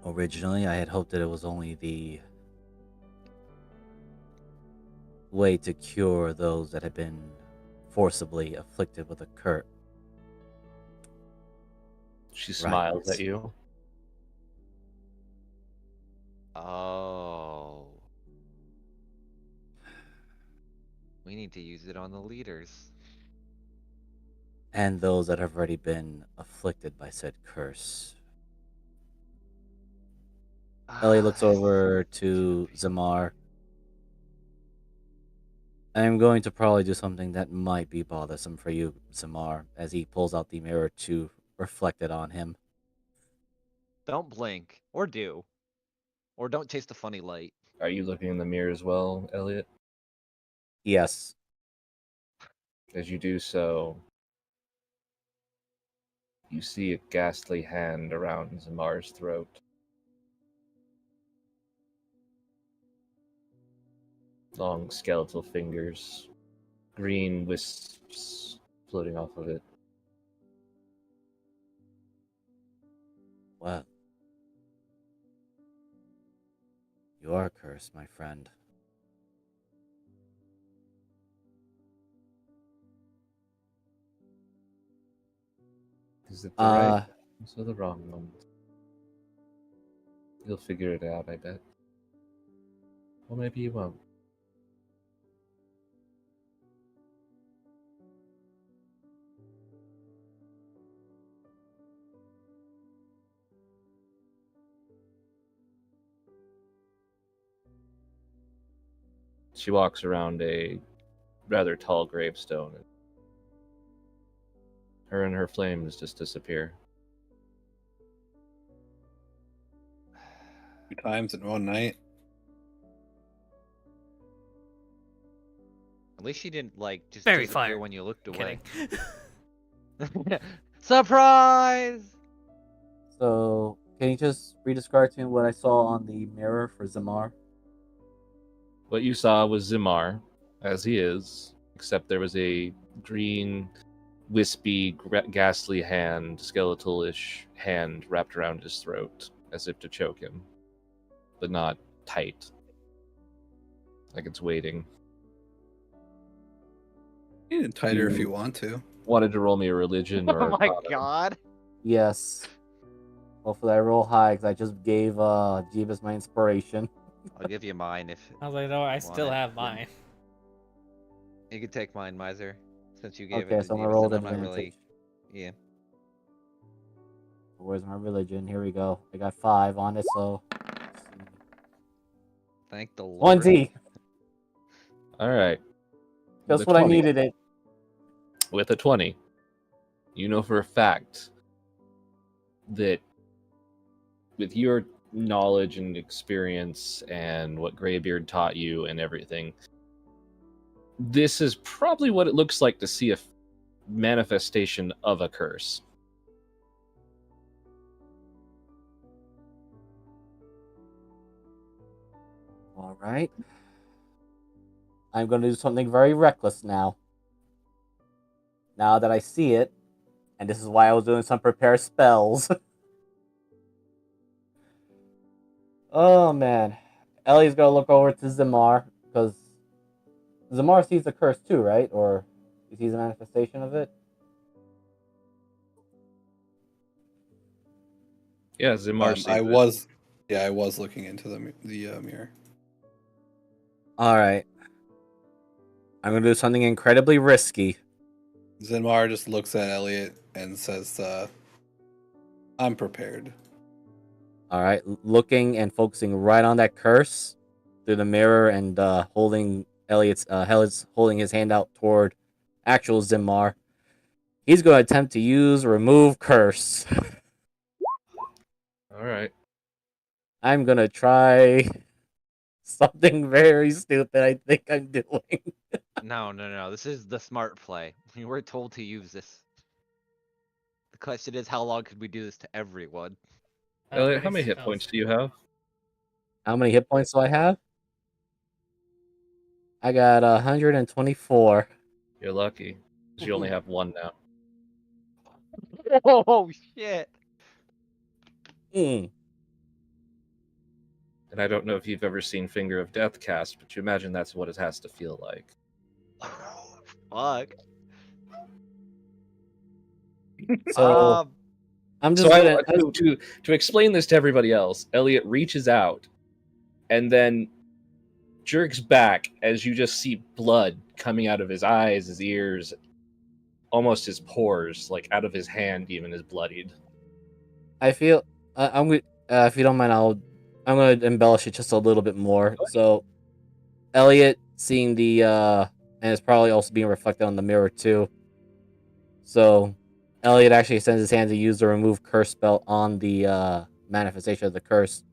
Originally, I had hoped that it was only the way to cure those that had been forcibly afflicted with a curse. She smiles Right. at you. Oh. We need to use it on the leaders. And those that have already been afflicted by said curse. Ellie looks over to Zamar. I'm going to probably do something that might be bothersome for you, Zamar, as he pulls out the mirror to reflect it on him. Don't blink. Or do. Or don't chase the funny light. Are you looking in the mirror as well, Elliot? Yes. As you do so, you see a ghastly hand around Zamar's throat. Long skeletal fingers, green wisps floating off of it. Well, you are cursed, my friend. Is it the right ones or the wrong ones? You'll figure it out, I bet. Or maybe you won't. She walks around a rather tall gravestone. Her and her flames just disappear. 2 times in one night. At least she didn't, like, just Very disappear fire. when you looked away. Kidding. Surprise! So, can you just re-describe to me what I saw on the mirror for Zamar? What you saw was Zimar, as he is, except there was a green, wispy, ghastly hand, skeletal-ish hand wrapped around his throat, as if to choke him, but not tight, like it's waiting. You can tighter if You- you want to. Wanted to roll me a religion or Oh my Arcana. god. Yes. Hopefully I roll high, because I just gave Jeebus my inspiration. I'll give you mine if I was like, no, I Want still it. have mine. you could take mine, Miser, since you gave Okay, it to so I'm gonna Jeebus, roll and the I'm not advantage. really. Yeah. Where's my religion? Here we go. I got 5 on it, so... Thank the Lord. 20! All right. Just With what I 20. needed it. With a 20, you know for a fact that with your knowledge and experience and what Greybeard taught you and everything, this is probably what it looks like to see a manifestation of a curse. Alright. I'm gonna do something very reckless now. Now that I see it, and this is why I was doing some prepare spells. Oh man. Ellie's gonna look over to Zamar, because Zamar sees the curse too, right? Or he sees a manifestation of it? Yeah, Zimar sees I it. was looking into the mirror. Alright. I'm gonna do something incredibly risky. Zinmar just looks at Elliot and says, "I'm prepared." Alright, looking and focusing right on that curse through the mirror and holding Elliot's holding his hand out toward actual Zimmar. He's going to attempt to use remove curse. All right. I'm going to try something very stupid. I think I'm doing. No. This is the smart play. We were told to use this. The question is, how long could we do this to everyone? Elliot, how many hit spells? points do you have? How many hit points do I have? I got 124. You're lucky, because you only have one now. Oh shit! Mm. And I don't know if you've ever seen Finger of Death cast, but you imagine that's what it has to feel like. Fuck. So I'm just So gonna. to explain this to everybody else, Elliot reaches out and then jerks back as you just see blood coming out of his eyes, his ears, almost his pores, like out of his hand even is bloodied. I feel. I'm gonna. If you don't mind, I'm gonna embellish it just a little bit more. So, Elliot seeing the and it's probably also being reflected on the mirror too. So, Elliot actually sends his hand to use the remove curse spell on the manifestation of the curse.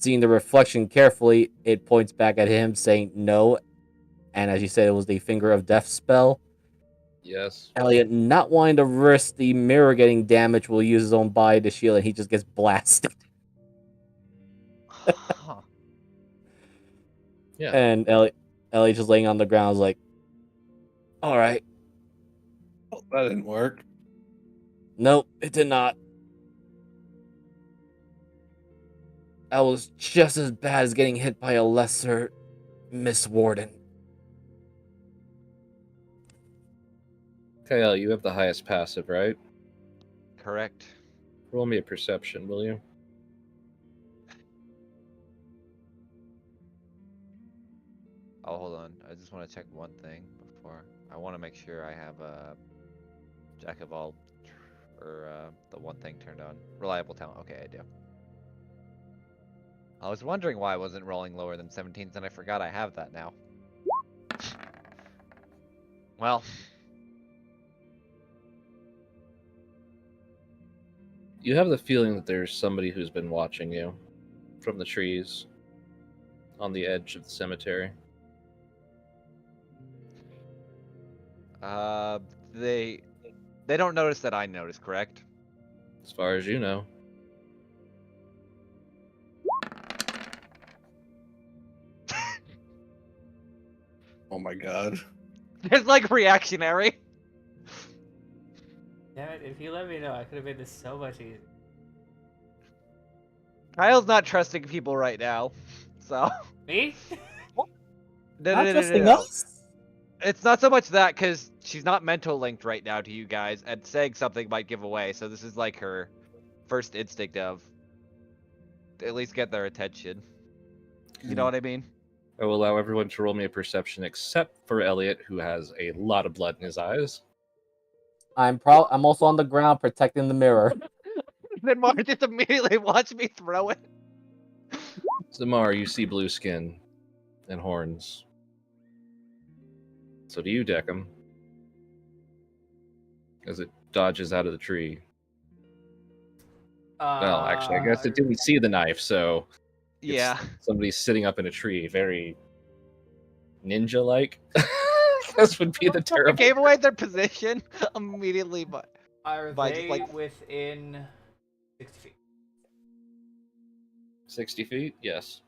Seeing the reflection carefully, it points back at him, saying no. And as you said, it was the Finger of Death spell. Yes. Elliot, not wanting to risk the mirror getting damaged, will use his own body to shield, and he just gets blasted. Huh. Yeah. And Elliot just laying on the ground is like, all right. Oh, that didn't work. Nope, it did not. That was just as bad as getting hit by a lesser Miss Warden. Kyle, you have the highest passive, right? Correct. Roll me a perception, will you? Oh, hold on. I just want to check one thing before. I want to make sure I have Jack of all, or the one thing turned on. Reliable talent. Okay, I do. I was wondering why I wasn't rolling lower than 17s, and I forgot I have that now. Well, You have the feeling that there's somebody who's been watching you from the trees on the edge of the cemetery. they don't notice that I notice, correct? As far as you know. Oh my god. It's like reactionary. Damn it, if you let me know, I could have made this so much easier. Kyle's not trusting people right now, so. Me? Not trusting us? It's not so much that, because she's not mental linked right now to you guys, and saying something might give away, so this is like her first instinct of at least get their attention. You know what I mean? I will allow everyone to roll me a perception except for Elliot, who has a lot of blood in his eyes. I'm also on the ground protecting the mirror. Then Mark just immediately watched me throw it. Zamar, you see blue skin and horns. So do you, Deckham. As it dodges out of the tree. Well, actually, I guess it didn't see the knife, so it's Yeah. somebody's sitting up in a tree, very ninja-like. This would be the I terrible. gave away their position immediately, but Are By they just, like- within 60 feet? 60 feet? Yes.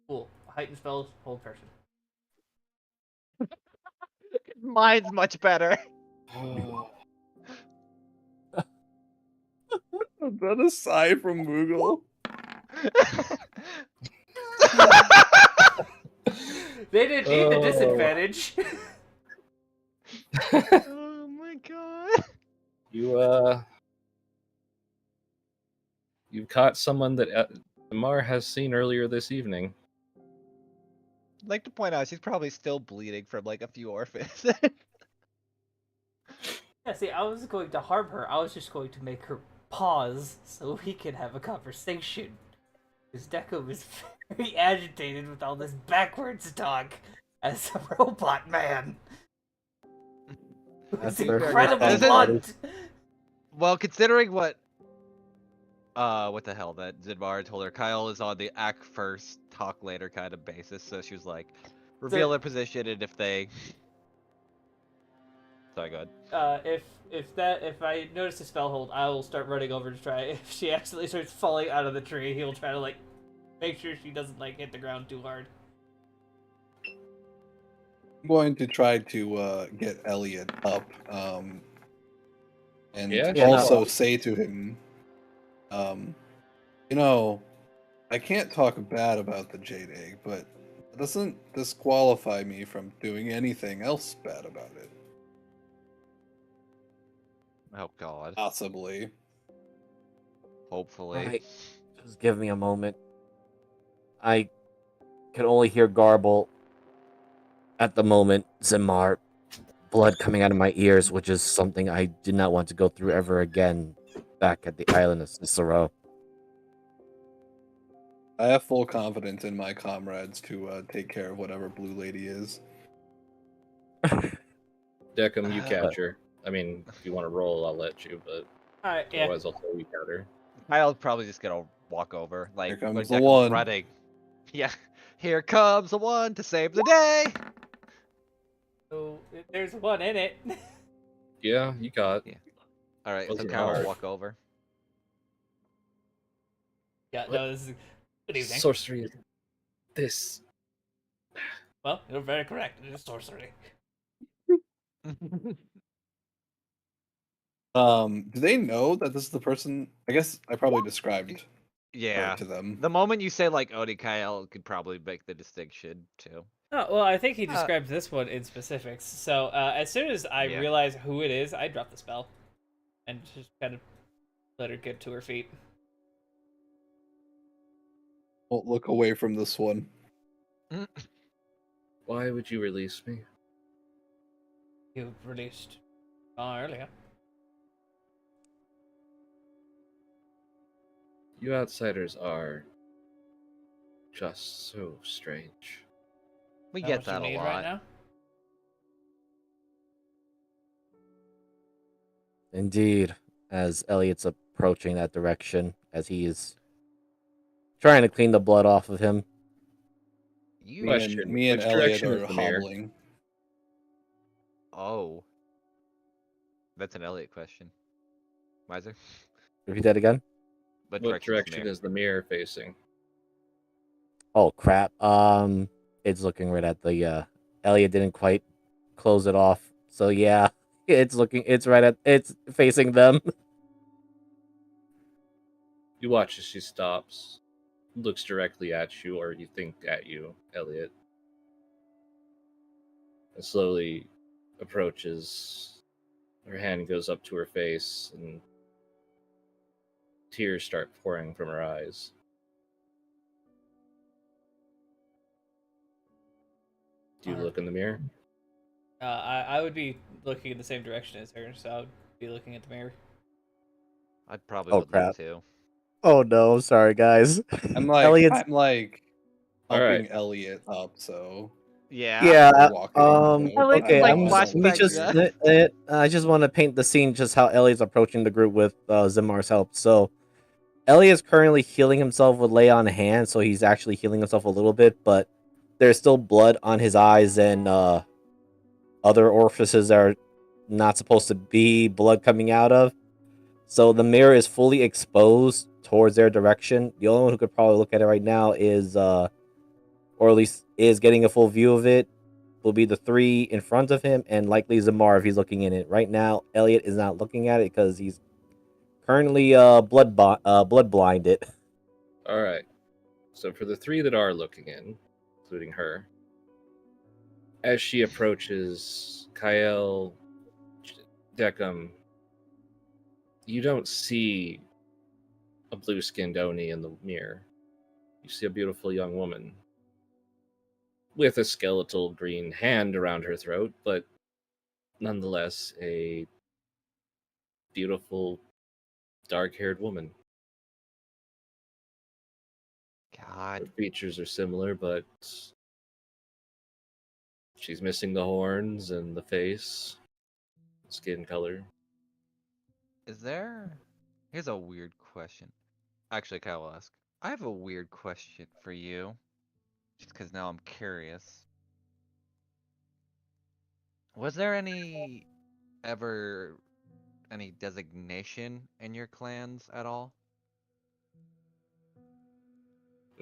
Cool. Heightened spells, hold person. mine's much better. Is that a sigh from Google? They didn't need the disadvantage. Oh my god. You caught someone that Mar has seen earlier this evening. I'd like to point out she's probably still bleeding from like a few orphans. Yeah, see, I was going to harm her. I was just going to make her pause so we can have a conversation. Because Deco is very agitated with all this backwards talk as a robot man. It's Fair incredibly This is- blunt. Well, considering what the hell that Zidmar told her, Kyle is on the act first, talk later kind of basis. So she was like, reveal their position, and if they, sorry, go ahead. If I notice a spell hold, I will start running over to try. If she accidentally starts falling out of the tree, he'll try to like make sure she doesn't like hit the ground too hard. I'm going to try to get Elliot up, and Yeah, also no. say to him, you know, I can't talk bad about the Jade Egg, but it doesn't disqualify me from doing anything else bad about it. Oh God. Possibly. Hopefully. Right. Just give me a moment. I can only hear garble at the moment, Zimar. Blood coming out of my ears, which is something I did not want to go through ever again back at the island of Cicero. I have full confidence in my comrades to take care of whatever Blue Lady is. Deckham, you catch her. I mean, if you want to roll, I'll let you, but Alright, yeah. otherwise I'll say you got her. Kyle's probably just gonna walk over, like Here comes when the Deckham's one. running. Yeah, here comes the one to save the day. So there's one in it. Yeah, you got. Yeah. All right, so Wasn't Kyle will hard. walk over. Yeah, no, this is good evening. Sorcery is this. Well, you're very correct. It is sorcery. Do they know that this is the person? I guess I probably described her Yeah. to them. The moment you say like Oni, Kyle could probably make the distinction too. Oh, well, I think he describes this one in specifics. So as soon as I Yeah. realize who it is, I drop the spell and just kind of let her get to her feet. Won't look away from this one. Why would you release me? You released earlier. You outsiders are just so strange. We How get much you that a need lot. right now? Indeed, as Elliot's approaching that direction, as he is trying to clean the blood off of him. You. Question, Me and which Elliot direction are is the mirror? hobbling. Oh. That's an Elliot question. Miser. Repeat that again. What What direction is the direction mirror? is the mirror facing? Oh crap. It's looking right at the Elliot didn't quite close it off. So yeah, it's facing them. You watch as she stops, looks directly at you, or you think at you, Elliot, and slowly approaches. Her hand goes up to her face, and tears start pouring from her eyes. Do you look in the mirror? I would be looking in the same direction as her, so I would be looking at the mirror. I probably Oh would crap. look too. Oh no, sorry guys. I'm like Elliot's All helping right. Elliot up, so Yeah. yeah. we're walking. Elliot's Okay. like Let me flashback just. that. I just want to paint the scene just how Elliot's approaching the group with Zimar's help. So Elliot's currently healing himself with lay on hand, so he's actually healing himself a little bit, but there's still blood on his eyes and other orifices that are not supposed to be blood coming out of. So the mirror is fully exposed towards their direction. The only one who could probably look at it right now is, or at least is getting a full view of it, will be the three in front of him, and likely Zamar if he's looking in it. Right now, Elliot is not looking at it because he's currently blood blinded. All right. So for the three that are looking in, including her, as she approaches Kyle, Deckham, you don't see a blue-skinned Oni in the mirror. You see a beautiful young woman with a skeletal green hand around her throat, but nonetheless a beautiful dark-haired woman. God. Her features are similar, but she's missing the horns and the face. skin color. Is there? Here's a weird question. Actually, Kyle will ask. I have a weird question for you, just because now I'm curious. Was there ever any designation in your clans at all?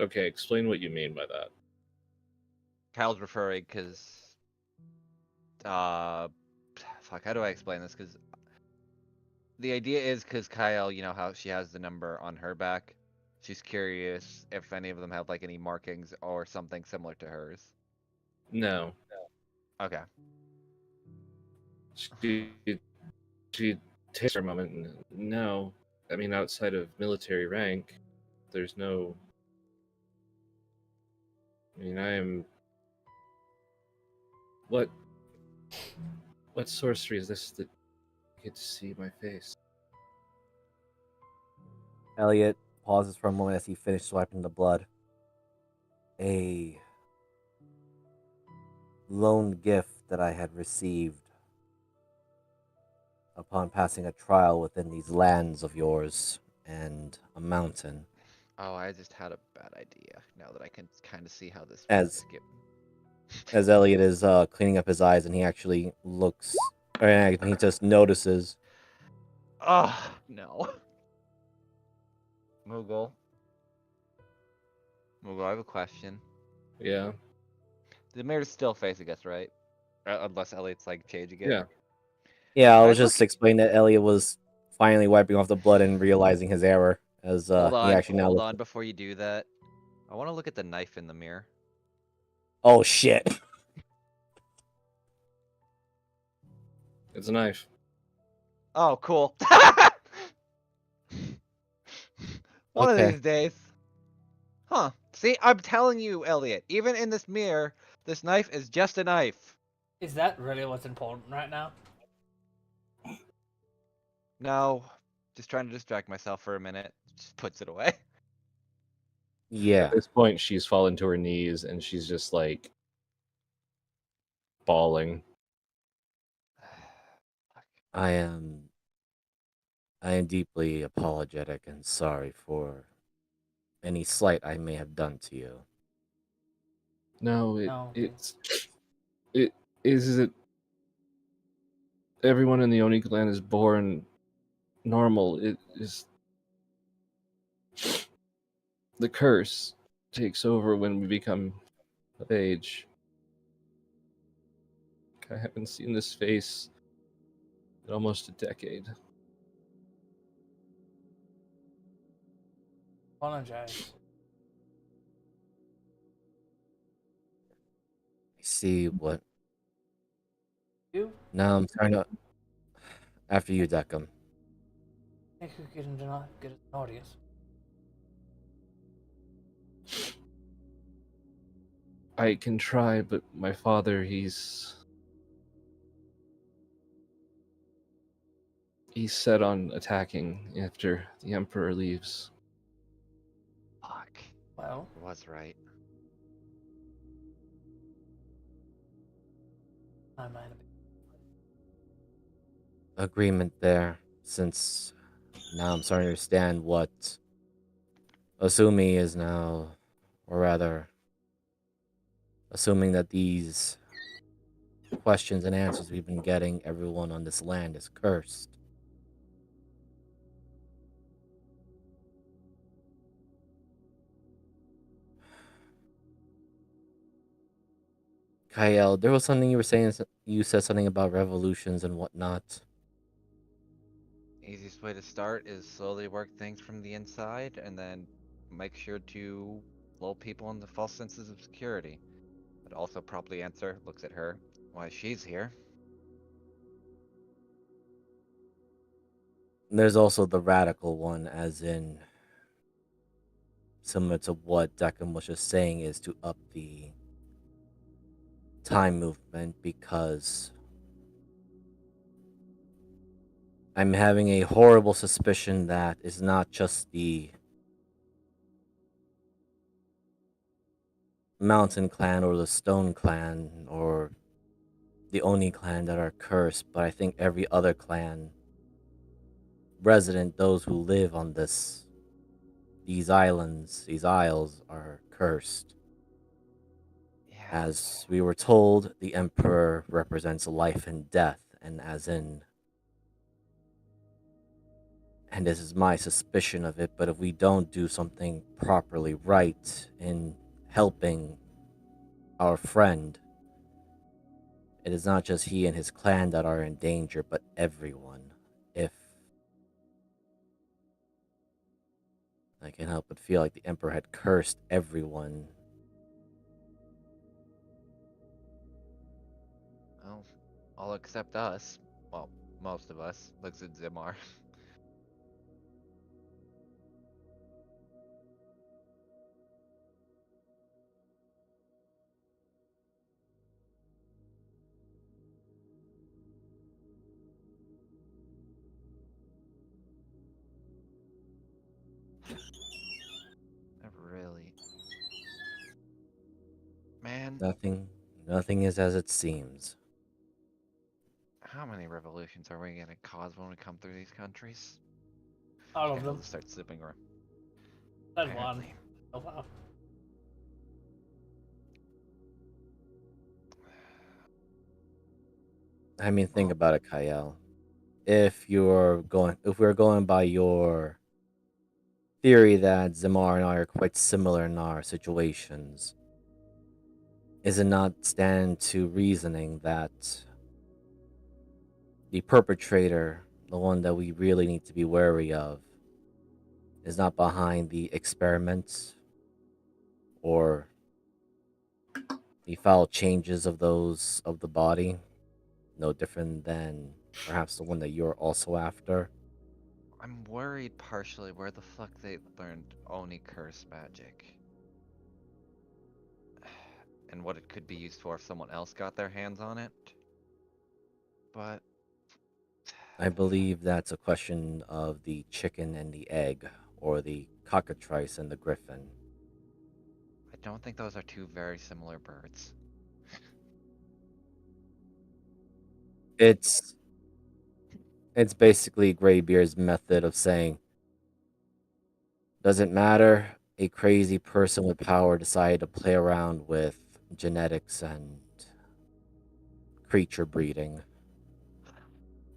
Okay, explain what you mean by that. Kyle's referring because, uh, fuck, how do I explain this? Because the idea is because Kyle, you know how she has the number on her back. She's curious if any of them have like any markings or something similar to hers. No, Okay. she she takes her a moment. And, no, I mean outside of military rank, there's no. I mean, I am. What sorcery is this that you get to see my face? Elliot pauses for a moment as he finishes swiping the blood. A loan gift that I had received upon passing a trial within these lands of yours and a mountain. Oh, I just had a bad idea. Now that I can kind of see how this As skip. as Elliot is cleaning up his eyes, and he actually looks, and he just notices. Oh no. Moogle. Moogle, I have a question. Yeah, The mirror's still facing us, right? Unless Elliot's like changing it. yeah. Yeah, I Can I was look? just explaining that Elliot was finally wiping off the blood and realizing his error, as he actually now Hold looks. on before you do that. I want to look at the knife in the mirror. Oh shit! It's a knife. Oh, cool. One of Okay. these days. Huh. See, I'm telling you, Elliot, even in this mirror, this knife is just a knife. Is that really what's important right now? No, just trying to distract myself for a minute. Just puts it away. Yeah, At this point, she's fallen to her knees and she's just like bawling. I am. I am deeply apologetic and sorry for any slight I may have done to you. No, No. it is that everyone in the Oni clan is born normal. It is the curse takes over when we become of age. I haven't seen this face in almost a decade. Apologize. I see what. You Now I'm trying to. After you, Deckham. think we can get an audience? I can try, but my father, he's set on attacking after the Emperor leaves. Fuck. Well, I was right. I might have been. Agreement there, since now I'm starting to understand what Asumi is now, or rather, assuming that these questions and answers we've been getting, everyone on this land is cursed. Kyle, there was something you were saying. You said something about revolutions and whatnot. Easiest way to start is slowly work things from the inside and then make sure to lull people into false senses of security. But also properly answer, looks at her, why she's here. There's also the radical one, as in similar to what Declan was just saying, is to up the time movement because I'm having a horrible suspicion that it's not just the Mountain Clan or the Stone Clan or the Oni clan that are cursed, but I think every other clan resident, those who live on these islands, these isles, are cursed. Yeah. As we were told, the Emperor represents life and death, and this is my suspicion of it, but if we don't do something properly right in helping our friend, it is not just he and his clan that are in danger, but everyone. If I can't help but feel like the Emperor had cursed everyone. Well, all except us. Well, most of us. Looks at Zimar. Never really. Man, Nothing is as it seems. how many revolutions are we gonna cause when we come through these countries? All of Okay, them. let's start zipping around. That one. Apparently. Oh wow. I mean, think Well, about it, Kyle. If we're going by your theory that Zamar and I are quite similar in our situations, is it not stand to reasoning that the perpetrator, the one that we really need to be wary of, is not behind the experiments or the foul changes of those of the body, no different than perhaps the one that you're also after? I'm worried partially where the fuck they learned Oni curse magic. And what it could be used for if someone else got their hands on it. But I believe that's a question of the chicken and the egg, or the cockatrice and the griffin. I don't think those are two very similar birds. It's it's basically Greybeard's method of saying, doesn't matter. A crazy person with power decided to play around with genetics and creature breeding.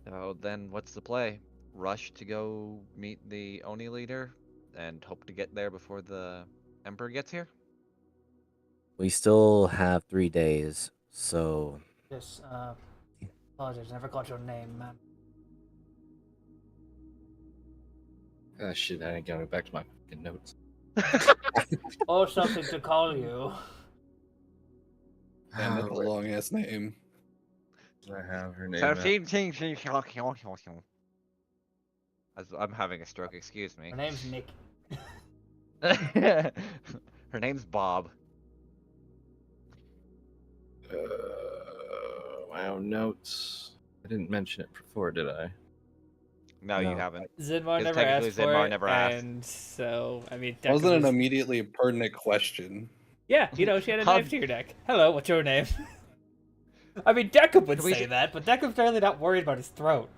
So then what's the play? Rush to go meet the Oni leader and hope to get there before the Emperor gets here? We still have 3 days, so Yes. Apologies. Never got your name, man. Ah, shit, I ain't going back to my fucking notes. Or something to call you. And that's a Where long ass name. do I have her name So at? I'm having a stroke, excuse me. Her name's Nick. Her name's Bob. My own notes. I didn't mention it before, did I? No, you no. haven't. Zinmar 'Cause never technically asked for Zinmar it, never asked. and so I mean, Deku Wasn't an was. immediately pertinent question. Yeah, you know, she had a How knife to your neck. Hello, what's your name? I mean, Deku would Can we say ju- that, but Deku's really not worried about his throat.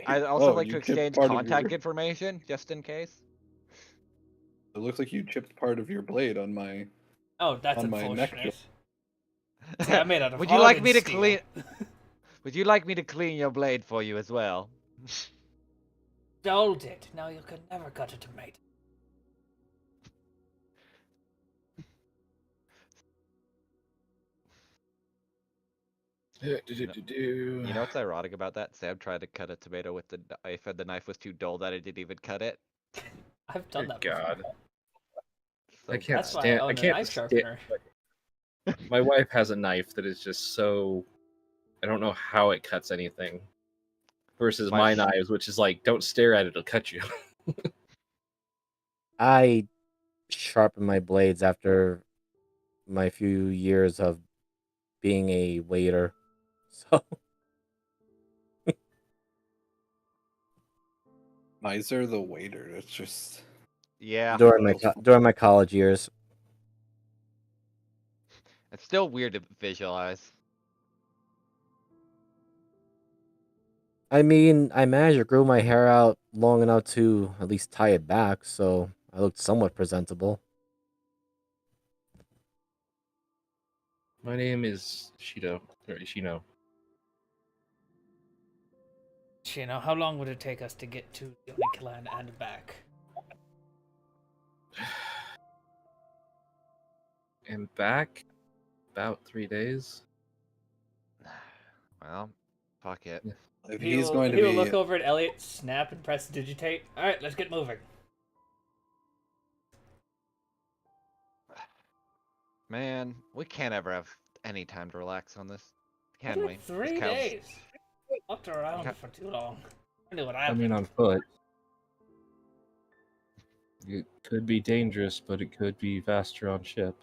I'd also like you to chipped exchange part of contact your. information, just in case. It looks like you chipped part of your blade on my Oh, that's neck. unfortunate. See, I'm made out of Would you like hardened me to steel. clean? Would you like me to clean your blade for you as well? Dulled it. Now you can never cut a tomato. You know what's ironic about that? Sam tried to cut a tomato with the knife, and the knife was too dull that it didn't even cut it. I've done Dear that before. God. So I can't That's bad. why I stand. I own a can't knife stand. sharpener. My wife has a knife that is just so. I don't know how it cuts anything. Versus My my sh- knives, which is like, don't stare at it; it'll cut you. I sharpen my blades after my few years of being a waiter. So Miser the waiter. That's just. Yeah, during my college years, It's still weird to visualize. I mean, I managed to grow my hair out long enough to at least tie it back, so I looked somewhat presentable. My name is Shido, or Ishino. Shino, how long would it take us to get to the Oni clan and back? And back about 3 days. Well, fuck it. If He he's will, going to he will be, look over at Elliot, snap, and press digitate. Alright, let's get moving. Man, we can't ever have any time to relax on this, It's can we? like 3 Kyle's- days. Walked around for too long. I knew what I happened. mean, on foot. It could be dangerous, but it could be faster on ship.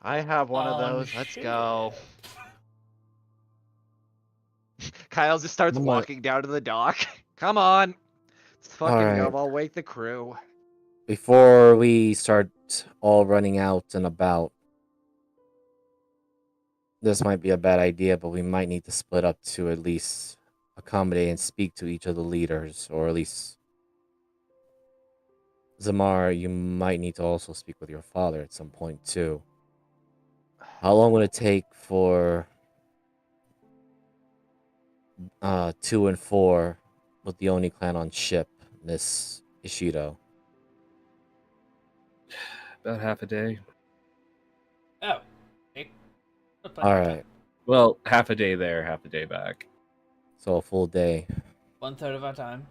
I have one of On those. Let's ship. go. Kyle just starts I'm not- walking down to the dock. Come on. Let's fucking go. Alright. I'll wake the crew. Before we start all running out and about, this might be a bad idea, but we might need to split up to at least accommodate and speak to each of the leaders, or at least Zamar, you might need to also speak with your father at some point too. How long would it take for 2 and 4 with the Oni clan on ship, Miss Ishido? About half a day. Oh. Okay. Alright, Well, half a day there, half a day back. so a full day. 1/3 of our time.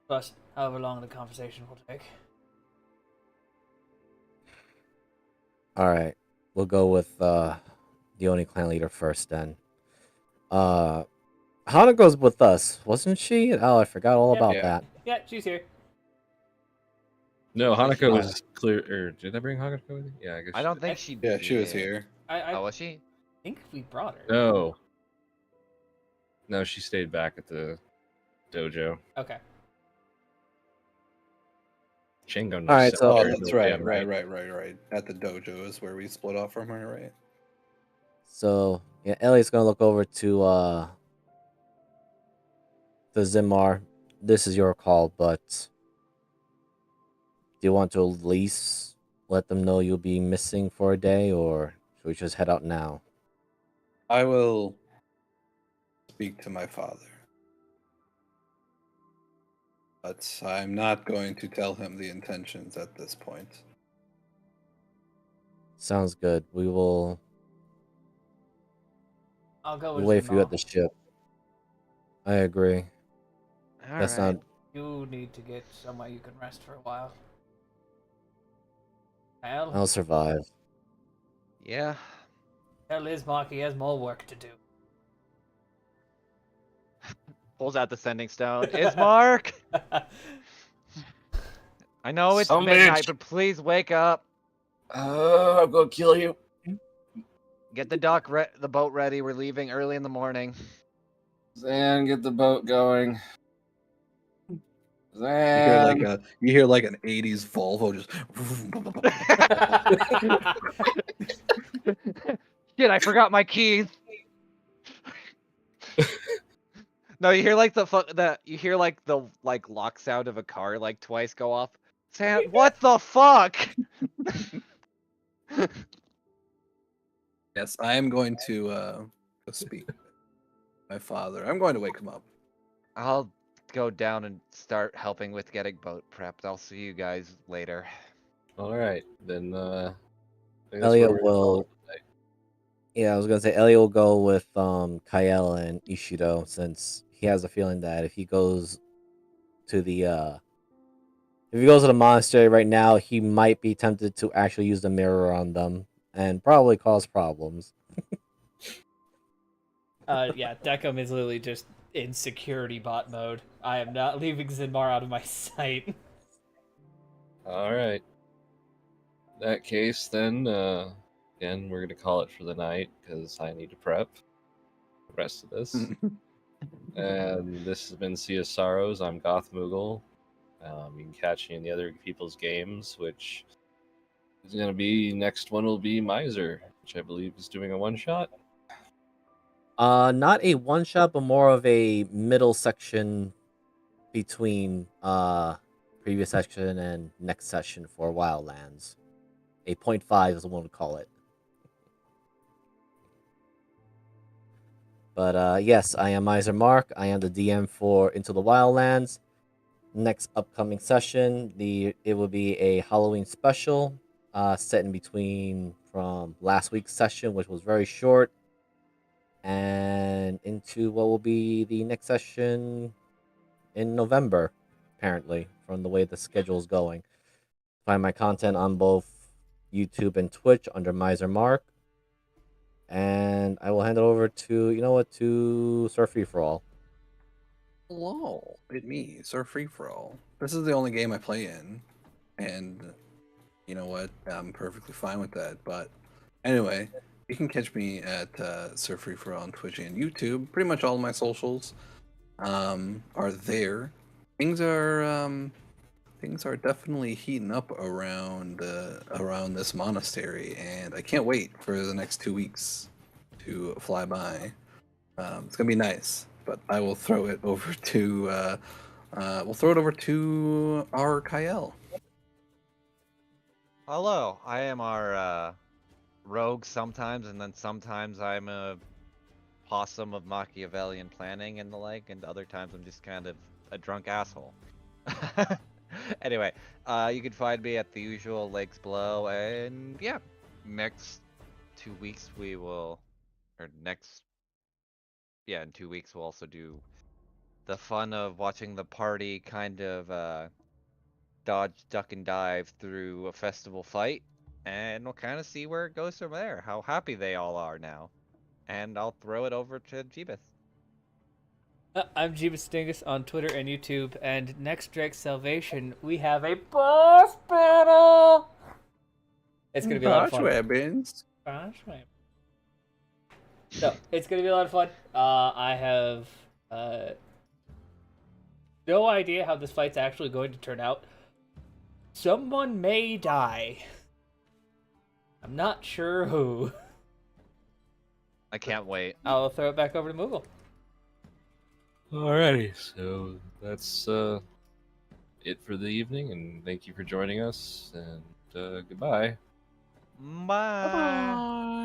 Plus, however long the conversation will take. Alright, we'll go with the Oni clan leader first then. Hanako's with us, wasn't she? Oh, I forgot all Yeah. about Yeah. that. Yeah, she's here. No, I think she Hanako might was clear. Or did I bring Hanako with me? Yeah, I guess. I don't think she yeah, she was did. here. I Oh, was she? think we brought her. No. No, she stayed back at the dojo. Okay. Shingo knows. Alright, so- Oh, Sepper, that's no right, damn right. At the dojo is where we split off from her, right? So yeah, Elliot's gonna look over to Zimar. This is your call, but do you want to at least let them know you'll be missing for a day, or should we just head out now? I will speak to my father. But I'm not going to tell him the intentions at this point. Sounds good. We'll I'll go with wait for you at Zamal. the ship. I agree. All That's right. not. You need to get somewhere you can rest for a while. Kyle, I'll survive. Yeah. tell Ismark he has more work to do. Pulls out the sending stone. Ismark! I know it's Some midnight, bitch. but please wake up. I'm gonna kill you. Get the the boat ready. We're leaving early in the morning. Zan, get the boat going. You hear Zan. you hear like an '80s Volvo just. Shit, I forgot my keys. No, you hear like the lock sound of a car like twice go off. Sam, what the fuck? Yes, I am going to go speak with my father. I'm going to wake him up. I'll go down and start helping with getting boat prepped. I'll see you guys later. All right, then. I think that's Elliot where we're gonna call will. it today. Yeah, I was gonna say Elliot will go with Kael and Ishido, since he has a feeling that if he goes to the monastery right now, he might be tempted to actually use the mirror on them and probably cause problems. Yeah, Deckham is literally just in security bot mode. I am not leaving Zinmar out of my sight. All right. In that case, then, again, we're gonna call it for the night because I need to prep the rest of this. And this has been Sea of Sorrows. I'm Goth Moogle. You can catch me in the other people's games, which is going to be next one will be Miser, which I believe is doing a one shot. Not a one shot, but more of a middle section between previous section and next session for Wildlands. A 0.5 is what we call it. But yes, I am Miser Mark. I am the DM for Into the Wildlands. Next upcoming session, it will be a Halloween special, set in between from last week's session, which was very short, and into what will be the next session in November, apparently, from the way the schedule is going. Find my content on both YouTube and Twitch under Miser Mark. And I will hand it over to Sir Free For All. Hello, it's me, Sir Free For All. This is the only game I play in, and you know what? I'm perfectly fine with that. But anyway, you can catch me at Sir Free For All on Twitch and YouTube. Pretty much all of my socials are there. Things are definitely heating up around this monastery, and I can't wait for the next 2 weeks to fly by. It's gonna be nice, but I will throw it over to our Kyle. Hello, I am our rogue sometimes, and then sometimes I'm a possum of Machiavellian planning and the like, and other times I'm just kind of a drunk asshole. Anyway, you can find me at the usual links below, and yeah, next 2 weeks we will, or next, yeah, in 2 weeks we'll also do the fun of watching the party kind of dodge, duck, and dive through a festival fight, and we'll kind of see where it goes from there, how happy they all are now. And I'll throw it over to Jeebus. I'm Jeebus Dingus on Twitter and YouTube, and next Drake Salvation, we have a boss battle! It's gonna be a lot of fun. Webbins. So, it's gonna be a lot of fun. I have no idea how this fight's actually going to turn out. Someone may die. I'm not sure who. I can't wait. I'll throw it back over to Moogle. Alrighty, so that's it for the evening, and thank you for joining us, and goodbye. Bye. Bye.